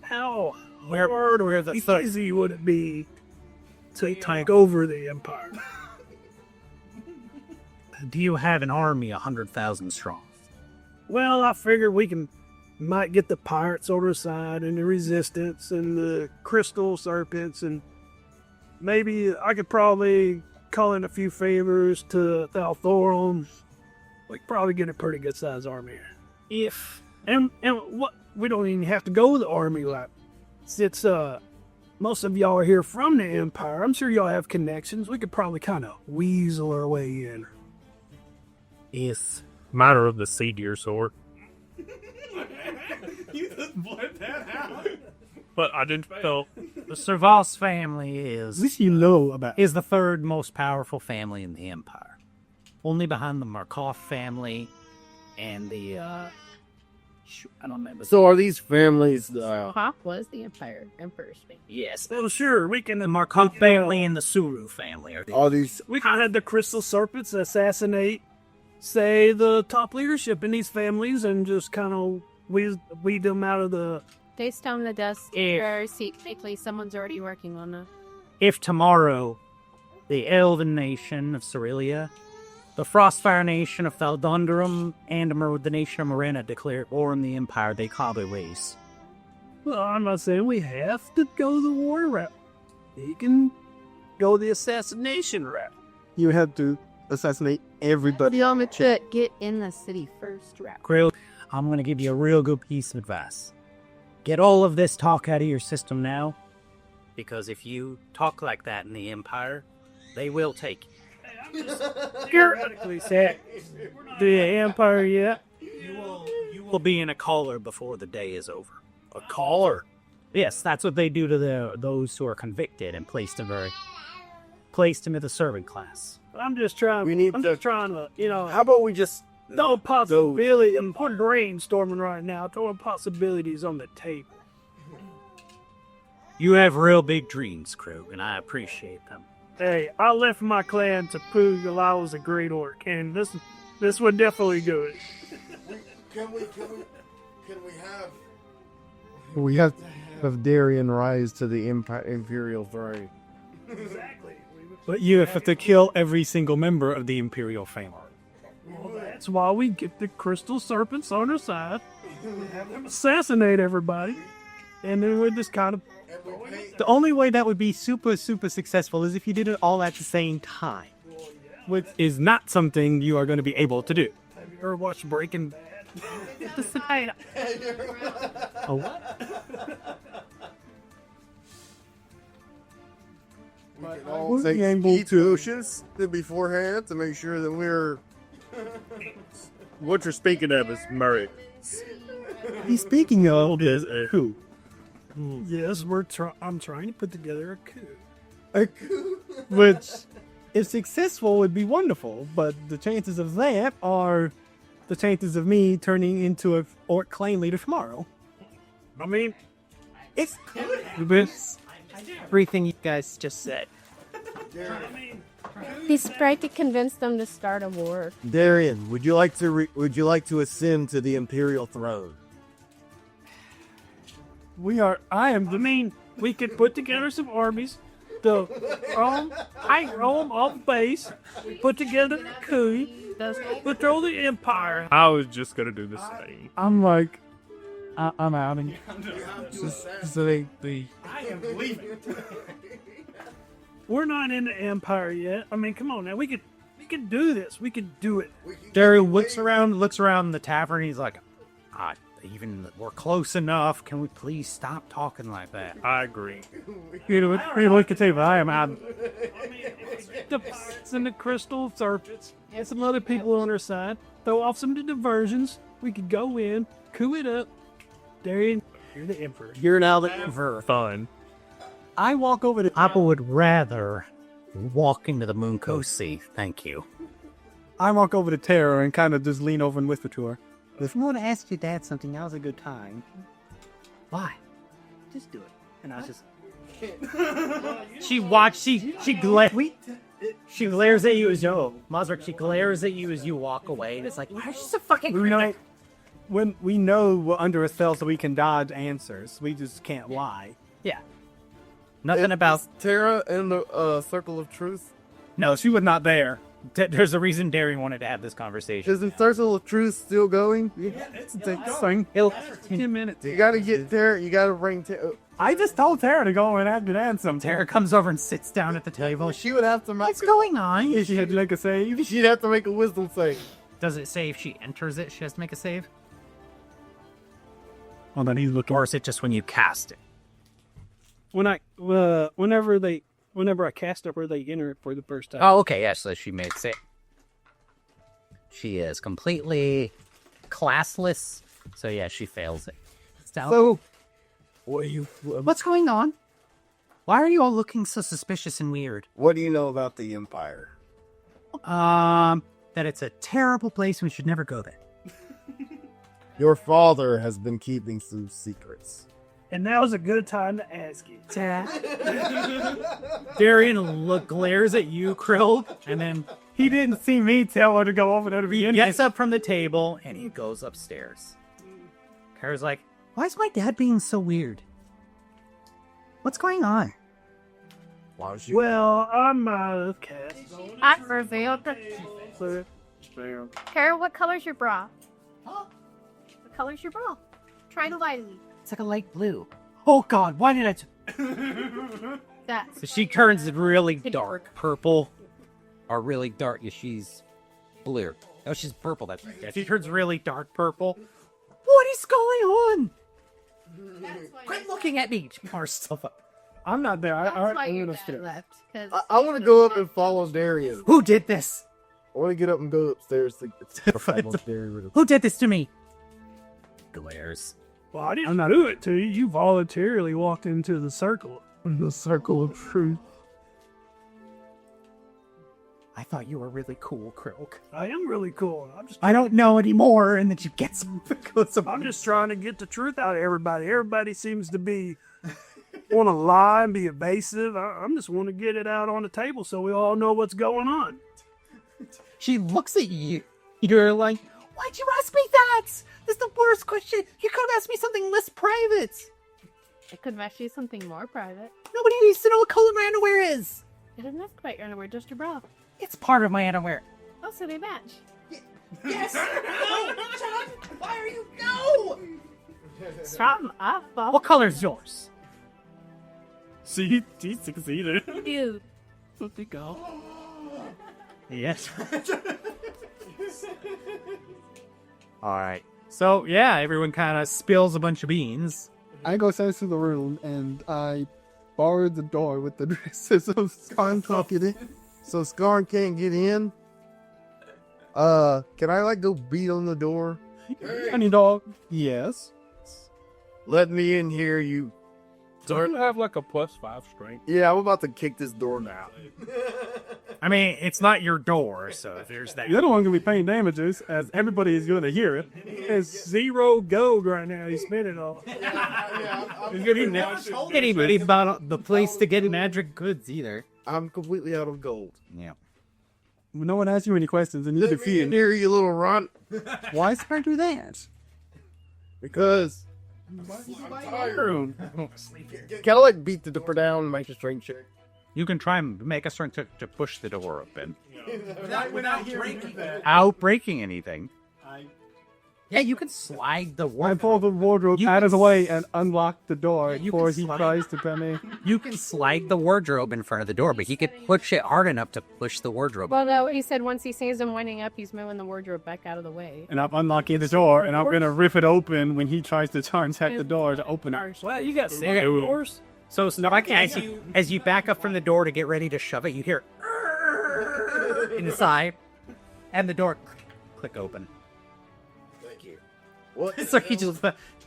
How hard or easy would it be to take over the Empire? Do you have an army 100,000 strong? Well, I figured we might get the pirates on our side and the resistance and the crystal serpents, and maybe I could probably call in a few favors to Thal Thorum. We could probably get a pretty good sized army here. We don't even have to go with the army like since most of y'all are here from the Empire. I'm sure y'all have connections. We could probably kind of weasel our way in. Yes. Matter of the sea deer sort. You just blurt that out. But I didn't know. The Servas family is At least you know about the third most powerful family in the Empire. Only behind the Markov family and the, I don't remember. So are these families, Hawk was the Emperor's family. Yes, Well, sure, we can. the Markov family and the Suru family are the... are these, We kind of had the crystal serpents assassinate, say, the top leadership in these families and just kind of weed them out of the... They stone the dust very secretly. Someone's already working on it. If tomorrow, the Elven nation of Cerelia, the Frostfire nation of Thal Thorum, and the nation of Morena declare war on the Empire, they call their ways. Well, I'm not saying we have to go the war route. You can go the assassination route. You have to assassinate everybody. Get in the city first, route. Krill, I'm going to give you a real good piece of advice. Get all of this talk out of your system now, because if you talk like that in the Empire, they will take you. Theoretically, set the Empire yet. You will be in a collar before the day is over. a collar? Yes, that's what they do to those who are convicted and placed into the servant class. I'm just trying. I'm just trying to, How about we just no possibility. I'm putting brainstorming right now, throwing possibilities on the table. You have real big dreams, Krug, and I appreciate them. Hey, I left my clan to Poog while I was a great orc, and this would definitely do it. Can we have? We have Darian rise to the imperial throne. Exactly. But you have to kill every single member of the Imperial family. Well, that's why we get the crystal serpents on our side, have them assassinate everybody, and then we're just kind of. The only way that would be super, super successful is if you did it all at the same time. Which is not something you are going to be able to do. Have you ever watched Breaking Bad? A what? All take speed potions beforehand to make sure that we're. What you're speaking of is Murray. He's speaking of who? Yes, I'm trying to put together A coup. Which, if successful, would be wonderful. But the chances of that are the chances of me turning into a orc clan leader tomorrow. I mean, It's Everything you guys just said. He's trying to convince them to start a war. Darian, would you like to ascend to the Imperial throne? I mean, we could put together some armies. I roam off base, put together a coup, patrol the Empire. I was just gonna do the same. I'm like, I'm out of here. I am leaving. We're not in the Empire yet. I mean, come on now. We could do this. We could do it. Daryl looks around the tavern. He's like, we're close enough. Can we please stop talking like that? I agree. Look at table. I am out. The and the crystal serpents and some other people on our side. Throw off some of the diversions. We could go in, coup it up. Darian, you're the Emperor. You're now the Emperor. Fun. I walk over to. I would rather walk into the moon coast sea. Thank you. I walk over to Tara and kind of just lean over and whisper to her. If you want to ask your dad something, now's a good time. Why? Just do it. And I just. She glares at you as Mosric, she glares at you as you walk away, and it's like, why is she so fucking cryptic? When we know we're under a spell, so we can dodge answers. We just can't lie. Yeah. Nothing about Tara in the Circle of Truth. No, she was not there. There's a reason Darian wanted to have this conversation. Is the Circle of Truth still going? Yeah, it's going. 10 minutes. You gotta get Tara. You gotta bring Tara. I just told Tara to go and have to dance some. Tara comes over and sits down at the table. She would have to make. What's going on? She had to make a save. She'd have to make a wisdom save. Does it say if she enters it, she has to make a save? Well, then he's looking. Or is it just when you cast it? Whenever I cast up, or they enter it for the first time. Oh, okay, yes, so she makes it. She is completely classless, so yeah, she fails it. So, what's going on? Why are you all looking so suspicious and weird? what do you know about the Empire? That it's a terrible place. We should never go there. Your father has been keeping some secrets. And now's a good time to ask you. Darian glares at you, Krill, and then He didn't see me tell her to go over there to be in. gets up from the table and he goes upstairs. Kara's like, why is my dad being so weird? What's going on? Why was you? Well, I'm cast. I revealed the... Kara, what color's your bra? What color's your bra? Try to lie to me. It's like a light blue. Oh God, why did I... That's... So she turns really dark purple. Or really dark, yeah, she's blue. Oh, she's purple, that's right. Yeah, she turns really dark purple. What is going on? Quit looking at me. Our stuff up. I'm not there. That's why I'm your gonna dad stay. left. I want to go up and follow Darian. Who did this? I want to get up and go upstairs to follow Darian. Who did this to me? Glares. Well, I didn't do it to you. You voluntarily walked into the circle. The Circle of Truth. I thought you were really cool, Krilk. I am really cool. I don't know anymore, and then she gets I'm just trying to get the truth out of everybody. Everybody seems to be want to lie and be evasive. I'm just want to get it out on the table so we all know what's going on. She looks at you. You're like, why'd you ask me that? That's the worst question. You could have asked me something less private. I could have asked you something more private. Nobody needs to know what color my underwear is. It doesn't have to be your underwear, just your bra. It's part of my underwear. Oh, so they match. Yes! No! John! Why are you... No! Something awful. What color is yours? See, he succeeded. Ew. Let it go. Yes. Alright. So, yeah, everyone kind of spills a bunch of beans. I go sense to the room and I barred the door with the dresses. So Scarn can't get in. So Scarn can't get in. Can I go beat on the door? Honey dog. Yes. Let me in here, you. Don't you have like a +5 strength? Yeah, I'm about to kick this door down. I mean, it's not your door, so there's that. The other one gonna be paying damages, as everybody is gonna hear it. It's 0 gold right now. He spent it all. He's gonna be Anybody bought the place to get magic goods either. I'm completely out of gold. Yeah. No one asked you any questions, and you're Let me in defeated. here, you little runt. Why is Scarn do that? Because. Room. Can I beat the door down and make a strength check? You can try and make a strength check to push the door open. Without breaking anything. Yeah, you can slide the I wardrobe. pull the wardrobe out of the way and unlock the door before he tries to come in. You can slide the wardrobe in front of the door, but he could push it hard enough to push the wardrobe. Well, no, he said once he sees him winding up, he's moving the wardrobe back out of the way. And I'm unlocking the door, and I'm gonna rip it open when he tries to tap the door to open it. Well, you got safe doors. So as you back up from the door to get ready to shove it, you hear inside, and the door click open. Thank you. What? So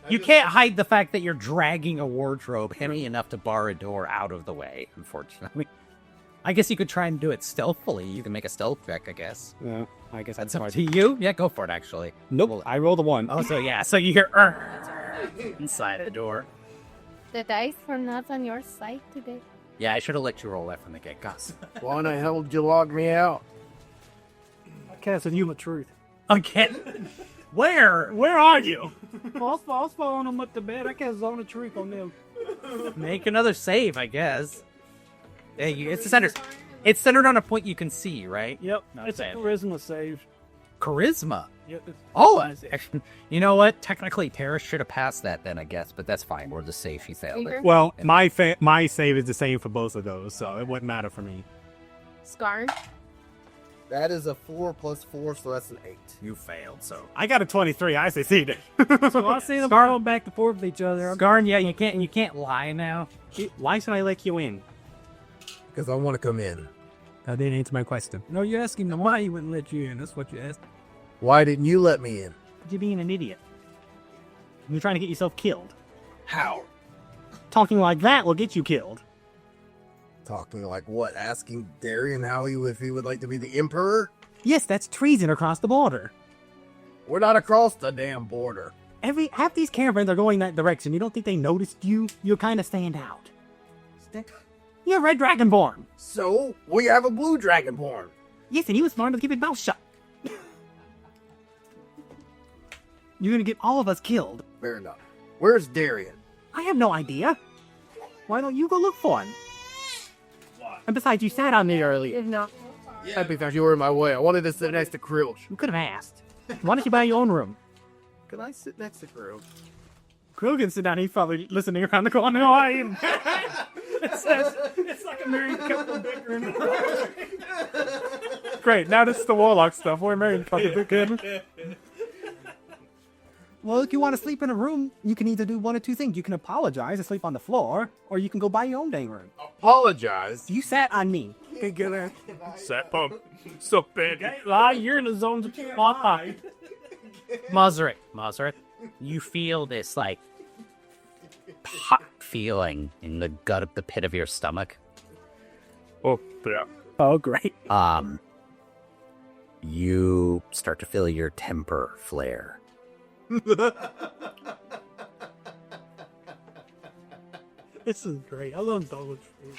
you can't hide the fact that you're dragging a wardrobe heavy enough to bar a door out of the way, unfortunately. I guess you could try and do it stealthily. You can make a stealth check, I guess. Yeah, I guess That's up to you. Yeah, go for it, actually. Nope, I rolled a 1. Oh, so yeah. So you hear inside the door. The dice were not on your side today. Yeah, I should have let you roll that from the get-go. Why the hell did you log me out? I casted you the truth. Again? Where? Where are you? I was following them up to bed. I cast Zone of Truth on them. Make another save, I guess. Hey, it's centered. It's centered on a point you can see, right? Yep, Not it's a bad. charisma save. Charisma. Yep. Oh, you know what? Technically, Tara should have passed that then, I guess, but that's fine. We're just safe. She failed it. Well, my save is the same for both of those, so it wouldn't matter for me. Scarn. That is a 4 plus 4, so that's an 8. You failed, so. I got a 23. I succeeded. So I see them going back and forth with each other. Scarn, yeah, you can't lie now. Why should I let you in? Because I want to come in. That didn't answer my question. No, you're asking them why he wouldn't let you in. That's what you asked. Why didn't you let me in? You're being an idiot. You're trying to get yourself killed. How? Talking like that will get you killed. Talking like what? Asking Darian if he would like to be the emperor? Yes, that's treason across the border. We're not across the damn border. Half these caravans are going that direction. You don't think they noticed you? You kind of stand out. You're Red Dragonborn. So, we have a blue dragonborn. Yes, and he was smart enough to keep his mouth shut. You're gonna get all of us killed. Fair enough. Where's Darian? I have no idea. Why don't you go look for him? And besides, you sat on me earlier. No. Yeah, because you were in my way. I wanted to sit next to Krilch. You could have asked. Why don't you buy your own room? Can I sit next to Krilch? Krill can sit down. He's probably listening around the corner. No, I am. It's like a married couple bickering. Great. Now this is the warlock stuff. We're married couple bickering. Well, if you want to sleep in a room, you can either do one of two things. You can apologize and sleep on the floor, or you can go buy your own dang room. Apologize? You sat on me. Sat pump. So bad. Lie, you're in the zone to lie. Mazarek, you feel this, like, hot feeling in the gut of the pit of your stomach. Oh, yeah. Oh, great. You start to feel your temper flare. This is great. I love Dollar Tree.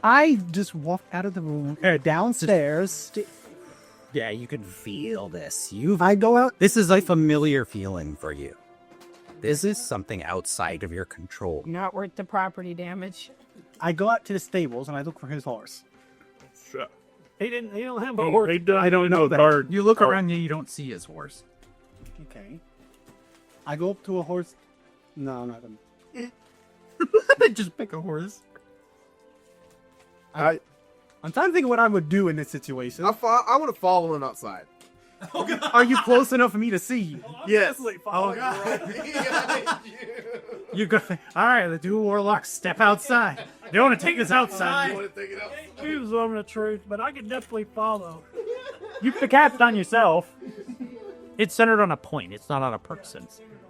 I just walked out of the room, downstairs. Yeah, you can feel this. I go out. This is a familiar feeling for you. This is something outside of your control. Not worth the property damage. I go out to the stables and I look for his horse. He don't have a horse. I don't know that. You look around you, you don't see his horse. Okay. I go up to a horse. No, not him. Just pick a horse. I'm trying to think of what I would do in this situation. I want to follow him outside. Are you close enough for me to see? Yes. Oh, God. You go. All right, the two warlocks step outside. They want to take us outside. He was on the truth, but I can definitely follow. You the cast on yourself. It's centered on a point. It's not on a person.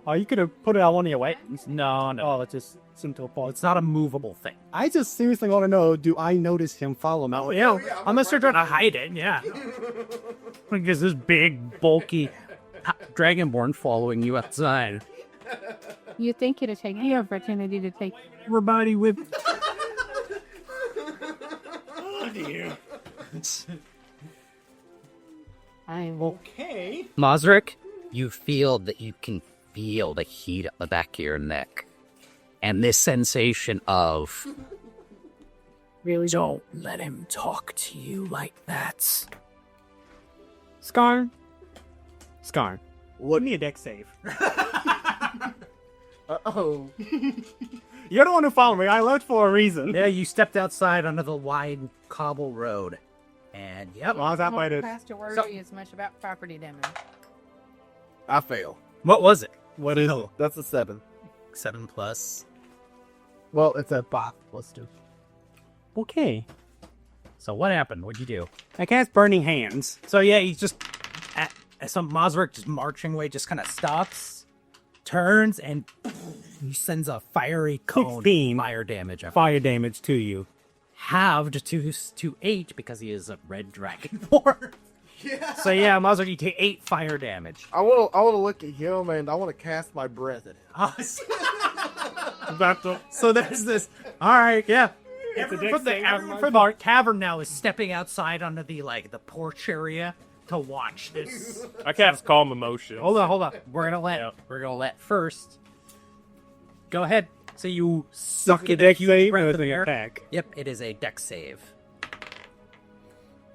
Oh, you could have put it on one of your weapons. No. Oh, it just seemed to fall. It's not a movable thing. I just seriously want to know, do I notice him follow me? Oh, yeah. Unless you're trying to hide it, yeah. Like, is this big, bulky dragonborn following you outside? You think it'd take any opportunity to take Everybody with. I'm Okay. Mosric, you feel that you can feel the heat at the back of your neck. And this sensation of, really Don't let him talk to you like that. Scar. What? Give me a deck save. Uh-oh. You're the one who followed me. I left for a reason. Yeah, you stepped outside onto the wide cobble road. And, yep. Well, I was out by the... to worry as much about property damage. I fail. What was it? What is it? That's a 7. 7 plus. Well, it's a 5 plus 2. Okay. So what happened? What'd you do? I cast Burning Hands. So yeah, he's just some Mosric just marching away, just kind of stops, turns, and he sends a fiery cone 16 fire damage. Fire damage to you. Halved to 8 because he is a red dragonborn. Yeah. So yeah, Mosric, you take 8 fire damage. I want to look at him and I want to cast my breath at him. So there's this. All right, yeah. Everyone From the cavern now is stepping outside onto the porch area to watch this. I cast calm emotion. Hold on. We're gonna let first. Go ahead. So you suck it. Deck save with the attack. Yep, it is a dex save.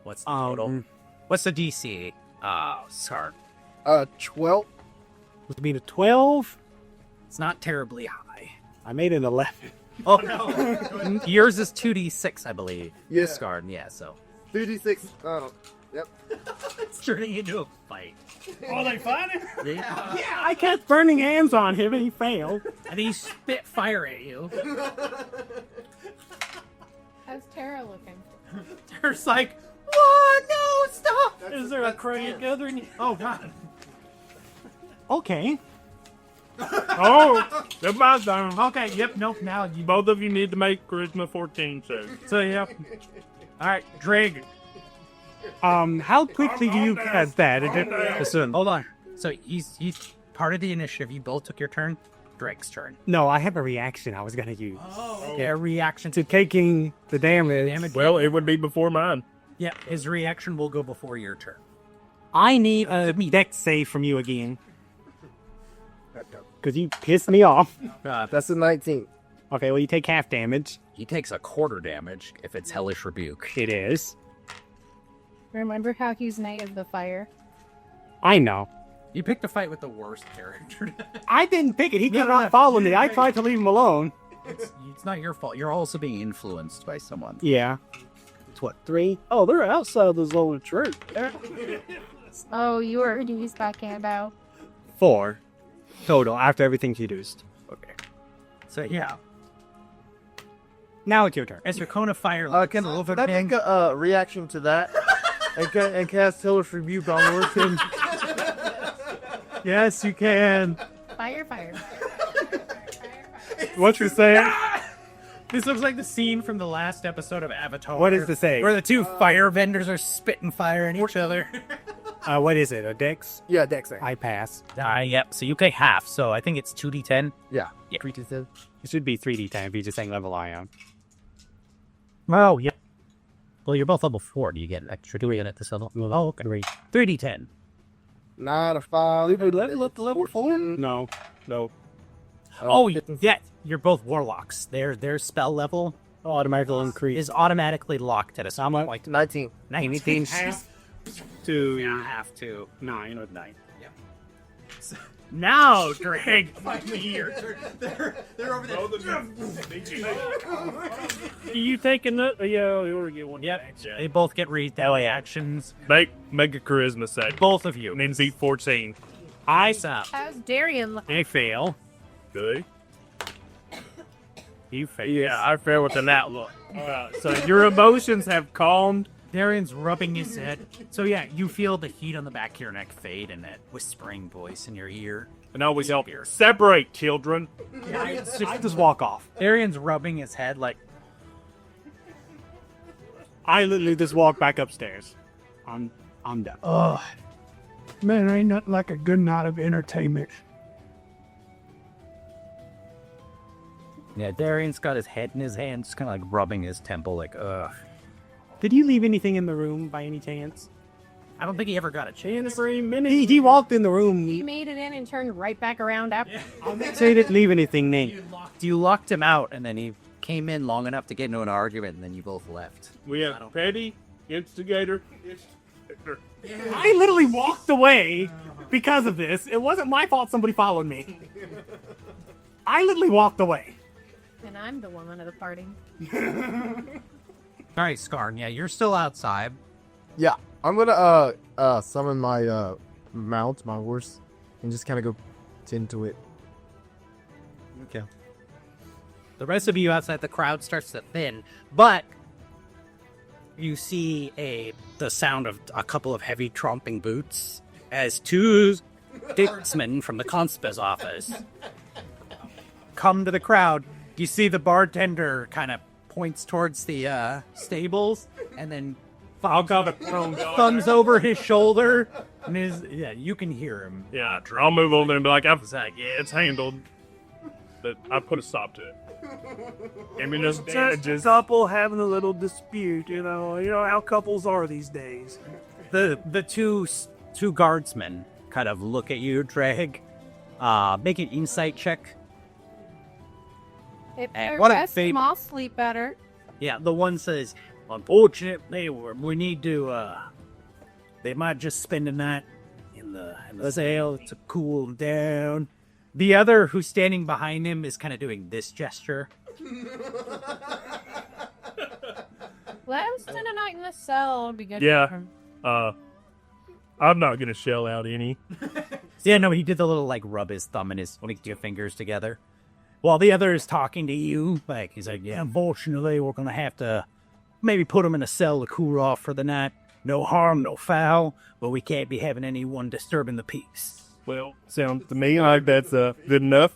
What's the total? What's the DC? Oh, sorry. 12. Would it be a 12? It's not terribly high. I made an 11. Oh no. Yours is 2d6, I believe. Yeah. Scarred, yeah, so. 2d6. Oh, yep. It's turning into a fight. Oh, they fighting? Yeah. Yeah, I cast Burning Hands on him and he failed. And he spit fire at you. How's Tara looking? There's like, oh no, stop! Is there a crane gathering? Oh god. Okay. Oh, everybody's down. Okay, yep, nope, now you both. Both of you need to make charisma 14 saves. So, yep. Alright, Drake. How quickly do you cast that? Listen, hold on. So, he's part of the initiative. You both took your turn. Drake's turn. No, I have a reaction I was going to use. Yeah, reaction To taking the damage. Well, it would be before mine. Yeah, his reaction will go before your turn. I need a deck save from you again. Because you pissed me off. That's a 19. Okay, well, you take half damage. he takes a quarter damage if it's Hellish Rebuke. It is. Remember how he's Knight of the Fire? I know. You picked a fight with the worst character. I didn't pick it. He could not follow me. I tried to leave him alone. It's not your fault. You're also being influenced by someone. Yeah. It's what, 3? Oh, they're outside the zone of truth. Oh, you already used backhand out. 4 total after everything's reduced. Okay. So, yeah. Now it's your turn. As your cone of fire Can I make a reaction to that? and cast Hellish Rebuke on Worthing? Yes, you can. Fire, fire. What's your saying? This looks like the scene from the last episode of Avatar. What is the saying? Where the two fire vendors are spitting fire at each other. What is it? A dex? Yeah, dex save. I pass. Yep. So you take half. So I think it's 2d10. Yeah. 3d10. It should be 3d10 if you're just saying level I am. Oh, yep. Well, you're both level 4. Do you get an extra 2 at this level? Oh, okay. 3d10. 9 or 5. Let the level 4. No. Oh, yeah. You're both warlocks. Their spell level Automatically increase. is automatically locked at a certain point. 19. 19. Half to Yeah, half to 9 or 9. Now, Drake, finally here. They're over there. You taking that? Yeah, you already get one. Yep. They both get reactions. Make a charisma save. Both of you. And then Z14. I suck. How's Darian look? I fail. Good. Yeah, I fair with an outlook. So your emotions have calmed. Darian's rubbing his head. So yeah, you feel the heat on the back of your neck fade and that whispering voice in your ear. And always help you. Separate, children. I just walk off. Darian's rubbing his head like, I literally just walk back upstairs. I'm done. Ugh. Man, ain't nothing like a good night of entertainment. yeah, Darian's got his head in his hand, just kind of like rubbing his temple like, ugh. Did you leave anything in the room by any chance? I don't think he ever got a chance. He walked in the room. He made it in and turned right back around after. Say he didn't leave anything, Nate. You locked him out, and then he came in long enough to get into an argument, and then you both left. We have petty, instigator. I literally walked away because of this. It wasn't my fault somebody followed me. I literally walked away. And I'm the woman of the party. All right, Skarn, yeah, you're still outside. Yeah, I'm gonna summon my mount, my horse, and just kind of go tend to it. Okay. The rest of you outside, the crowd starts to thin, but you see the sound of a couple of heavy tromping boots as two statesmen from the constable's office come to the crowd. You see the bartender kind of points towards the stables, and then thumbs over his shoulder, and you can hear him. Yeah, I'll move over there and be like, yeah, it's handled. But I put a stop to it. I mean, there's damages. Couple having a little dispute, you know how couples are these days. The two guardsmen kind of look at you, Drag. Make an insight check. If Hey, they're what a resting, fate. I'll sleep better. Yeah, the one says, unfortunately, we need to, they might just spend the night in the sail to cool down. The other, who's standing behind him, is kind of doing this gesture. Let him spend a night in the cell. It'll be good Yeah. for him. I'm not gonna shell out any. Yeah, no, he did the little, like, rub his thumb and his two fingers together. While the other is talking to you, like, he's like, yeah, unfortunately, we're gonna have to maybe put him in a cell to cool off for the night. No harm, no foul, but we can't be having anyone disturbing the peace. Well, sounds to me like that's good enough.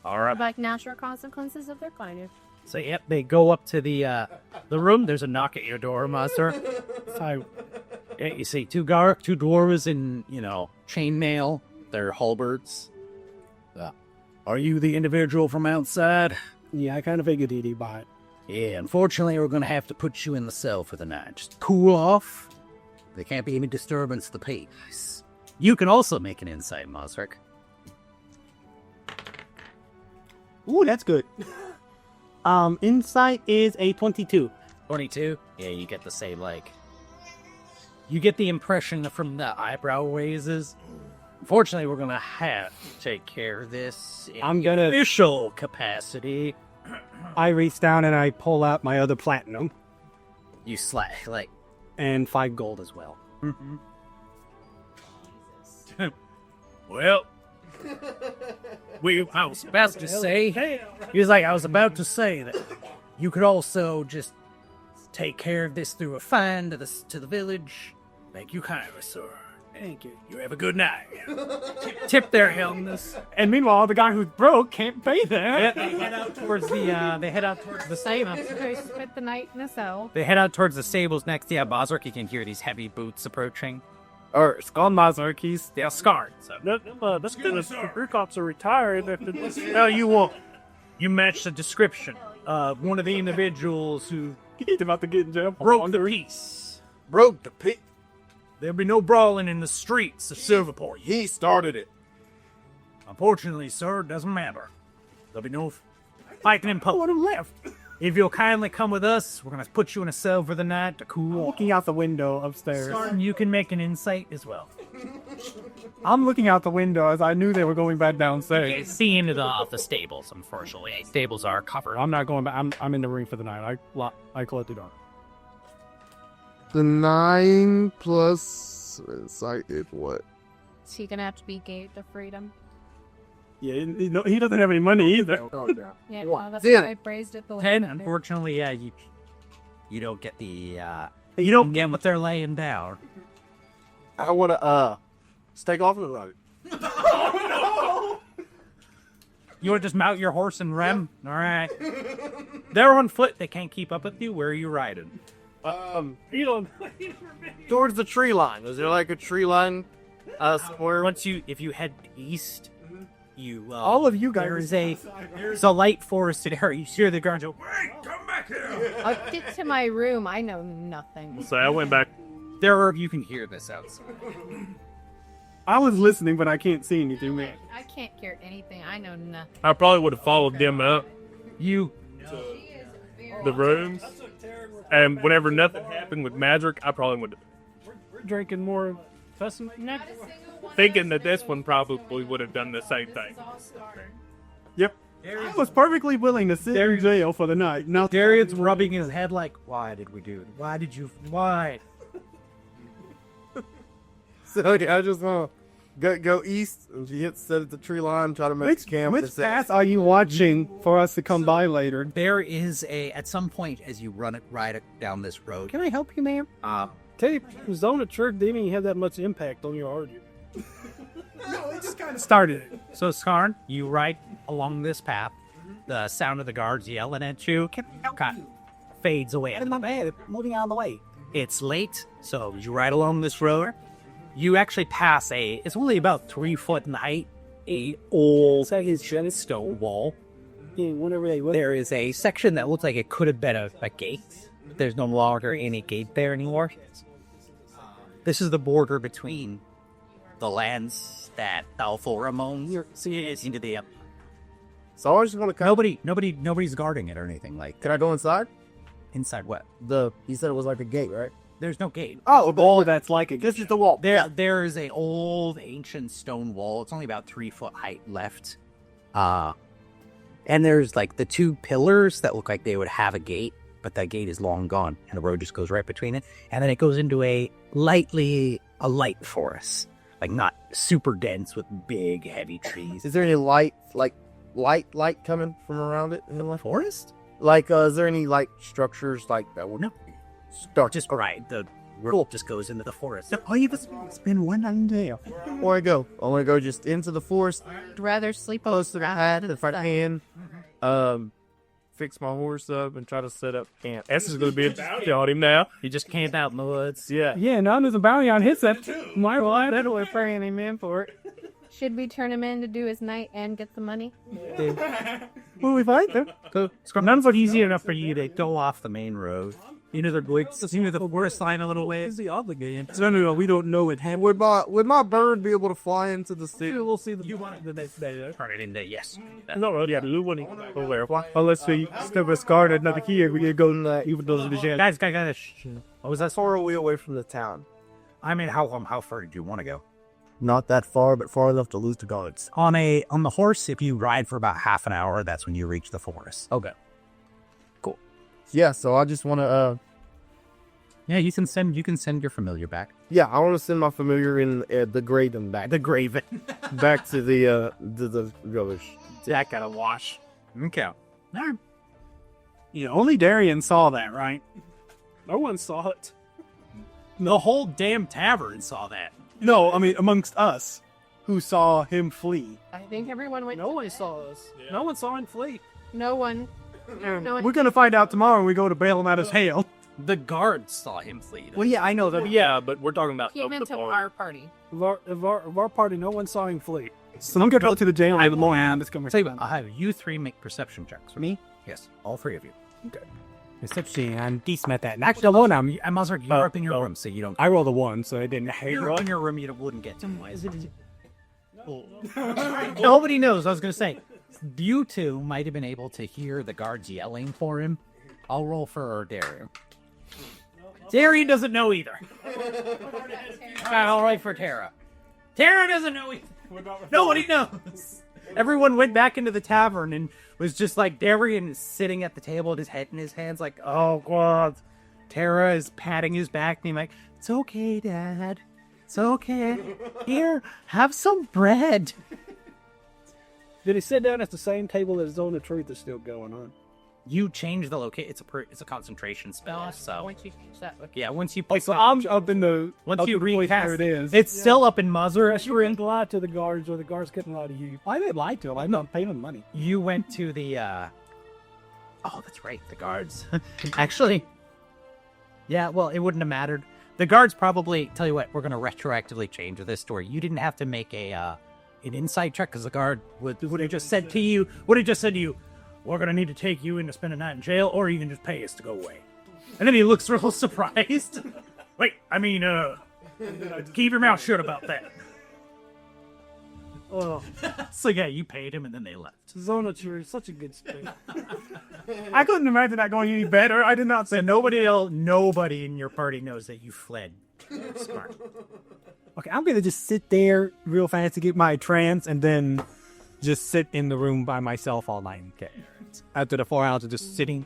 All right. Like natural consequences of their conduct. So, yep, they go up to the room. There's a knock at your door, Master. So, yeah, you see two dwarves in, chainmail. They're halberds. Are you the individual from outside? Yeah, I kind of figured he'd buy it. Yeah, unfortunately, we're going to have to put you in the cell for the night. Just cool off. There can't be any disturbance to the peace. You can also make an insight, Mosric. Ooh, that's good. Insight is a 22. 22? Yeah, you get the same, you get the impression from the eyebrow raises. Unfortunately, we're going to have to take care of this in official capacity. I reach down and I pull out my other platinum. You And 5 gold as well. Mm-hmm. Well, I was about to say that you could also just take care of this through a fine to the village. Thank you kindly, sir. Thank you. You have a good night. Tip their helmness. And meanwhile, the guy who's broke can't pay that. Yeah, they head out towards the stables. They spent the night in the cell. They head out towards the stables next. Yeah, Bosric, you can hear these heavy boots approaching. Or Skarn Mazark, they're scarred. So that's good. The crew cops are retired. How you want? You match the description of one of the individuals who He's about to get in jail. broke the peace. Broke the pit. There'll be no brawling in the streets of Silverport. He started it. Unfortunately, sir, it doesn't matter. There'll be no fighting in public. Left. If you'll kindly come with us, we're going to put you in a cell for the night to cool off. Looking out the window upstairs. You can make an insight as well. I'm looking out the window as I knew they were going back downstairs. You see into the stables, unfortunately. Stables are covered. I'm not going back. I'm in the ring for the night. I close the door. The 9 plus insight is what? Is he gonna have to be gate of freedom? Yeah, he doesn't have any money either. Yeah, well, that's Damn why I praised it. The And way unfortunately, yeah, you don't get the you don't get what they're laying down. I want to stake off the road. You want to just mount your horse and rem? All right. They're on foot. They can't keep up with you. Where are you riding? Towards the tree line. Is there like a tree line somewhere? If you head east, you All of you guys. there's a light forested area. You hear the guards go, "Wait, come back here!" I'll get to my room. I know nothing. So I went back. You can hear this outside. I was listening, but I can't see anything, man. I can't hear anything. I know nothing. I probably would have followed them up You the rooms, and whenever nothing happened with magic, I probably would. We're drinking more specimen, thinking that this one probably would have done the same thing. Yep. I was perfectly willing to sit in jail for the night. Now Darian's rubbing his head like, "Why did we do it? Why?" So I just want to go east. And she hits set at the tree line, try to make camp. Which path are you watching for us to come by later? There is at some point as you ride down this road. Can I help you, ma'am? Tell you, Zone of Church didn't even have that much impact on your argument. no, it just kind of started it. So, Skarn, you ride along this path. The sound of the guards yelling at you kind of fades away. And my man, moving out of the way. It's late, so you ride along this road. You actually pass it's only about 3 foot in height, a old stone wall. Yeah, whenever they There is a section that looks like it could have been a gate. There's no longer any gate there anymore. This is the border between the lands that Thal Thorum owns into the So I was just gonna Nobody's guarding it or anything like. Can I go inside? Inside what? You said it was like a gate, right? There's no gate. Oh, that's like it. This is the wall. There is a old ancient stone wall. It's only about 3 foot height left. And there's like the 2 pillars that look like they would have a gate, but that gate is long gone, and the road just goes right between it. And then it goes into a light forest, like not super dense with big heavy trees. Is there any light coming from around it in the Forest? Like, is there any like structures like that would No. start? Just right. The road just goes into the forest. It's been one day. Where I go? I want to go just into the forest. I'd rather sleep Close to the head, if I can. Fix my horse up and try to set up camp. S is going to be a bounty on him now. You just camped out in the woods. Yeah. Yeah, now there's a bounty on his head. My wife, that's what we're praying him in for it. Should we turn him in to do his night and get the money? Well, we fight them. So, none of easy enough for you to go off the main road. Into the woods. Into the forest line a little ways. The obligated. No, we don't know it. Would my bird be able to fly into the city? We'll see the. You want it the next day, turn it into yes. Not really. Yeah, the one over there. Unless we step us guard another key, we can go to that, even though the jail. Guys, what was that? Far away away from the town. I mean, how far did you want to go? Not that far, but far enough to lose the guards. On the horse, if you ride for about half an hour, that's when you reach the forest. Okay. Cool. Yeah, so I just want to. Yeah, you can send your familiar back. Yeah, I want to send my familiar in the Graven back. The Graven. Back to the village. That got a wash. Okay. Only Darian saw that, right? No one saw it. The whole damn tavern saw that. No, I mean amongst us, who saw him flee. I think everyone went. No one saw us. Yeah. No one saw him flee. No one. No one. We're gonna find out tomorrow when we go to bail him out of hell. The guards saw him flee. Well, yeah, I know that. Yeah, but we're talking about. He meant to our party. Of our party, no one saw him flee. So I'm gonna go to the jail. I have more hand. It's gonna say about. I'll have you 3 make perception checks. For me? Yes, all 3 of you. Okay. Perception and decent at that. Actually, alone, I'm also you're up in your room, so you don't. I rolled a 1, so I didn't hate You're in your room, you wouldn't get to. Why is it? Nobody knows. I was gonna say, You 2 might have been able to hear the guards yelling for him. I'll roll for Darian. Darian doesn't know either. All right for Tara. Tara doesn't know either. Nobody knows. Everyone went back into the tavern and was just like Darian sitting at the table with his head in his hands, like, oh God. Tara is patting his back, being like, "It's okay, Dad. It's okay. Here, have some bread." Did he sit down at the same table as Zone of Truth is still going on? You change the location. It's a concentration spell. So once you finish that, okay. yeah, once you So I'm up in the. once up you the place recast where it is. it's still up in Mazur. You didn't lie to the guards, or the guards couldn't lie to you. I didn't lie to them. I'm not paying them money. You went to the. Oh, that's right, the guards. Actually, yeah. Well, it wouldn't have mattered. The guards probably tell you what. We're going to retroactively change this story. You didn't have to make an insight check because the guard would have just said to you. Would have just said to you, "We're going to need to take you in to spend a night in jail, or you can just pay us to go away." And then he looks real surprised. Wait, I mean, keep your mouth shut about that. Oh, So yeah, you paid him, and then they left. Zone of Truth, such a good space. I couldn't imagine that going any better. I did not say So nobody in your party knows that you fled. Smart. Okay, I'm gonna just sit there real fast to get my trance, and then just sit in the room by myself all night. Okay. After the 4 hours of just sitting,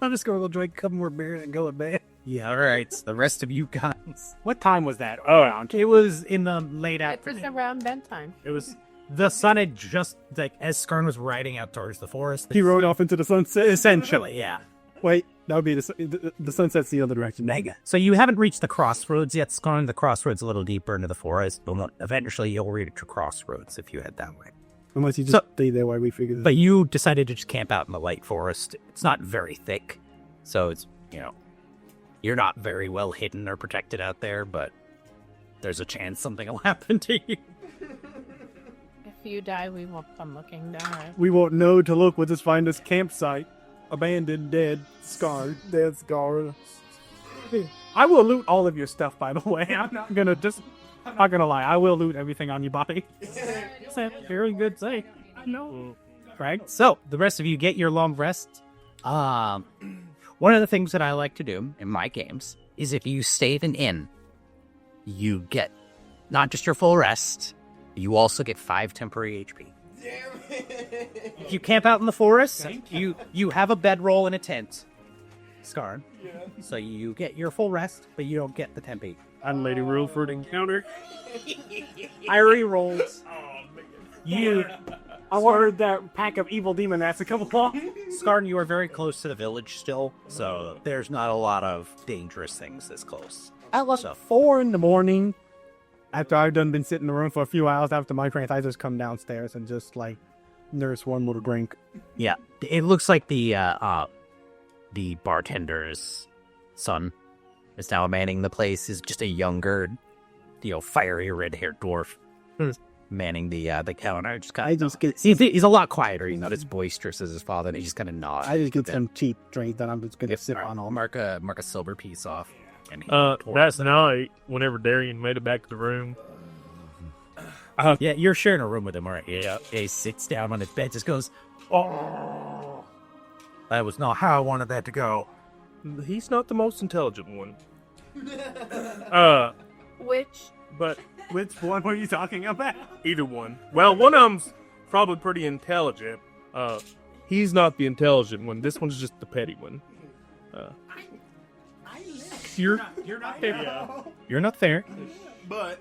I'm just gonna go drink a couple more beers and go to bed. Yeah, all right. So the rest of you guys. What time was that? Around. It was in the late It's afternoon. around bedtime. It was the sun had just as Skarn was riding out towards the forest. He rode off into the sunset. Essentially, yeah. Wait, that would be the sunset's the other direction. Mega. So you haven't reached the crossroads yet, Skarn. The crossroads a little deeper into the forest. But eventually, you'll reach a crossroads if you head that way. Unless you just stay there while we figure this. But you decided to just camp out in the light forest. It's not very thick, so it's you're not very well hidden or protected out there. But there's a chance something will happen to you. If you die, we won't come looking down. Right? We won't know to look. We'll just find this campsite, abandoned, dead, scarred. Dead scar. I will loot all of your stuff, by the way. I'm not gonna lie. I will loot everything on you, Bobby. It's a very good say. I know. Right? So, the rest of you get your long rest. One of the things that I like to do in my games is if you stay at an inn, you get not just your full rest, you also get 5 temporary HP. If you camp out in the forest, you have a bedroll and a tent, Skarn. Yeah. So you get your full rest, but you don't get the temp HP. And Lady Rule for the encounter. I re-rolled. I ordered that pack of evil demon ass to come along. Skarn, you are very close to the village still, so there's not a lot of dangerous things this close. At like 4 in the morning, after I've been sitting in the room for a few hours after my trance, I just come downstairs and just like nurse one little drink. Yeah, it looks like the bartender's son is now manning the place. Is just a younger, fiery red-haired dwarf manning the counter. He's a lot quieter. He's not as boisterous as his father. And he just kind of nods. I just get some cheap drink that I'm just gonna sip on all. Mark a silver piece off. And that's night. Whenever Darian made it back to the room. Yeah, you're sharing a room with him, right? Yeah. He sits down on his bed, just goes, "Oh, that was not how I wanted that to go." He's not the most intelligent one. Which one were you talking about? Either one. Well, one of them's probably pretty intelligent. He's not the intelligent one. This one's just the petty one. You're not fair. Yeah. You're not fair. But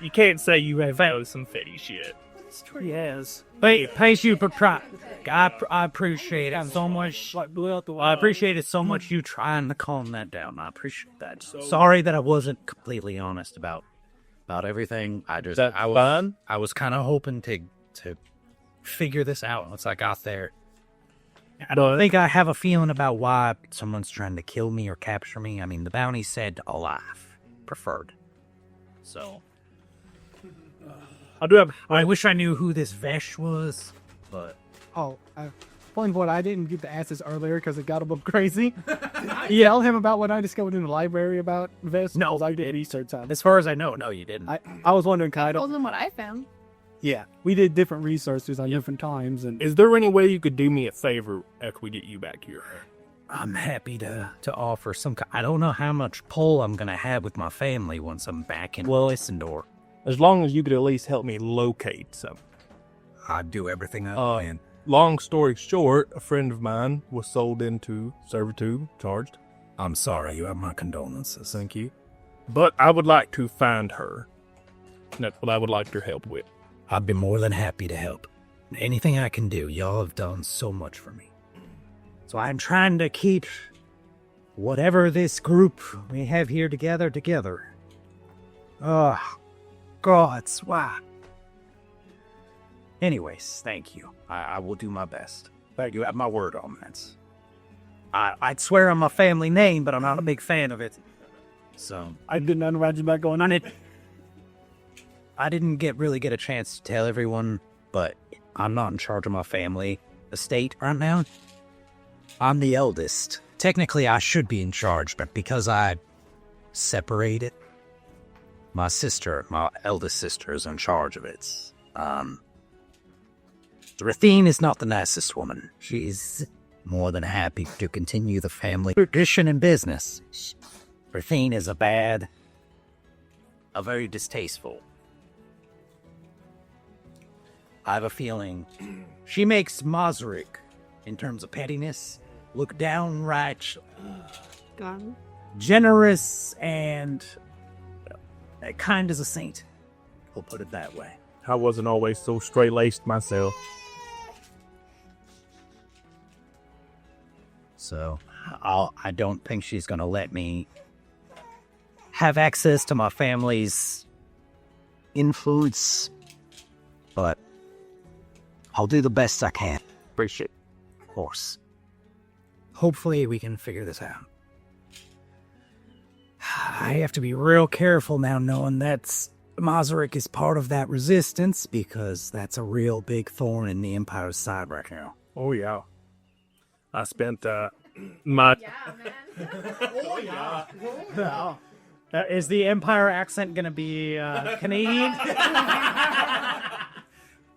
you can't say you have found some fetish yet. It's true. Yes. But thank you for trying. I appreciate it so much. I appreciate it so much. You trying to calm that down. I appreciate that. Sorry that I wasn't completely honest about everything. I was kind of hoping to figure this out once I got there. I don't think I have a feeling about why someone's trying to kill me or capture me. I mean, the bounty said alive, preferred. So I wish I knew who this Vesh was, but Point what I didn't get to ask this earlier because it got a bit crazy. Tell him about what I discovered in the library about Vest. No, I did research on it. As far as I know, no, you didn't. I was wondering, kind of. Told them what I found. Yeah, we did different researches on different times. And is there any way you could do me a favor after we get you back here? I'm happy to offer some. I don't know how much pull I'm gonna have with my family once I'm back in Wissendor. As long as you could at least help me locate some. I'd do everything I can. Long story short, a friend of mine was sold into servitude, charged. I'm sorry, you have my condolences. Thank you. But I would like to find her. That's what I would like your help with. I'd be more than happy to help. Anything I can do, y'all have done so much for me. So I'm trying to keep whatever this group we have here together. Oh, God, why? Anyways, thank you. I will do my best. Thank you. Have my word on that. I'd swear on my family name, but I'm not a big fan of it. So I did not imagine that going on. I didn't really get a chance to tell everyone, but I'm not in charge of my family estate right now. I'm the eldest. Technically, I should be in charge, but because I separated, my eldest sister, is in charge of it. Rathine is not the nicest woman. She's more than happy to continue the family tradition and business. Rathine is a very distasteful. I have a feeling she makes Mazrik, in terms of pettiness, look downright generous and kind as a saint. We'll put it that way. I wasn't always so straight-laced myself. So I don't think she's going to let me have access to my family's influence, but I'll do the best I can. Appreciate it. Of course. Hopefully we can figure this out. I have to be real careful now knowing that Mazarek is part of that resistance, because that's a real big thorn in the Empire's side right now. Oh, yeah. I spent my... Is the Empire accent going to be Canadian?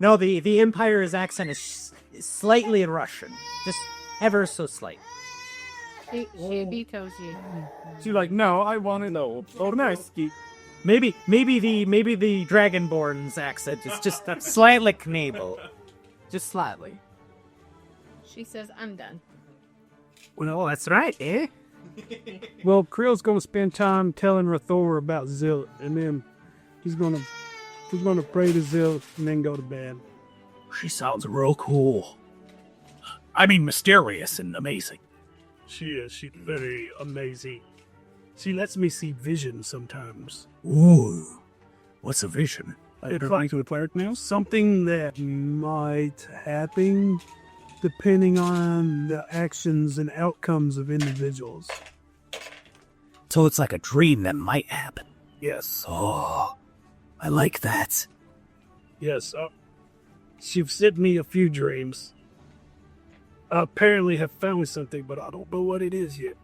No, the Empire's accent is slightly Russian. Just ever so slight. She tells you. She's like, no, I want to know. Oh, nice. Maybe the Dragonborn's accent is just slightly Canadian. Just slightly. She says, I'm done. Well, that's right, eh? Well, Krill's gonna spend time telling Rathor about Zillet, and then he's gonna pray to Zillet and then go to bed. She sounds real cool. I mean, mysterious and amazing. She is. She's very amazing. She lets me see visions sometimes. Ooh, what's a vision? It's like to the cleric now. Something that might happen depending on the actions and outcomes of individuals. So it's like a dream that might happen. Yes. Oh, I like that. Yes. She's sent me a few dreams. I apparently have found something, but I don't know what it is yet.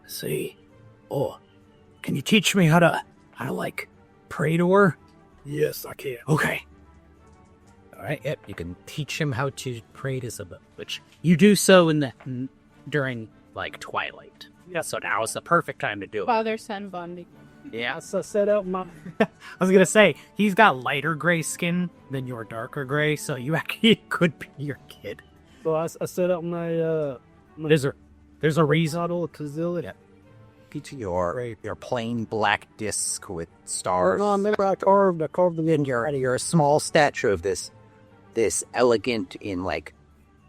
See? Oh, can you teach me how to like, pray to her? Yes, I can. Okay. All right, yep, you can teach him how to pray to Zabot, which you do so during, like, twilight. Yeah, so now is the perfect time to do it. Father-son bonding. Yeah, So I set out my... I was gonna say, he's got lighter gray skin than your darker gray, so you actually could be your kid. So I set up my There's a reason. model to Zillet. Yep. Picture your plain black disc with stars. I carved them in You're a small statue of this elegant in like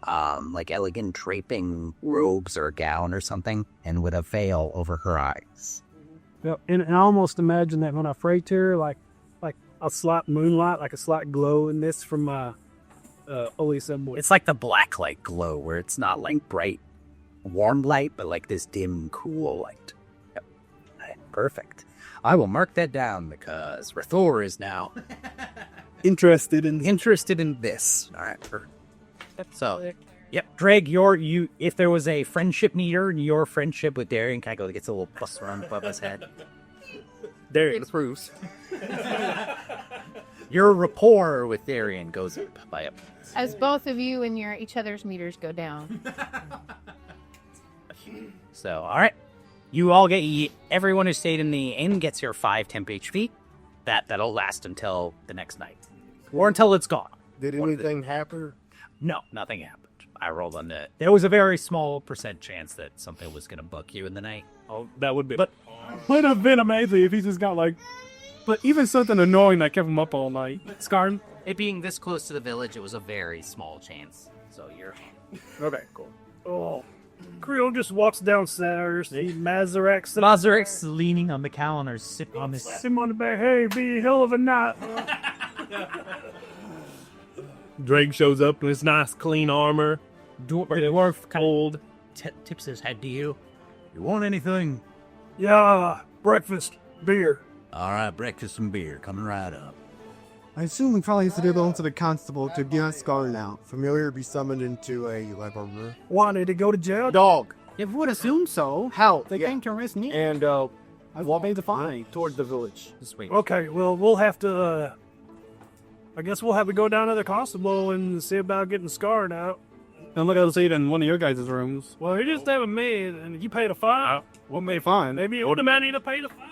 elegant draping robes or a gown or something, and with a veil over her eyes. Yep, and I almost imagine that when I pray to her, like a slight moonlight, like a slight glow in this from my holy symbol. It's like the black light glow, where it's not like bright, warm light, but like this dim, cool light. Yep. Perfect. I will mark that down because Rathor is now interested in this. All right. So, Yep, Dreg, if there was a friendship meter, your friendship with Darian kind of gets a little bust around above his head. Darian approves. Your rapport with Darian goes up by up. As both of you and each other's meters go down. So, all right. You all everyone who stayed in the inn gets your 5 temp HP. That'll last until the next night. Or until it's gone. Did anything happen? No, nothing happened. I rolled on it. There was a very small % chance that something was going to buck you in the night. Oh, that would be. But would have been amazing if he just got like But even something annoying that kept him up all night. Scarn? It being this close to the village, it was a very small chance. So you're... Okay, cool. Oh. Creel just walks downstairs. Mazarek's Mazarek's leaning on the calendar, sipping on this... him on the back. Hey, be a hell of a night. Drake shows up in his nice clean armor. Dwarf cold tips his head to you. You want anything? Yeah, breakfast, beer. All right, breakfast and beer coming right up. I assume we probably have to go to the constable to get us Scarn out. Familiar be summoned into a library. Wanted to go to jail? Dog. If would assume so. How? They came to arrest me. And, I made the fine towards the village. Just wait. Okay, well, we'll have to, I guess we'll have to go down to the constable and see about getting Scarred out. And look, I'll see it in one of your guys' rooms. Well, he just haven't made, and you paid a fine. What may fine? Maybe you would have need to pay the fine.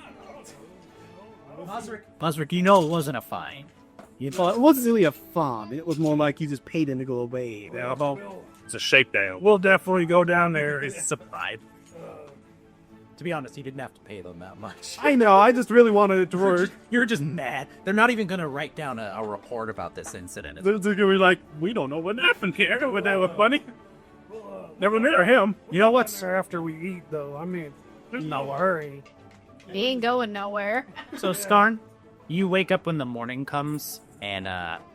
Buzzrick, you know it wasn't a fine. Well, it wasn't really a fun. It was more like you just paid him to go away. It's a shakedown. We'll definitely go down there. It's a vibe. To be honest, you didn't have to pay them that much. I know, I just really wanted it to work. You're just mad. They're not even going to write down a report about this incident. They're going to be like, we don't know what happened here. Would that look funny? Never near him. You know what's after we eat, though? I mean, there's no hurry. He ain't going nowhere. So, Skarn, you wake up when the morning comes, and,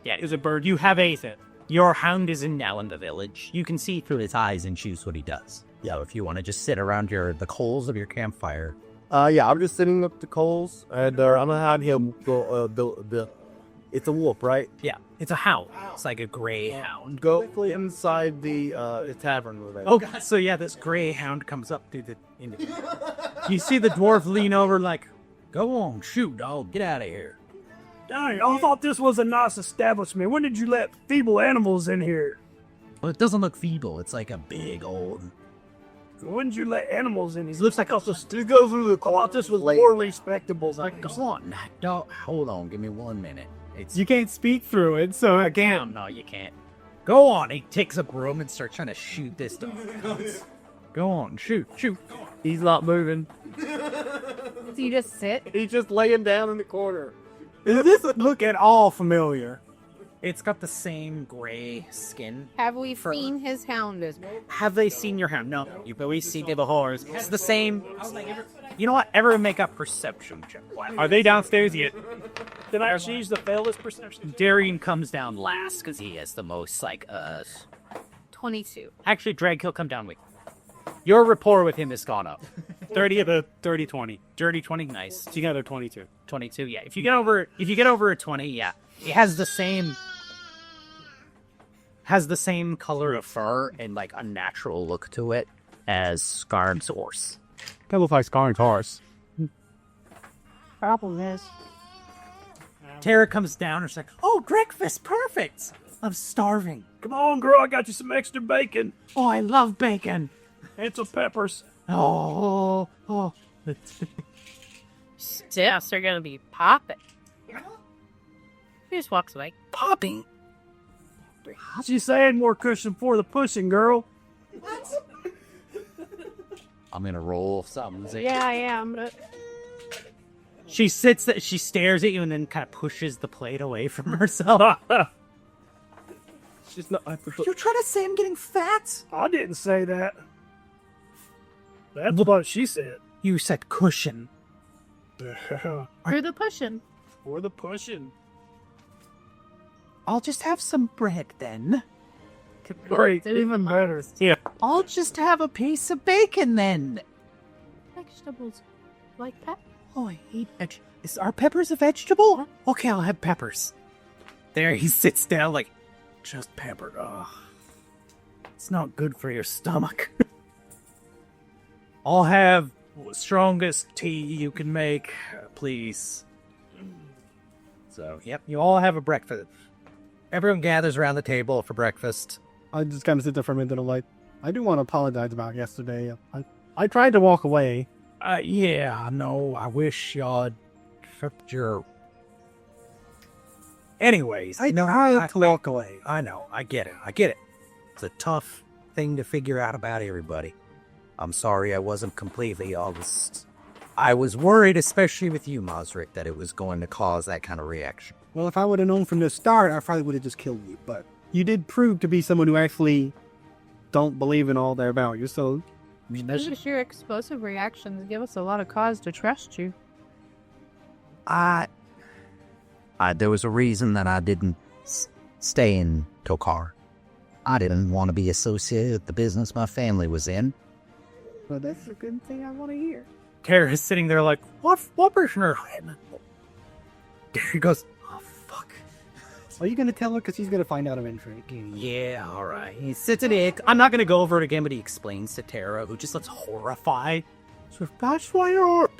is a bird. You have ate it. Your hound is now in the village. You can see through his eyes and choose what he does. Yeah, if you want to just sit around the coals of your campfire. Yeah, I'm just sitting up the coals, and I'm gonna have him go, it's a wolf, right? Yeah, it's a hound. It's like a gray hound. Go inside the tavern with it. Oh, God. So, yeah, this gray hound comes up to you see the dwarf lean over like, go on, shoot, dog, get out of here. Dang, I thought this was a nice establishment. When did you let feeble animals in here? Well, it doesn't look feeble. It's like a big old... When did you let animals in? He looks like also to go through the cloth. This was more respectable. Like, go on, dog. Hold on, give me 1 minute. You can't speak through it, so I can't. No, you can't. Go on. He takes a broom and starts trying to shoot this dog. Go on, shoot. He's not moving. So you just sit? He's just laying down in the corner. Does this look at all familiar? It's got the same gray skin. Have we seen his hound as well? Have they seen your hound? No, you've always seen the horse. It's the same. You know what? Everyone make a perception check. Are they downstairs yet? Did I use the failless perception? Darian comes down last because he has the most, 22. Actually, Drag, he'll come down with you. Your rapport with him has gone up. 30-20. Dirty 20, nice. Together 22. 22, yeah. If you get over a 20, yeah. It has the same color of fur and a natural look to it as Skarn's horse. Kind of looks like Scarn's horse. Problem is, Tara comes down and she's like, "Oh, breakfast, perfect. I'm starving. Come on, girl, I got you some extra bacon. Oh, I love bacon. And some peppers. Oh. Yes, they're gonna be popping. He just walks away. Popping. She's saying more cushion for the pushing, girl. I'm gonna roll something. Yeah, I am. But... She stares at you and then kind of pushes the plate away from herself. She's not. You're trying to say I'm getting fat? I didn't say that. That's what she said. You said cushion. For the pushing. For the pushing. I'll just have some bread then. Great. Even better. Yeah. I'll just have a piece of bacon then. Vegetables like that. Oh, I hate Are peppers a vegetable? Okay, I'll have peppers. There, he sits down like, just pepper. Ugh. It's not good for your stomach. I'll have the strongest tea you can make, please. So, yep, you all have a breakfast. Everyone gathers around the table for breakfast. I just kind of sit there for a minute and I do want to apologize about yesterday. I tried to walk away. Yeah, I know. I wish y'all kept your... Anyways. I know how to walk away. I know. I get it. It's a tough thing to figure out about everybody. I'm sorry I wasn't completely honest. I was worried, especially with you, Mosric, that it was going to cause that kind of reaction. Well, if I would have known from the start, I probably would have just killed you. But you did prove to be someone who actually don't believe in all their values. So, Just your explosive reactions give us a lot of cause to trust you. There was a reason that I didn't stay in Tokar. I didn't want to be associated with the business my family was in. well, that's a good thing I want to hear. Tara is sitting there like, what prisoner? Gary goes, oh, fuck. Are you going to tell her? Because she's going to find out eventually. Yeah, all right. He sits in it. I'm not going to go over it again, but he explains to Tara, who just looks horrified. So that's why you're...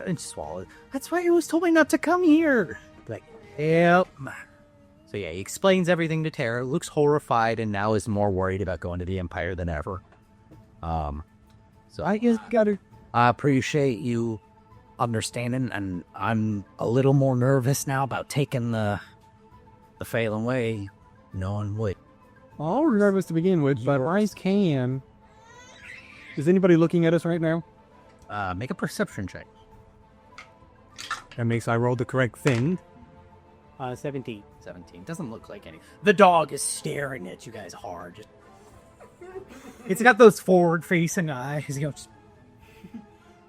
And swallows. That's why he was told me not to come here. Like, yep. So yeah, he explains everything to Tara, looks horrified, and now is more worried about going to the Empire than ever. So I just I appreciate you understanding, and I'm a little more nervous now about taking the Phelan way, knowing what. All nervous to begin with, but Rice can. Is anybody looking at us right now? Make a perception check. That makes I roll the correct thing. 17. Doesn't look like any. The dog is staring at you guys hard. It's got those forward-facing eyes. You know, just...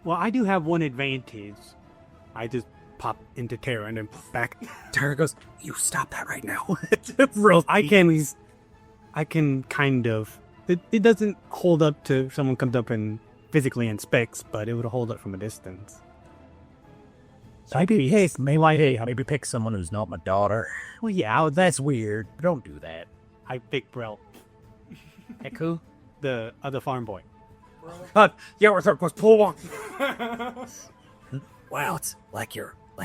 Well, I do have one advantage. I just pop into Tara and then back. Tara goes, "You stop that right now." I can kind of. It doesn't hold up to someone comes up and physically inspects, but it would hold up from a distance. Maybe pick someone who's not my daughter. Well, yeah, that's weird. Don't do that. I pick Brell, Eku? the other farm boy. Was pull one. Wow, it's like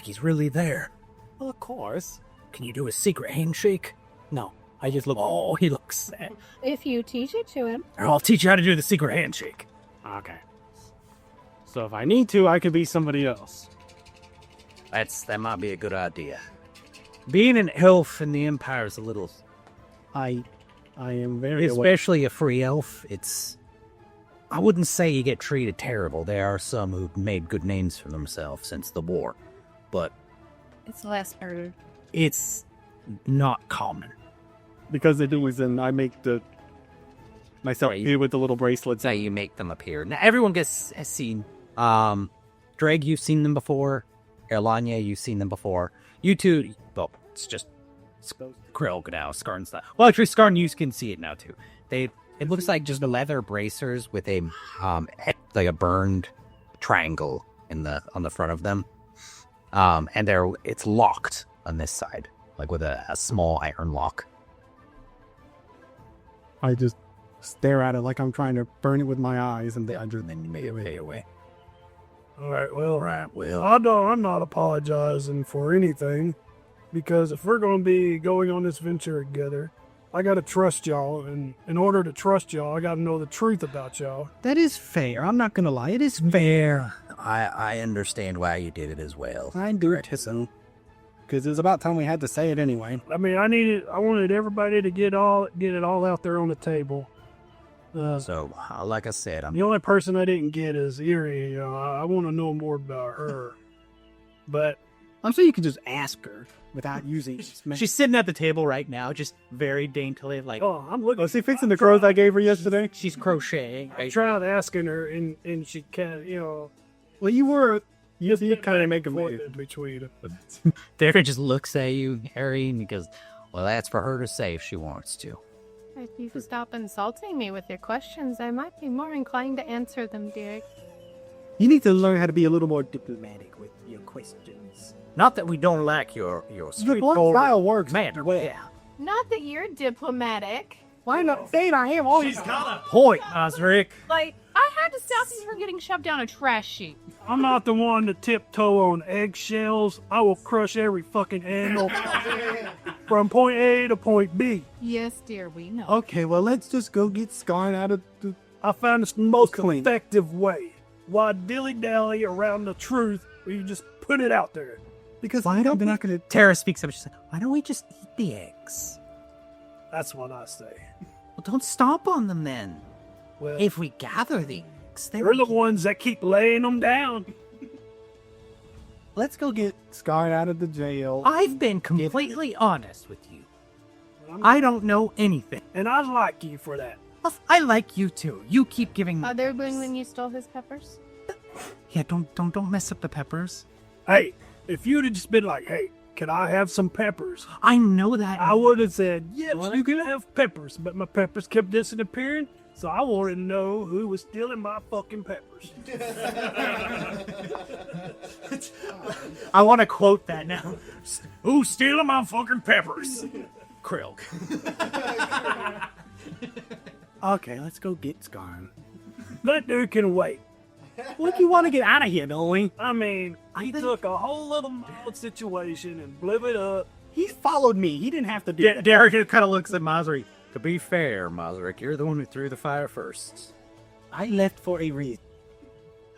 he's really there. Well, of course. Can you do a secret handshake? No, I just look. Oh, he looks sad. If you teach it to him. I'll teach you how to do the secret handshake. Okay. So if I need to, I could be somebody else. That might be a good idea. Being an elf in the Empire is a little... I am very Especially a free elf, it's... I wouldn't say you get treated terrible. There are some who've made good names for themselves since the war. But... It's less murder. It's not common. Because they do is then I make myself here with the little bracelets. That's how you make them appear. Now, everyone has seen... Dreg, you've seen them before. Erlanya, you've seen them before. You two, well, it's just Krill now, Skarn style. Well, actually, Skarn, you can see it now too. It looks like just leather bracers with a like a burned triangle on the front of them, and it's locked on this side, like with a small iron lock. I just stare at it like I'm trying to burn it with my eyes, and then you make it away. All right, well, I'm not apologizing for anything, because if we're going to be going on this venture together, I got to trust y'all, and in order to trust y'all, I got to know the truth about y'all. That is fair. I'm not going to lie. It is fair. I understand why you did it as well. I do it, so. Because it was about time we had to say it anyway. I mean, I wanted everybody to get it all out there on the table. So, like I said, the only person I didn't get is Erie. I want to know more about her. But I'm sure you can just ask her without using. She's sitting at the table right now, just very daintily, like. Oh, I'm looking. Was she fixing the clothes I gave her yesterday? She's crocheting. I tried asking her, and she can't. Well, you were. You kind of make a move between. Darren just looks at you, Harry, and he goes, "Well, that's for her to say if she wants to." If you could stop insulting me with your questions, I might be more inclined to answer them, Derek. You need to learn how to be a little more diplomatic with your questions. Not that we don't like your straightforward style works, man. Well, yeah. Not that you're diplomatic. Why not? Say I am. Oh, she's got a point, Osric. Like, I had to stop you from getting shoved down a trash chute. I'm not the one to tiptoe on eggshells. I will crush every fucking animal from point A to point B. Yes, dear, we know. Okay, well, let's just go get Skarn out of the... I found this most effective way. Why dilly-dally around the truth where you just put it out there? Because why don't we not going to... Tara speaks up. She's like, why don't we just eat the eggs? That's what I say. Well, don't stomp on them then. Well, if we gather the folks. They're the ones that keep laying them down. Let's go get Scar out of the jail. I've been completely honest with you. I don't know anything. And I like you for that. I like you too. You keep giving. Are there when you stole his peppers? Yeah, don't mess up the peppers. Hey, if you'd have just been like, hey, can I have some peppers? I know that. I would have said, yes, you can have peppers. But my peppers kept disappearing, so I wanted to know who was stealing my fucking peppers. I want to quote that now. Who's stealing my fucking peppers? Krill. Okay, let's go get Scar. That dude can wait. Look, you want to get out of here, don't we? I mean, he took a whole little mild situation and blew it up. He followed me. He didn't have to do that. Derek kind of looks at Mazari. To be fair, Mazarick, you're the one who threw the fire first. I left for a reason.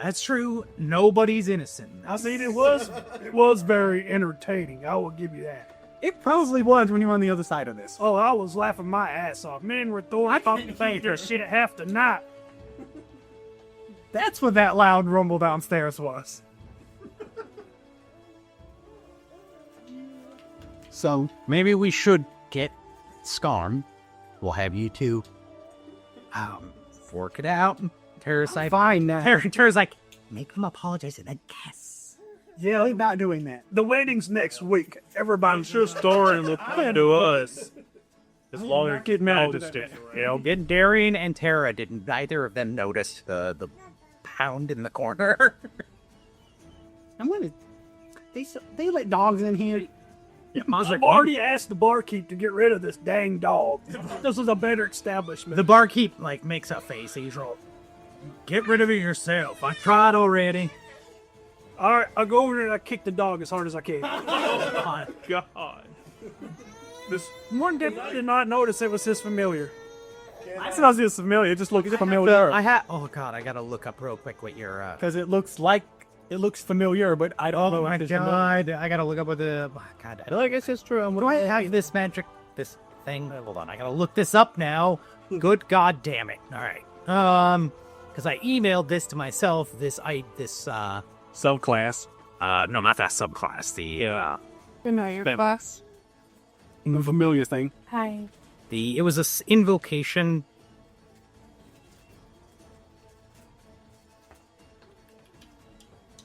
That's true. Nobody's innocent. I mean, it was very entertaining. I will give you that. It probably was when you were on the other side of this. Oh, I was laughing my ass off. Men were throwing fucking things or shit half the night. That's what that loud rumble downstairs was. So, Maybe we should get Scarn. We'll have you two work it out. Tara's like, fine now. Tara's like, make them apologize and then guess. Yeah, we're not doing that. The wedding's next week. Everybody's Just storing the to us. As long as get mad at noticed that. it. You know? Did Darian and Tara, didn't either of them notice the pound in the corner? I'm gonna. They let dogs in here. Yeah, I've already asked the barkeep to get rid of this dang dog. This is a better establishment. The barkeep makes a face. He's all, get rid of it yourself. I tried already. All right, I'll go over there and I kick the dog as hard as I can. Oh, God. This one did not notice it was his familiar. That's not just familiar. It just looks familiar. Oh God, I gotta look up real quick what your Because it looks familiar, but I don't know. Oh my God, I gotta look up what the God. I don't guess it's true. What do I have this magic this thing? Hold on, I gotta look this up now. Good God damn it! All right, because I emailed this to myself. This Subclass. no, not that subclass. The You know your class. The familiar thing. Hi. it was a invocation.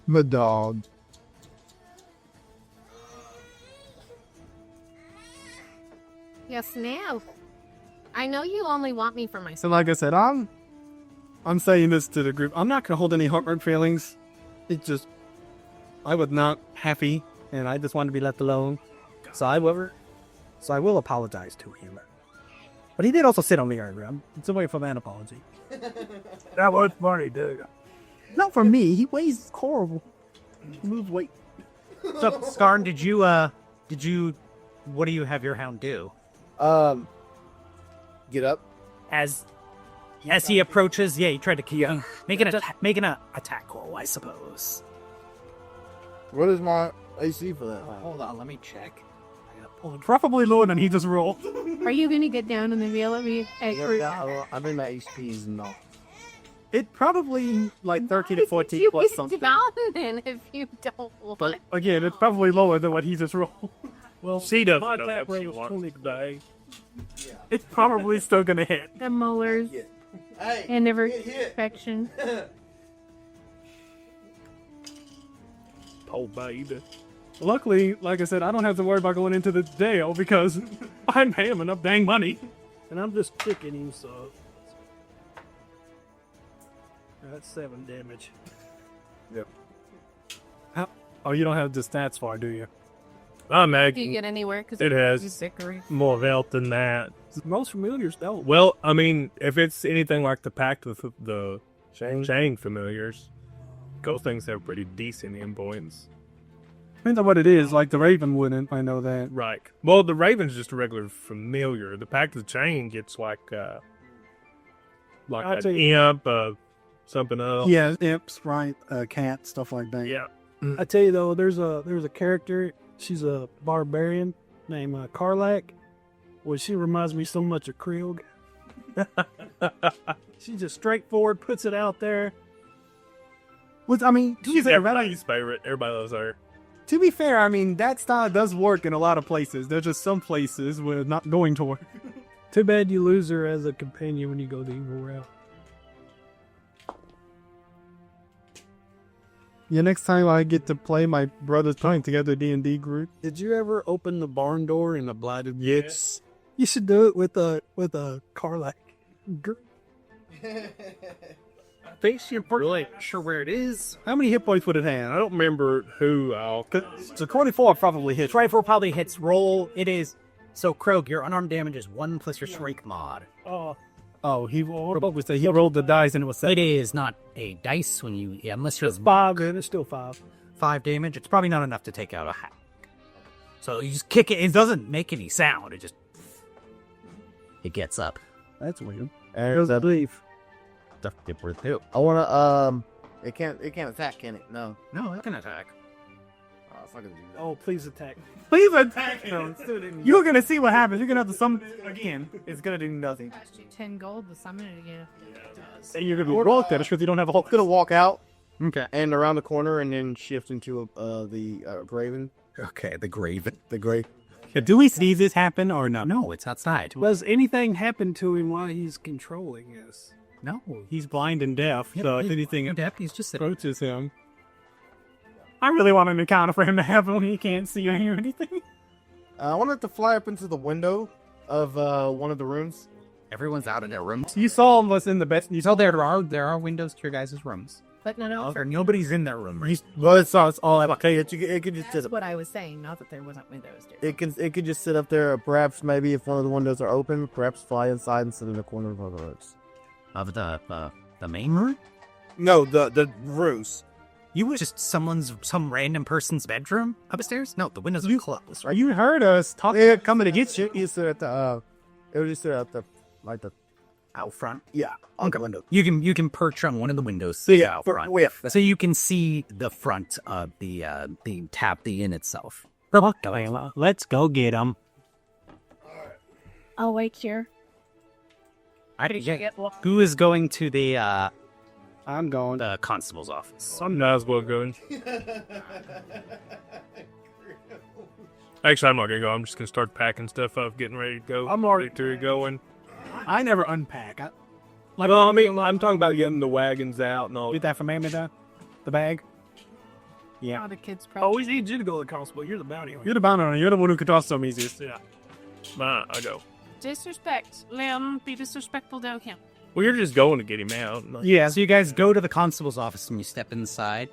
The dog. Yes, now. I know you only want me for myself. So, like I said, I'm saying this to the group. I'm not gonna hold any heartburn feelings. It just, I was not happy, and I just wanted to be left alone. So I will apologize to him. But he did also sit on the area. It's a way for an apology. That was funny, dude. Not for me. He weighs horrible. He moves weight. So, Scarn, did you? What do you have your hound do? Get up. As he approaches, you try to make an attack roll, I suppose. What is my AC for that? Hold on, let me check. Probably lower than he just rolled. Are you going to get down in the real of you? I think my HP is not. It probably like 13 to 14 You plus get something. down then if you don't. But again, it's probably lower than what he just rolled. Well, She doesn't my know attack what she rate was wants. 20 today. It's probably still gonna hit. The molars Hey, and never get hit. perfection. Oh, baby. Luckily, like I said, I don't have to worry about going into the jail because I pay him enough dang money. And I'm just kicking him, so. That's 7 damage. Oh, you don't have the stats for it, do you? I'm Do you making get anywhere? Because it has more health than that. Most familiars don't. Well, I mean, if it's anything like the pact with the Shang familiars, those things have pretty decent endpoints. Depends on what it is. Like the Raven wouldn't, I know that. Right. Well, the Raven's just a regular familiar. The pact of the Chain gets like I'll an tell you- imp, something else. Yeah, imps, right? Cat, stuff like that. Yeah. I tell you though, there's a character. She's a barbarian named Karlak. Well, she reminds me so much of Krieg. She's just straightforward, puts it out there. I mean, Everybody's favorite. Everybody loves her. to be fair, I mean, that style does work in a lot of places. There's just some places where it's not going to work. Too bad you lose her as a companion when you go the evil route. Yeah, next time I get to play my brothers playing together D&D group. Did you ever open the barn door in a blighted? Yes. You should do it with a car like. Face you're really not sure where it is. How many hit points would it have? I don't remember who. So 24 probably hits. 24 probably hits. Roll. It is. So Krog, your unarmed damage is 1 plus your Shriek mod. He rolled the dice and it was 7. It is not a dice when you unless you're 5, and it's still 5. 5 damage. It's probably not enough to take out a hack. So you just kick it. It doesn't make any sound. It gets up. That's weird. And that Leave. stuff get worth too. I wanna it can't attack, can it? No. No, it can attack. Oh, it's not gonna do that. Oh, please attack. Please attack him. You're gonna see what happens. You're gonna have to summon it again. It's gonna do nothing. Cost you 10 gold to summon it again. And you're gonna be broke then because you don't have a whole. I'm gonna walk out Okay. and around the corner and then shift into the Graven. Okay, the Graven. The Grave. Do we see this happen or not? No, it's outside. Does anything happen to him while he's controlling us? No. He's blind and deaf, so if anything He's just sitting. approaches him. I really want an encounter for him to have when he can't see or hear anything. I wanted to fly up into the window of one of the rooms. Everyone's out in their rooms. You saw him was in the best. You saw There are windows to your guys' rooms. But no. Nobody's in their room. Well, it's all okay. It could just That's sit. what I was saying. Not that there wasn't windows there. It could just sit up there. Perhaps maybe if one of the windows are open, perhaps fly inside and sit in the corner of one of the rooms. Of the main room? No, the rooms. You was just some random person's bedroom upstairs? No, the windows are closed, right? You heard us talking. They're coming to get you. You sit at the it would just sit at the Out front. yeah on the window. You can perch on one of the windows. Yeah, out front. So you can see the front of the inn itself. Let's go get him. I'll wait here. Who is going to the I'm going. the constable's office? I'm not as well going. Actually, I'm not gonna go. I'm just gonna start packing stuff up, getting ready to go. I'm already going. I never unpack. I'm talking about getting the wagons out and all. Get that from Amy, the bag. Yeah. Oh, the kids I probably. always need you to go to the constable. You're the bounty hunter. You're the bounty hunter. You're the one who could toss them easiest. Yeah. Fine, I go. Disrespect. Liam, be disrespectful to him. Well, you're just going to get him out. Yeah. So you guys go to the constable's office and you step inside.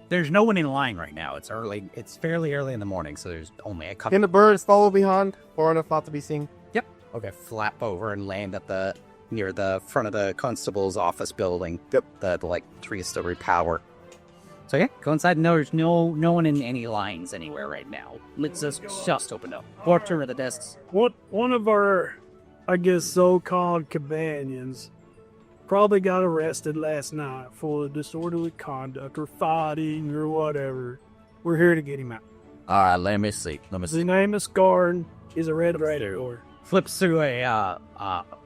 There's no one in line right now. It's early. It's fairly early in the morning, so there's only a couple. Can the birds follow behind, far enough not to be seen? Yep. Okay. Flap over and land at near the front of the constable's office building. Yep. The 3-story power. So yeah, go inside. No, there's no one in any lines anywhere right now. It's just opened up. Walk to the desks. One of our, I guess, so-called companions probably got arrested last night for disorderly conduct or fighting or whatever. We're here to get him out. All right, let me see. His name is Scarn. He's a red raider. Flips through a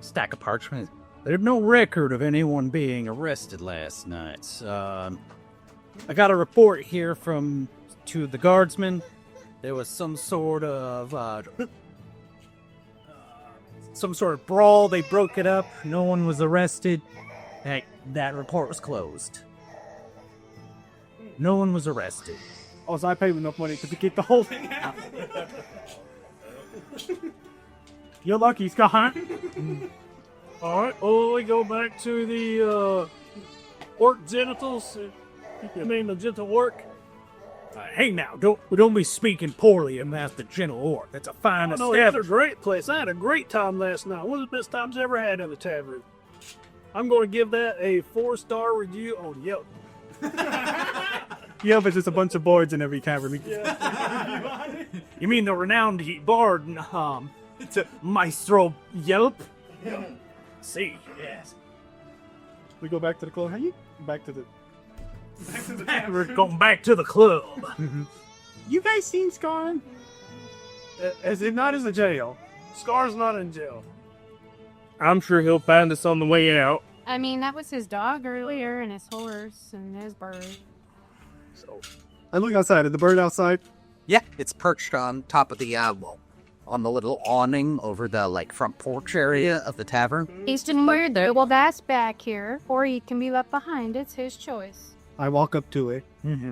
stack of parchment. There's no record of anyone being arrested last night. I got a report here to the guardsmen. There was some sort of brawl. They broke it up. No one was arrested. That report was closed. No one was arrested. Oh, so I paid enough money to get the whole thing out. You're lucky, Scott. All right. Oh, we go back to the orc genitals. You mean the gentle work? Hey now, don't be speaking poorly of Master Gentle Orc. That's a fine No, it's a great place. I had a great time last night. One of the best times I ever had at the tavern. I'm going to give that a 4-star review on Yelp. Yeah, but just a bunch of boards in every tavern. You mean the renowned bard, Maestro Yelp? See, yes. We go back to the club. How you back to the? We're going back to the club. You guys seen Scar? As if not as a jail. Scar's not in jail. I'm sure he'll find us on the way out. I mean, that was his dog earlier, and his horse, and his bird. So I look outside. Is the bird outside? Yeah, it's perched on top of the, on the little awning over the, front porch area of the tavern. He's just weird though. Well, that's back here, or he can be left behind. It's his choice. I walk up to it. Mm-hmm.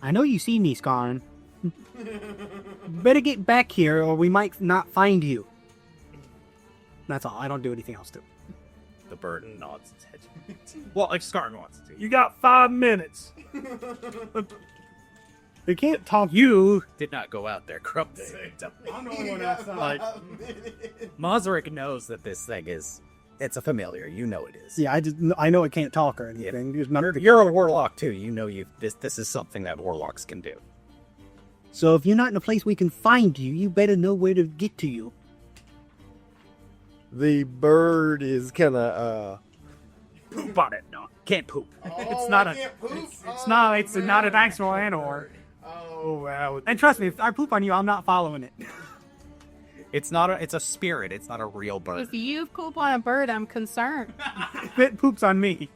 I know you see me, Scarn. Better get back here, or we might not find you. That's all. I don't do anything else to it. The bird nods its head. Well, like Scarn wants to. You got 5 minutes. They can't talk. You did not go out there, Grumpy. I'm the only one outside. Mazarick knows that this thing it's a familiar. You know it is. Yeah, I know it can't talk or anything. You're a warlock too. You know this is something that warlocks can do. So if you're not in a place we can find you, you better know where to get to you. The bird is kind of Poop on it. No, can't poop. Oh, It's not an actual animal. Oh, wow. And trust me, if I poop on you, I'm not following it. It's a spirit. It's not a real bird. If you poop on a bird, I'm concerned. It poops on me.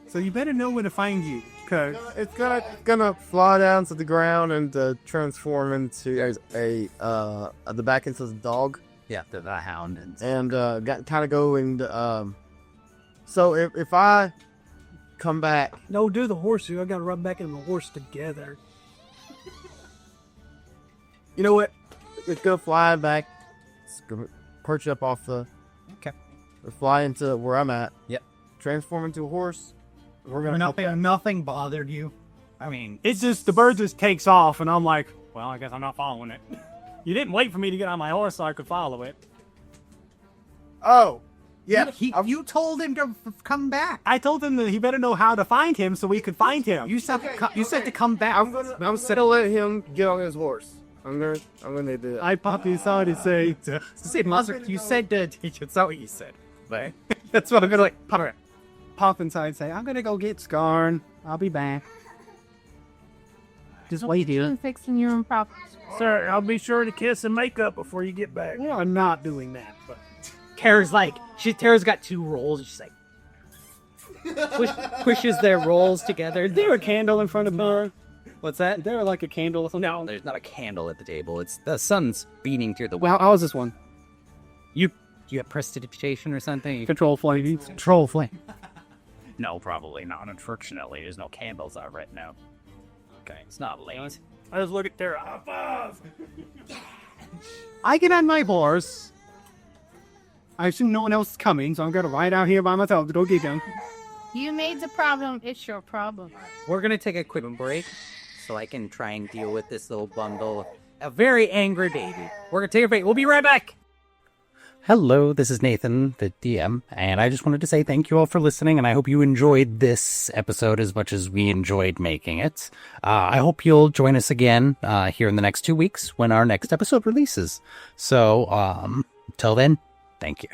So you better know where to find you, cause it's gonna fly down to the ground and transform into the back into the dog. Yeah, the hound and kind of go and so if I come back, No, do the horse. I gotta rub back in the horse together. you know what? It's gonna fly back. It's gonna perch up off the. Okay. Or fly into where I'm at. Yep. Transform into a horse. We're gonna Nothing bothered you. I mean, it's just the bird just takes off, and I'm like, well, I guess I'm not following it. You didn't wait for me to get on my horse so I could follow it. Oh, yeah. You told him to come back. I told him that he better know how to find him so we could find him. You said to come back. I'm gonna let him get on his horse. I'm gonna do it. I pop inside and say, You said to teach. It's not what you said. But that's what I'm gonna pop inside and say, I'm gonna go get Scarn. I'll be back. Just wait here. Fixing your own problems. Sir, I'll be sure to kiss and make up before you get back. Well, I'm not doing that, but Tara's got 2 rolls. She's like pushes their rolls together. is there a candle in front of her? What's that? Is there like a candle or something? No, there's not a candle at the table. It's the sun's beating through the. Well, how is this one? You have prestidigitation or something? Control flame. Control flame. No, probably not. Unfortunately, there's no candles out right now. Okay, it's not late. I just look at Tara. High five! I get on my horse. I assume no one else is coming, so I'm gonna ride out here by myself to go get him. You made the problem. It's your problem. We're gonna take a quick break so I can try and deal with this little bundle. A very angry baby. We're gonna take a break. We'll be right back. Hello, this is Nathan, the DM, and I just wanted to say thank you all for listening, and I hope you enjoyed this episode as much as we enjoyed making it. I hope you'll join us again here in the next 2 weeks when our next episode releases. So, till then, thank you.